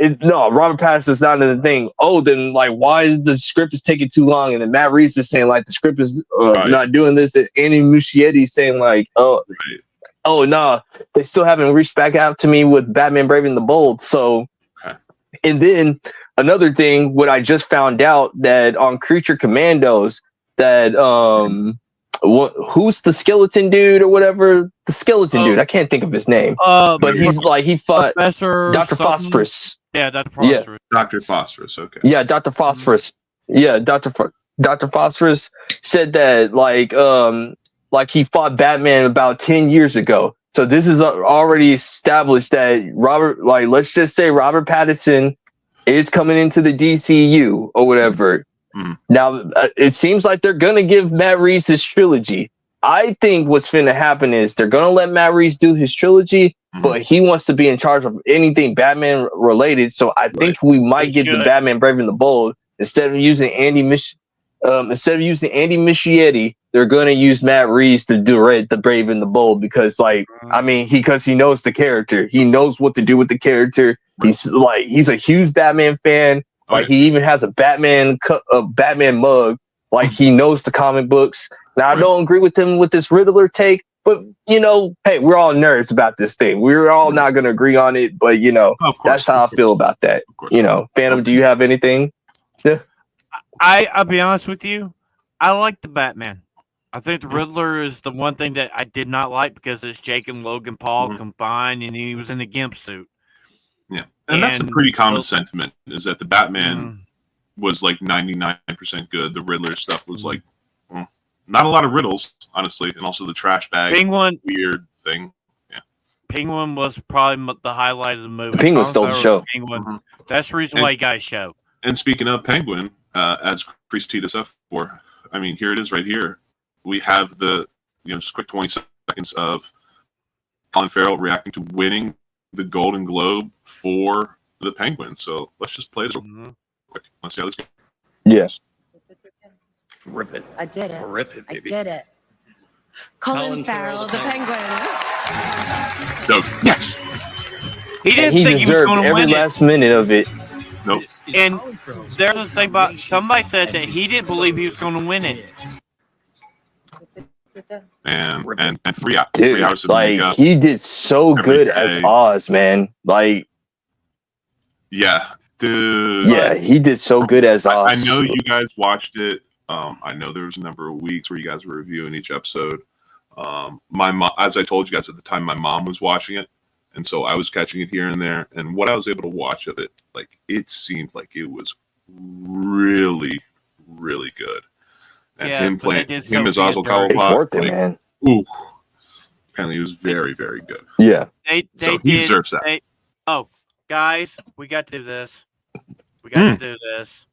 Robert Pattinson's not in the thing. Oh, then like, why the script is taking too long? And then Matt Reeves is saying like the script is not doing this. And Andy Muschietti saying like, oh no, they still haven't reached back out to me with Batman Brave and the Bold. So, and then another thing, what I just found out that on Creature Commandos that who's the skeleton dude or whatever? The skeleton dude. I can't think of his name. But he's like, he fought Professor Dr. Phosphorus. Yeah, Dr. Phosphorus. Yeah. Dr. Phosphorus. Okay. Yeah, Dr. Phosphorus. Yeah, Dr. Phosphorus said that like he fought Batman about 10 years ago. So this is already established that let's just say Robert Pattinson is coming into the DCU or whatever. Now, it seems like they're going to give Matt Reeves his trilogy. I think what's finna happen is they're going to let Matt Reeves do his trilogy, but he wants to be in charge of anything Batman related. So I think we might get the Batman Brave and the Bold. Instead of using Andy Muschietti, they're going to use Matt Reeves to do the Brave and the Bold because, like, I mean, because he knows the character. He knows what to do with the character. He's a huge Batman fan. Like he even has a Batman mug. Like he knows the comic books. Now I don't agree with him with this Riddler take, but you know, hey, we're all nerds about this thing. We're all not going to agree on it, but you know, that's how I feel about that. You know, Phantom, do you have anything? Yeah. I'll be honest with you. I like the Batman. I think the Riddler is the one thing that I did not like because it's Jake and Logan Paul combined, and he was in a gimp suit. Yeah, and that's a pretty common sentiment, is that the Batman was like 99% good. The Riddler stuff was like not a lot of riddles, honestly, and also the trash bag weird thing. Yeah, Penguin was probably the highlight of the movie. Penguin stole the show. Penguin. That's the reason why he got a show. And speaking of Penguin, as Chris teed us up for, I mean, here it is right here. We have the, just quick 20 seconds of Colin Farrell reacting to winning the Golden Globe for the Penguin. So let's just play this real quick. Let's see how this goes. Yes. Rip it. I did it. Rip it, baby. I did it. Colin Farrell, the Penguin. So, yes. He didn't think he was going to win every last minute of it. Nope. And there's a thing about somebody said that he didn't believe he was going to win it. And 3 hours. Dude, 3 hours of like makeup. he did so every good day. as Oz, man. Like, Yeah, dude. yeah, he did so good as Oz. I know you guys watched it. I know there was a number of weeks where you guys were reviewing each episode. My mom, as I told you guys at the time, my mom was watching it, and so I was catching it here and there. And what I was able to watch of it, like it seemed like it was really, really good. And him playing him as Oswald It's worth it, man. Ooh, apparently he was very, very good. Yeah. He deserves that. Guys, we got to do this. We got to do this.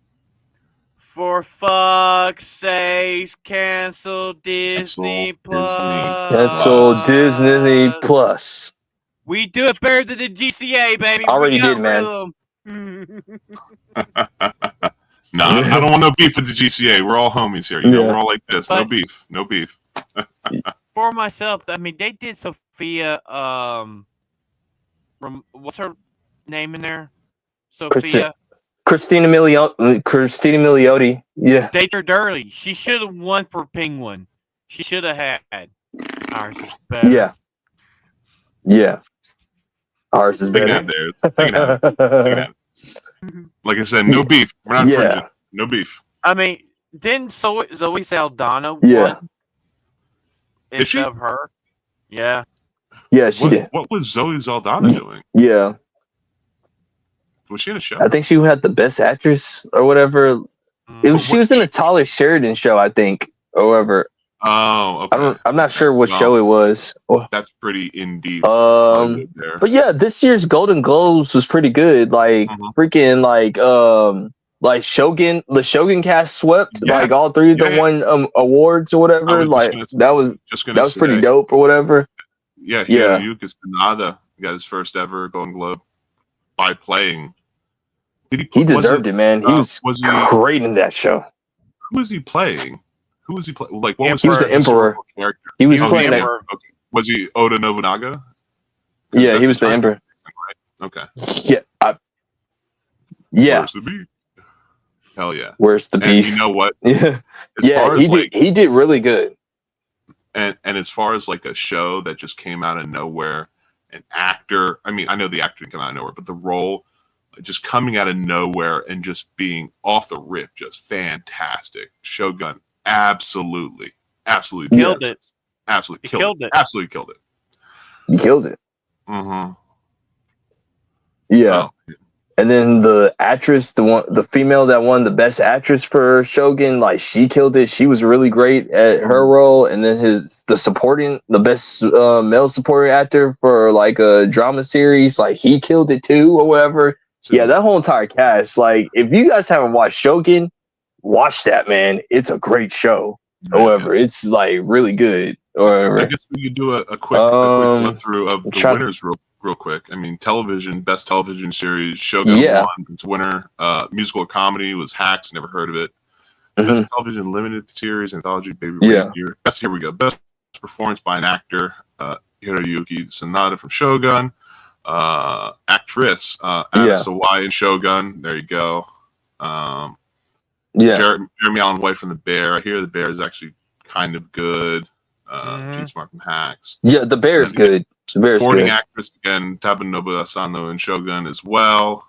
For fuck's sakes, cancel Disney Plus. Cancel Disney Plus. We do it better than the GCA, baby. Already did, man. No, I don't want no beef with the GCA. We're all homies here. You know, we're all like this. No beef. No beef. For myself, I mean, they did Sophia. What's her name in there? Sophia. Christina Milioti. Yeah. Date her dirty. She should have won for Penguin. She should have had. Ours is better. Yeah. Yeah. Ours is better. Take it out. Like I said, no beef. We're not infringing. No beef. I mean, didn't Zoe Saldana won instead of her? Yeah. Yeah, she did. What was Zoe Saldana doing? Yeah. Was she in a show? I think she had the best actress or whatever. She was in a Tyler Sheridan show, I think, or whatever. Oh, okay. I'm not sure what show it was. That's pretty indie. But yeah, this year's Golden Globes was pretty good. Like freaking like Shogun, the Shogun cast swept like all three of the one awards or whatever. Like that was pretty dope or whatever. Yeah. Yuka Tsunoda got his first ever Golden Globe by playing. He deserved it, man. He was great in that show. Who was he playing? Who was he playing? Like, what was he was the Emperor. Character? He was playing that. Okay. Was he Oda Nobunaga? Yeah, he was the Emperor. Okay. Yeah. Where's the beef? Hell yeah. Where's the beef? And you know what? Yeah. He did really good. And as far as like a show that just came out of nowhere, an actor, I mean, I know the actor didn't come out of nowhere, but the role just coming out of nowhere and just being off the rip, just fantastic. Shogun, absolutely killed it. Absolutely killed it. Absolutely killed it. He killed it. Mm-hmm. Yeah. Oh. And then the actress, the female that won the best actress for Shogun, like she killed it. She was really great at her role. And then the best male supporting actor for like a drama series, like he killed it too, or whatever. Yeah, that whole entire cast. Like, if you guys haven't watched Shogun, watch that, man. It's a great show. However, it's like really good. Or I guess we could do a quick run through of the winners real quick. I mean, best television series, Shogun won its winner. Musical comedy was Hacks, never heard of it. Best television limited series, anthology, Baby Reindeer. Here we go. Best performance by an actor, Hiroyuki Sanada from Shogun. Actress, Anna Sawai in Shogun. There you go. Jeremy Allen White from The Bear. I hear The Bear is actually kind of good. Gene Smart from Hacks. Yeah, The Bear is good. The Bear is supporting good. Actress again, Tabanobu Asano in Shogun as well.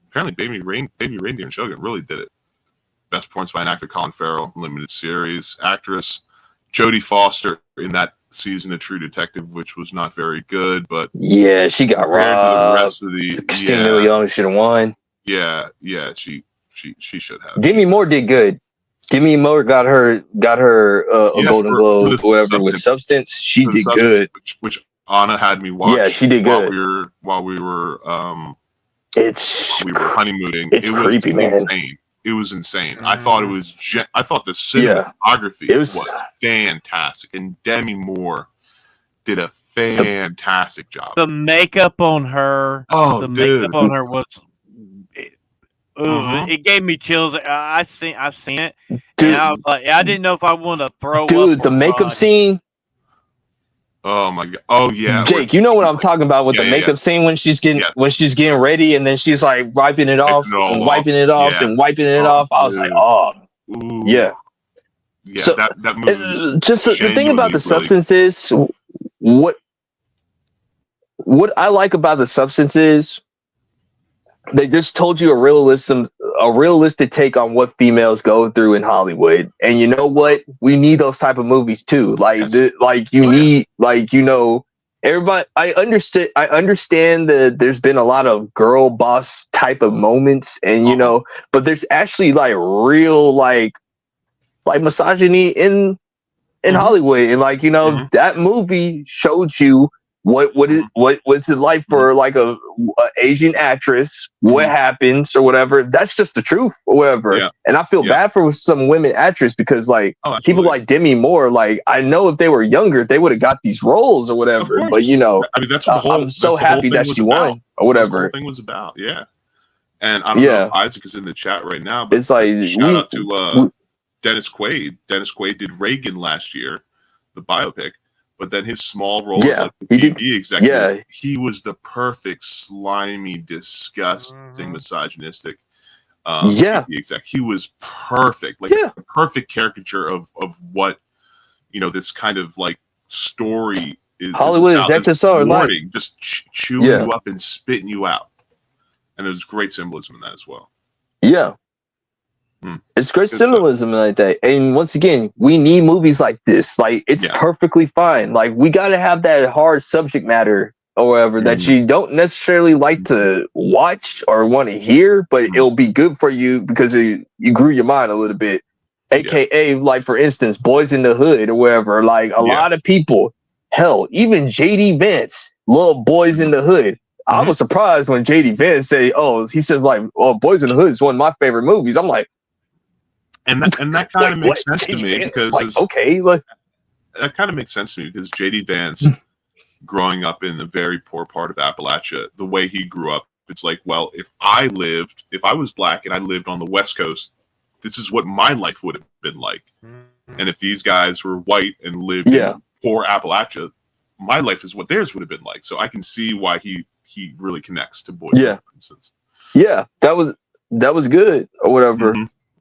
Apparently, Baby Reindeer in Shogun really did it. Best performance by an actor, Colin Farrell, limited series. Actress, Jodie Foster in that season of True Detective, which was not very good, but yeah, she got robbed. The rest of the Christina Milioti should have won. Yeah, she should have. Demi Moore did good. Demi Moore got her a Golden Globe, whatever, with Substance. She did good. Which Anna had me watch. Yeah, she did good while we were It's we were honeymooning. It's creepy, man. Insane. It was insane. I thought I thought the cinematography was fantastic, and Demi Moore did a fantastic job. The makeup on her, makeup on her was. It gave me chills. I've seen it, dude, and I was like, I didn't know if I wanted to throw up. Dude, the makeup scene. Oh my god! Oh yeah, Jake, you know what I'm talking about with the makeup scene when she's getting ready, and then she's like wiping it off and wiping it off and wiping it off. I was like, oh, ooh. yeah. Yeah, So that movie. Just the thing about the substance is what I like about the substance is they just told you a realistic take on what females go through in Hollywood. And you know what? We need those type of movies too. Like, need, like, you know, everybody. I understand that there's been a lot of girl boss type of moments, and you know, but there's actually like real like misogyny in Hollywood, and like, you know, that movie showed you what was it like for like a Asian actress, what happens or whatever. That's just the truth or whatever. And I feel bad for some women actresses because like people like Demi Moore, like I know if they were younger they would have got these roles or whatever, but you know, I mean, that's what the whole, I'm so happy that she won or whatever. That's the whole thing was about. And I don't know if Isaac is in the chat right now, but it's like shout out to Dennis Quaid. Dennis Quaid did Reagan last year, the biopic. But then his small role as like the TV executive, he was the perfect, slimy, disgusting, misogynistic TV exec. He was perfect, like a perfect caricature of what, you know, this kind of like story is. Hollywood is rewarding, just chewing you up and spitting you out. And there's great symbolism in that as well. Yeah. It's great symbolism like that. And once again, we need movies like this. Like, it's perfectly fine. Like, we got to have that hard subject matter or whatever that you don't necessarily like to watch or want to hear, but it'll be good for you because you grew your mind a little bit. AKA, like, for instance, Boys in the Hood or whatever. Like, a lot of people, hell, even JD Vance love Boys in the Hood. I was surprised when JD Vance he says like, "Oh, Boys in the Hood is one of my favorite movies." I'm like, and that kind of makes sense to me because that kind of makes sense to me because JD Vance, growing up in a very poor part of Appalachia, the way he grew up, it's like, well, if I was black and I lived on the West Coast, this is what my life would have been like. And if these guys were white and lived in poor Appalachia, my life is what theirs would have been like. So I can see why he really connects to Boys, for instance. Yeah, that was good or whatever.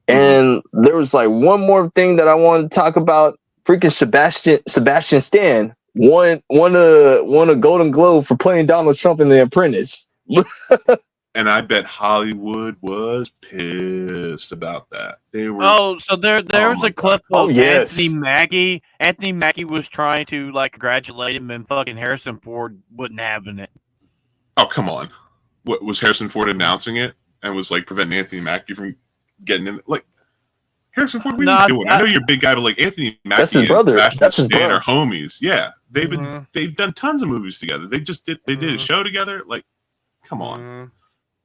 And there was like one more thing that I wanted to talk about. Freaking Sebastian Stan won a Golden Globe for playing Donald Trump in The Apprentice. And I bet Hollywood was pissed about that. They were. So there was a clip of Anthony Mackie. Anthony Mackie was trying to like congratulate him, and fucking Harrison Ford wasn't having it. Oh, come on! What was Harrison Ford announcing it and was like preventing Anthony Mackie from getting in? Like, Harrison Ford, what are you doing? I know you're a big guy, but like Anthony Mackie and Sebastian Stan are homies. Yeah, they've done tons of movies together. They did a show together. Like, come on.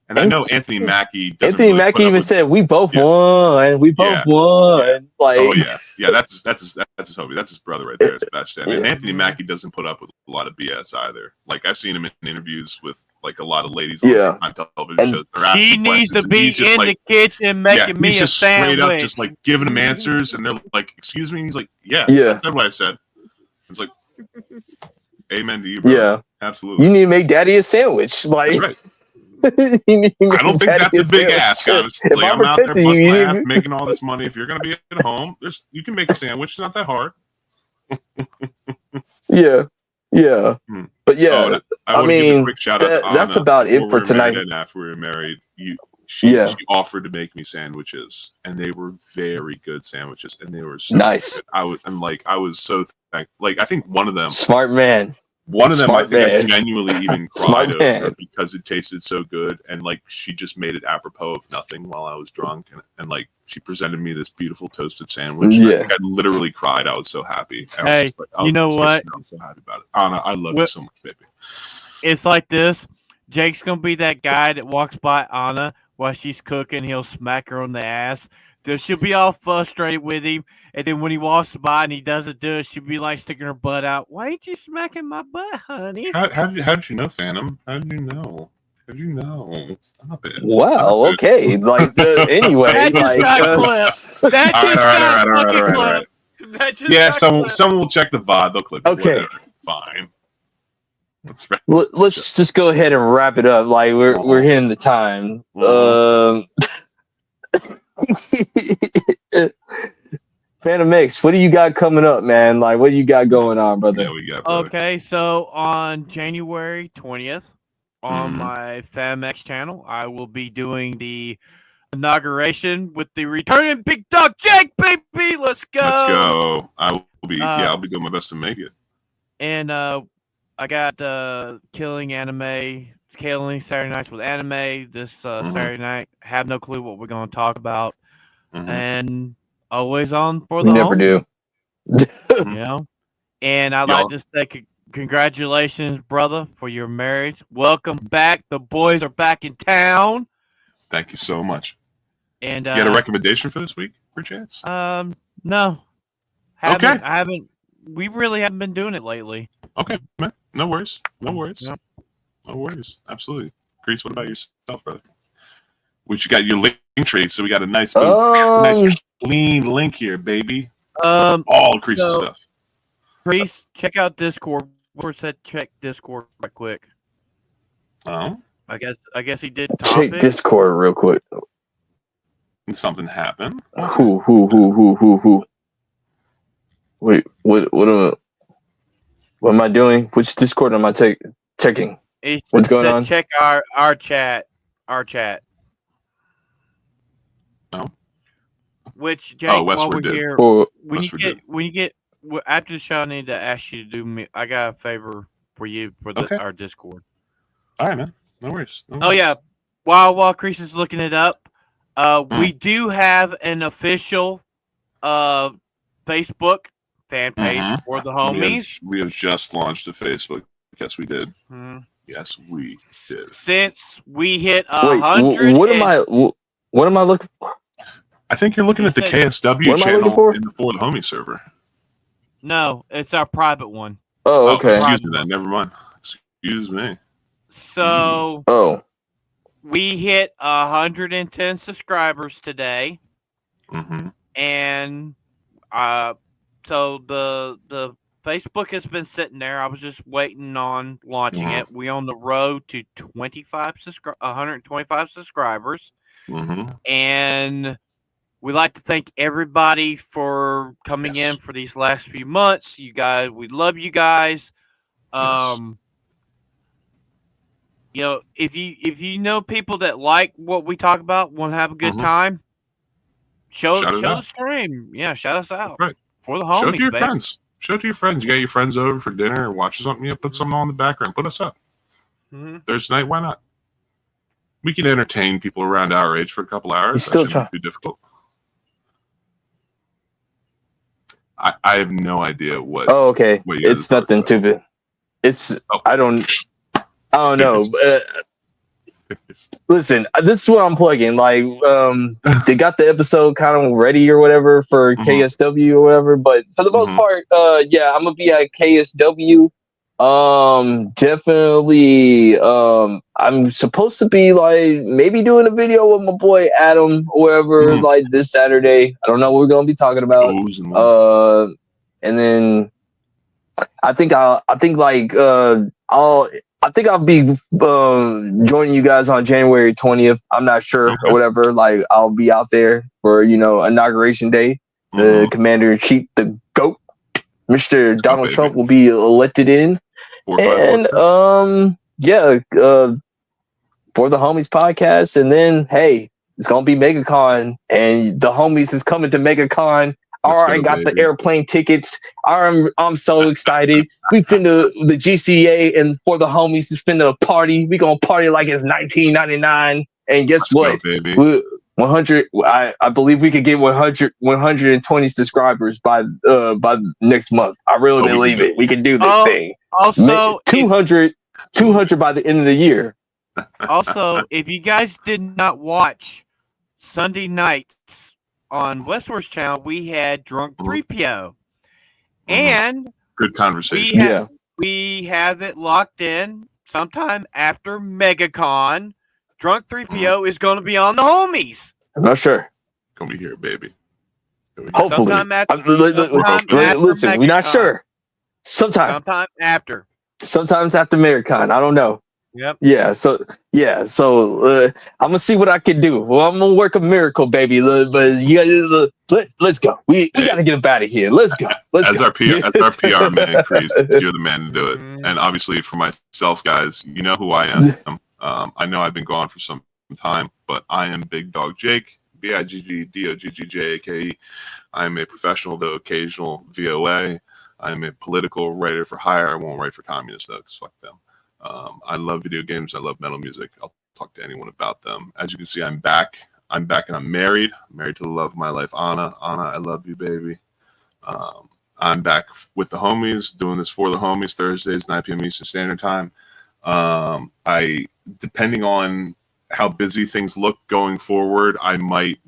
And I know Anthony Mackie. Anthony Mackie even said, "We both won. We both won." Like, oh yeah, that's his homie. That's his brother right there, Sebastian. And Anthony Mackie doesn't put up with a lot of BS either. Like, I've seen him in interviews with like a lot of ladies on television shows. She needs to be in the kitchen making me a sandwich. Straight up, just like giving him answers, and they're like, "Excuse me," and he's like, "Yeah, I said what I said." It's like, amen to you, bro. Yeah, absolutely. You need to make Daddy a sandwich. Like, that's right. I don't think that's a big ask, honestly. I'm out there busting my ass, making all this money. If you're going to be at home, you can make a sandwich. It's not that hard. Yeah. But yeah, I mean, give a quick shout out to Anna. That's about it for tonight. And after we were married, she offered to make me sandwiches, and they were very good sandwiches, and they were so nice. Good. I was so thankful. Like, I think one of them, smart man. One of them, I think I genuinely even cried over because it tasted so good, and like she just made it apropos of nothing while I was drunk, and like she presented me this beautiful toasted sandwich. I think I literally cried. I was so happy. You know what? I'm so happy about it. Anna, I love you so much, baby. It's like this. Jake's gonna be that guy that walks by Anna while she's cooking. He'll smack her on the ass. She'll be all frustrated with him, and then when he walks by and he doesn't do it, she'll be like sticking her butt out. Why ain't you smacking my butt, honey? How did you know, Phantom? How did you know? Stop it. Wow. Okay. Like anyway. That just got clipped. All right. Yeah. Someone will check the VOD. They'll clip it. Okay. Whatever. Fine. Let's just go ahead and wrap it up. Like we're hitting the time. Phantom Mix, what do you got coming up, man? Like, what do you got going on, brother? Yeah, we got. Brother. Okay, so on January 20th, on my FamX channel, I will be doing the inauguration with the returning Big Dog Jake, baby. Let's go. Let's go. I'll be doing my best to make it. And I got Killing Saturday Nights with Anime this Saturday night. Have no clue what we're going to talk about. And always on for the never do. You know? And I'd like to say congratulations, brother, for your marriage. Welcome back. The boys are back in town. Thank you so much. And you had a recommendation for this week, perchance? No. We really haven't been doing it lately. Okay, man. No worries. Yep. No worries. Absolutely. Grease, what about yourself, brother? You got your link tree, so we got a nice clean link here, baby. All Grease's stuff. Grease, check out Discord. Check Discord right quick. Oh? I guess he did Check Discord real quick. Something happened. Who? Wait, what am I doing? Which Discord am I checking? What's going on? Check our chat. No. Which Jake, while we're here, when you get after the show, I need to ask you to do me. I got a favor for you for our Discord. All right, man. No worries. Oh yeah, while Chris is looking it up, we do have an official Facebook fan page for the homies. We have just launched a Facebook. Yes, we did. Yes, we did. Since we hit 100. What am I looking for? I think you're looking at the KSW channel in the For the Homie server. No, it's our private one. Oh, okay. Excuse me then. Never mind. Excuse me. So, we hit 110 subscribers today. And so the Facebook has been sitting there. I was just waiting on launching it. We on the road to 125 subscribers. And we'd like to thank everybody for coming in for these last few months. You guys, we love you guys. You know, if you know people that like what we talk about, want to have a good time, show the stream. Yeah, shout us out. Right. For the homies, show it to your friends. Show it to your friends. You got your friends over for dinner or watch something. Put something on in the background. Put us up. Thursday night, why not? We can entertain people around our age for a couple hours. Still trying. Be difficult. I have no idea what. Oh, okay. It's nothing too big. It's I don't know. Listen, this is what I'm plugging. Like, they got the episode kind of ready or whatever for KSW or whatever. But for the most part, yeah, I'm gonna be at KSW. Definitely. I'm supposed to be like maybe doing a video with my boy Adam or whatever like this Saturday. I don't know what we're gonna be talking about. And then I think I'll be joining you guys on January 20th. I'm not sure or whatever. Like I'll be out there for inauguration day. The Commander-in-Chief, the GOAT, Mr. Donald Trump will be elected in. And yeah, for the Homies podcast, and then hey, it's gonna be MegaCon, and the Homies is coming to MegaCon. I already got the airplane tickets. I'm so excited. We've been to the GCA, and for the Homies, it's been a party. We gonna party like it's 1999. And guess what? 100. I believe we could get 120 subscribers by next month. I really believe it. We can do this thing. Also, 200 by the end of the year. Also, if you guys did not watch Sunday nights on Westward's channel, we had Drunk 3PO, and good conversation. We have it locked in sometime after MegaCon. Drunk 3PO is going to be on the Homies. I'm not sure. Gonna be here, baby. Hopefully. Listen, we're not sure. Sometime after. Sometimes after Americon. I don't know. Yep. Yeah. So I'm gonna see what I can do. Well, I'm gonna work a miracle, baby. But let's go. We gotta get up out of here. Let's go. As our PR man, Chris, you're the man to do it. And obviously for myself, guys, you know who I am. I know I've been gone for some time, but I am Big Dog Jake, BiggDoggJake. I am a professional, though occasional VOA. I am a political writer for hire. I won't write for communists though, because fuck them. I love video games. I love metal music. I'll talk to anyone about them. As you can see, I'm back. I'm back and I'm married. I'm married to the love of my life, Anna. Anna, I love you, baby. I'm back with the homies, doing this for the homies, Thursdays, 9 p.m. Eastern Standard Time. Depending on how busy things look going forward, I might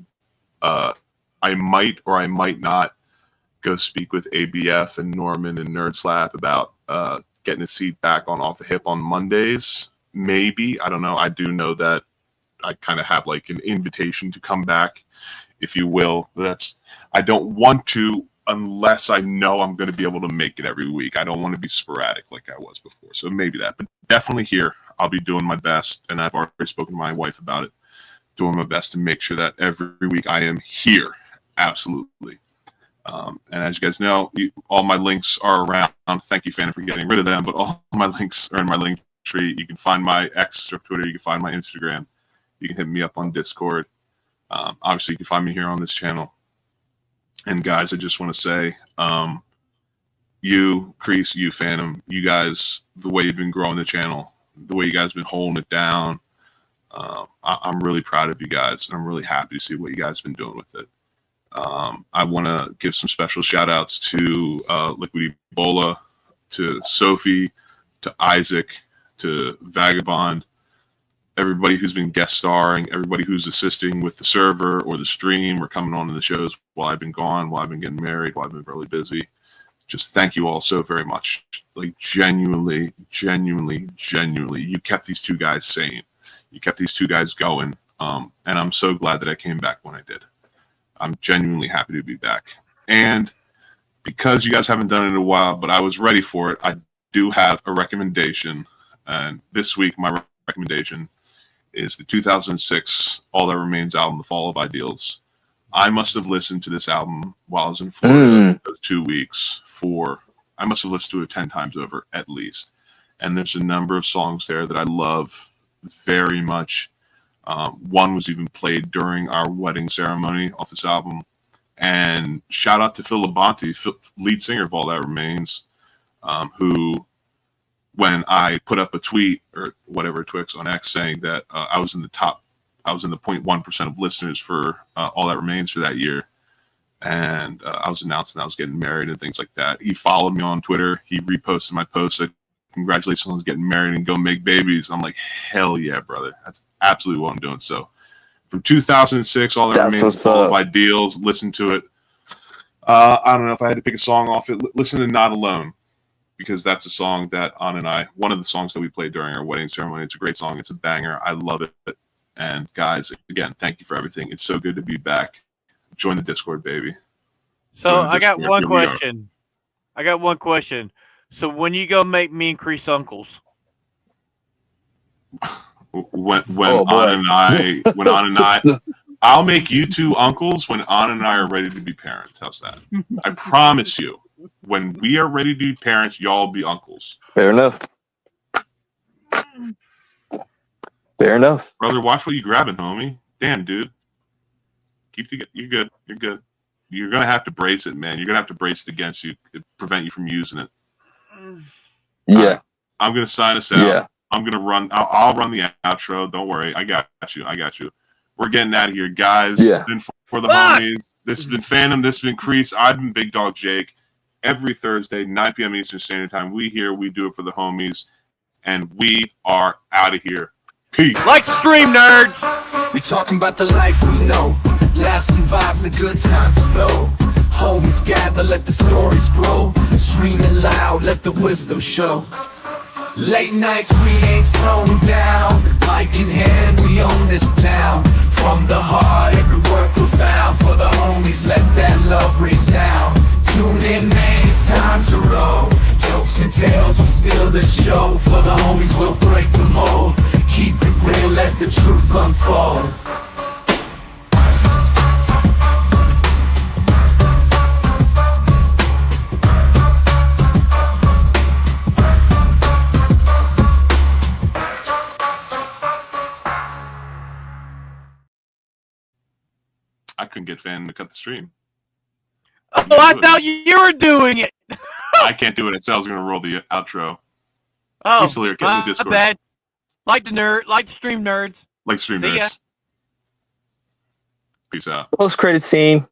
or I might not go speak with ABF and Norman and NerdSlap about getting a seat back on Off the Hip on Mondays. Maybe, I don't know. I do know that I kind of have like an invitation to come back, if you will. I don't want to unless I know I'm going to be able to make it every week. I don't want to be sporadic like I was before. So maybe that, but definitely here. I'll be doing my best, and I've already spoken to my wife about it, doing my best to make sure that every week I am here. Absolutely. And as you guys know, all my links are around. Thank you, Fan, for getting rid of them, but all my links are in my link tree. You can find my X or Twitter. You can find my Instagram. You can hit me up on Discord. Obviously, you can find me here on this channel. And guys, I just want to say, you, Crease, you, Phantom, you guys, the way you've been growing the channel, the way you guys have been holding it down, I'm really proud of you guys. And I'm really happy to see what you guys have been doing with it. I want to give some special shout outs to Liquid Ebola, to Sophie, to Isaac, to Vagabond, everybody who's been guest starring, everybody who's assisting with the server or the stream or coming on to the shows while I've been gone, while I've been getting married, while I've been really busy. Just thank you all so very much. Like genuinely, you kept these two guys sane. You kept these two guys going. And I'm so glad that I came back when I did. I'm genuinely happy to be back. And because you guys haven't done it in a while, but I was ready for it, I do have a recommendation. And this week, my recommendation is the 2006 All That Remains album, The Fall of Ideals. I must have listened to this album while I was in Florida those 2 weeks I must have listened to it 10 times over at least. And there's a number of songs there that I love very much. One was even played during our wedding ceremony off this album. And shout out to Phil Labonte, lead singer of All That Remains, who, when I put up a tweet or whatever Twix on X saying that I was in the 0.1% of listeners for All That Remains for that year. And I was announcing I was getting married and things like that. He followed me on Twitter. He reposted my post, said, congratulations on getting married and go make babies. I'm like, hell yeah, brother. That's absolutely what I'm doing. So from 2006, All That Remains, Fall of Ideals, listen to it. I don't know if I had to pick a song off it. Listen to Not Alone, because that's a song that Anna and I, one of the songs that we played during our wedding ceremony. It's a great song. It's a banger. I love it. And guys, again, thank you for everything. It's so good to be back. Join the Discord, baby. So I got one question. So when you go make me and Crease uncles? When Anna and I, I'll make you two uncles when Anna and I are ready to be parents. How's that? I promise you, when we are ready to be parents, y'all be uncles. Fair enough. Brother, watch what you grabbing, homie. Damn, dude. You're good. You're gonna have to brace it, man. You're gonna have to brace it against you to prevent you from using it. Yeah. I'm gonna sign us out. Yeah. I'm gonna run. I'll run the outro. Don't worry. I got you. We're getting out of here, guys. Yeah. Been for the homies. This has been Phantom. This has been Crease. I've been Big Dog Jake. Every Thursday, 9 p.m. Eastern Standard Time. We do it for the homies, and we are out of here. Peace. Like the stream, nerds. We talking about the life we know. Lasting vibes and good times flow. Homies gather, let the stories grow. Screaming loud, let the wisdom show. Late nights, we ain't slowing down. Mic in hand, we own this town. From the heart, every word profound. For the homies, let that love resound. Tune in, man, it's time to roll. the show. For the homies, we'll break the mold. Keep it real, let the truth unfold. I couldn't get Fan to cut the stream. Oh, I thought you were doing it. I can't do it. I said I was going to roll the outro. Oh, Still here, get in the Discord. bad. Like the stream nerds. Like stream See ya. nerds. Peace out. Post credit scene.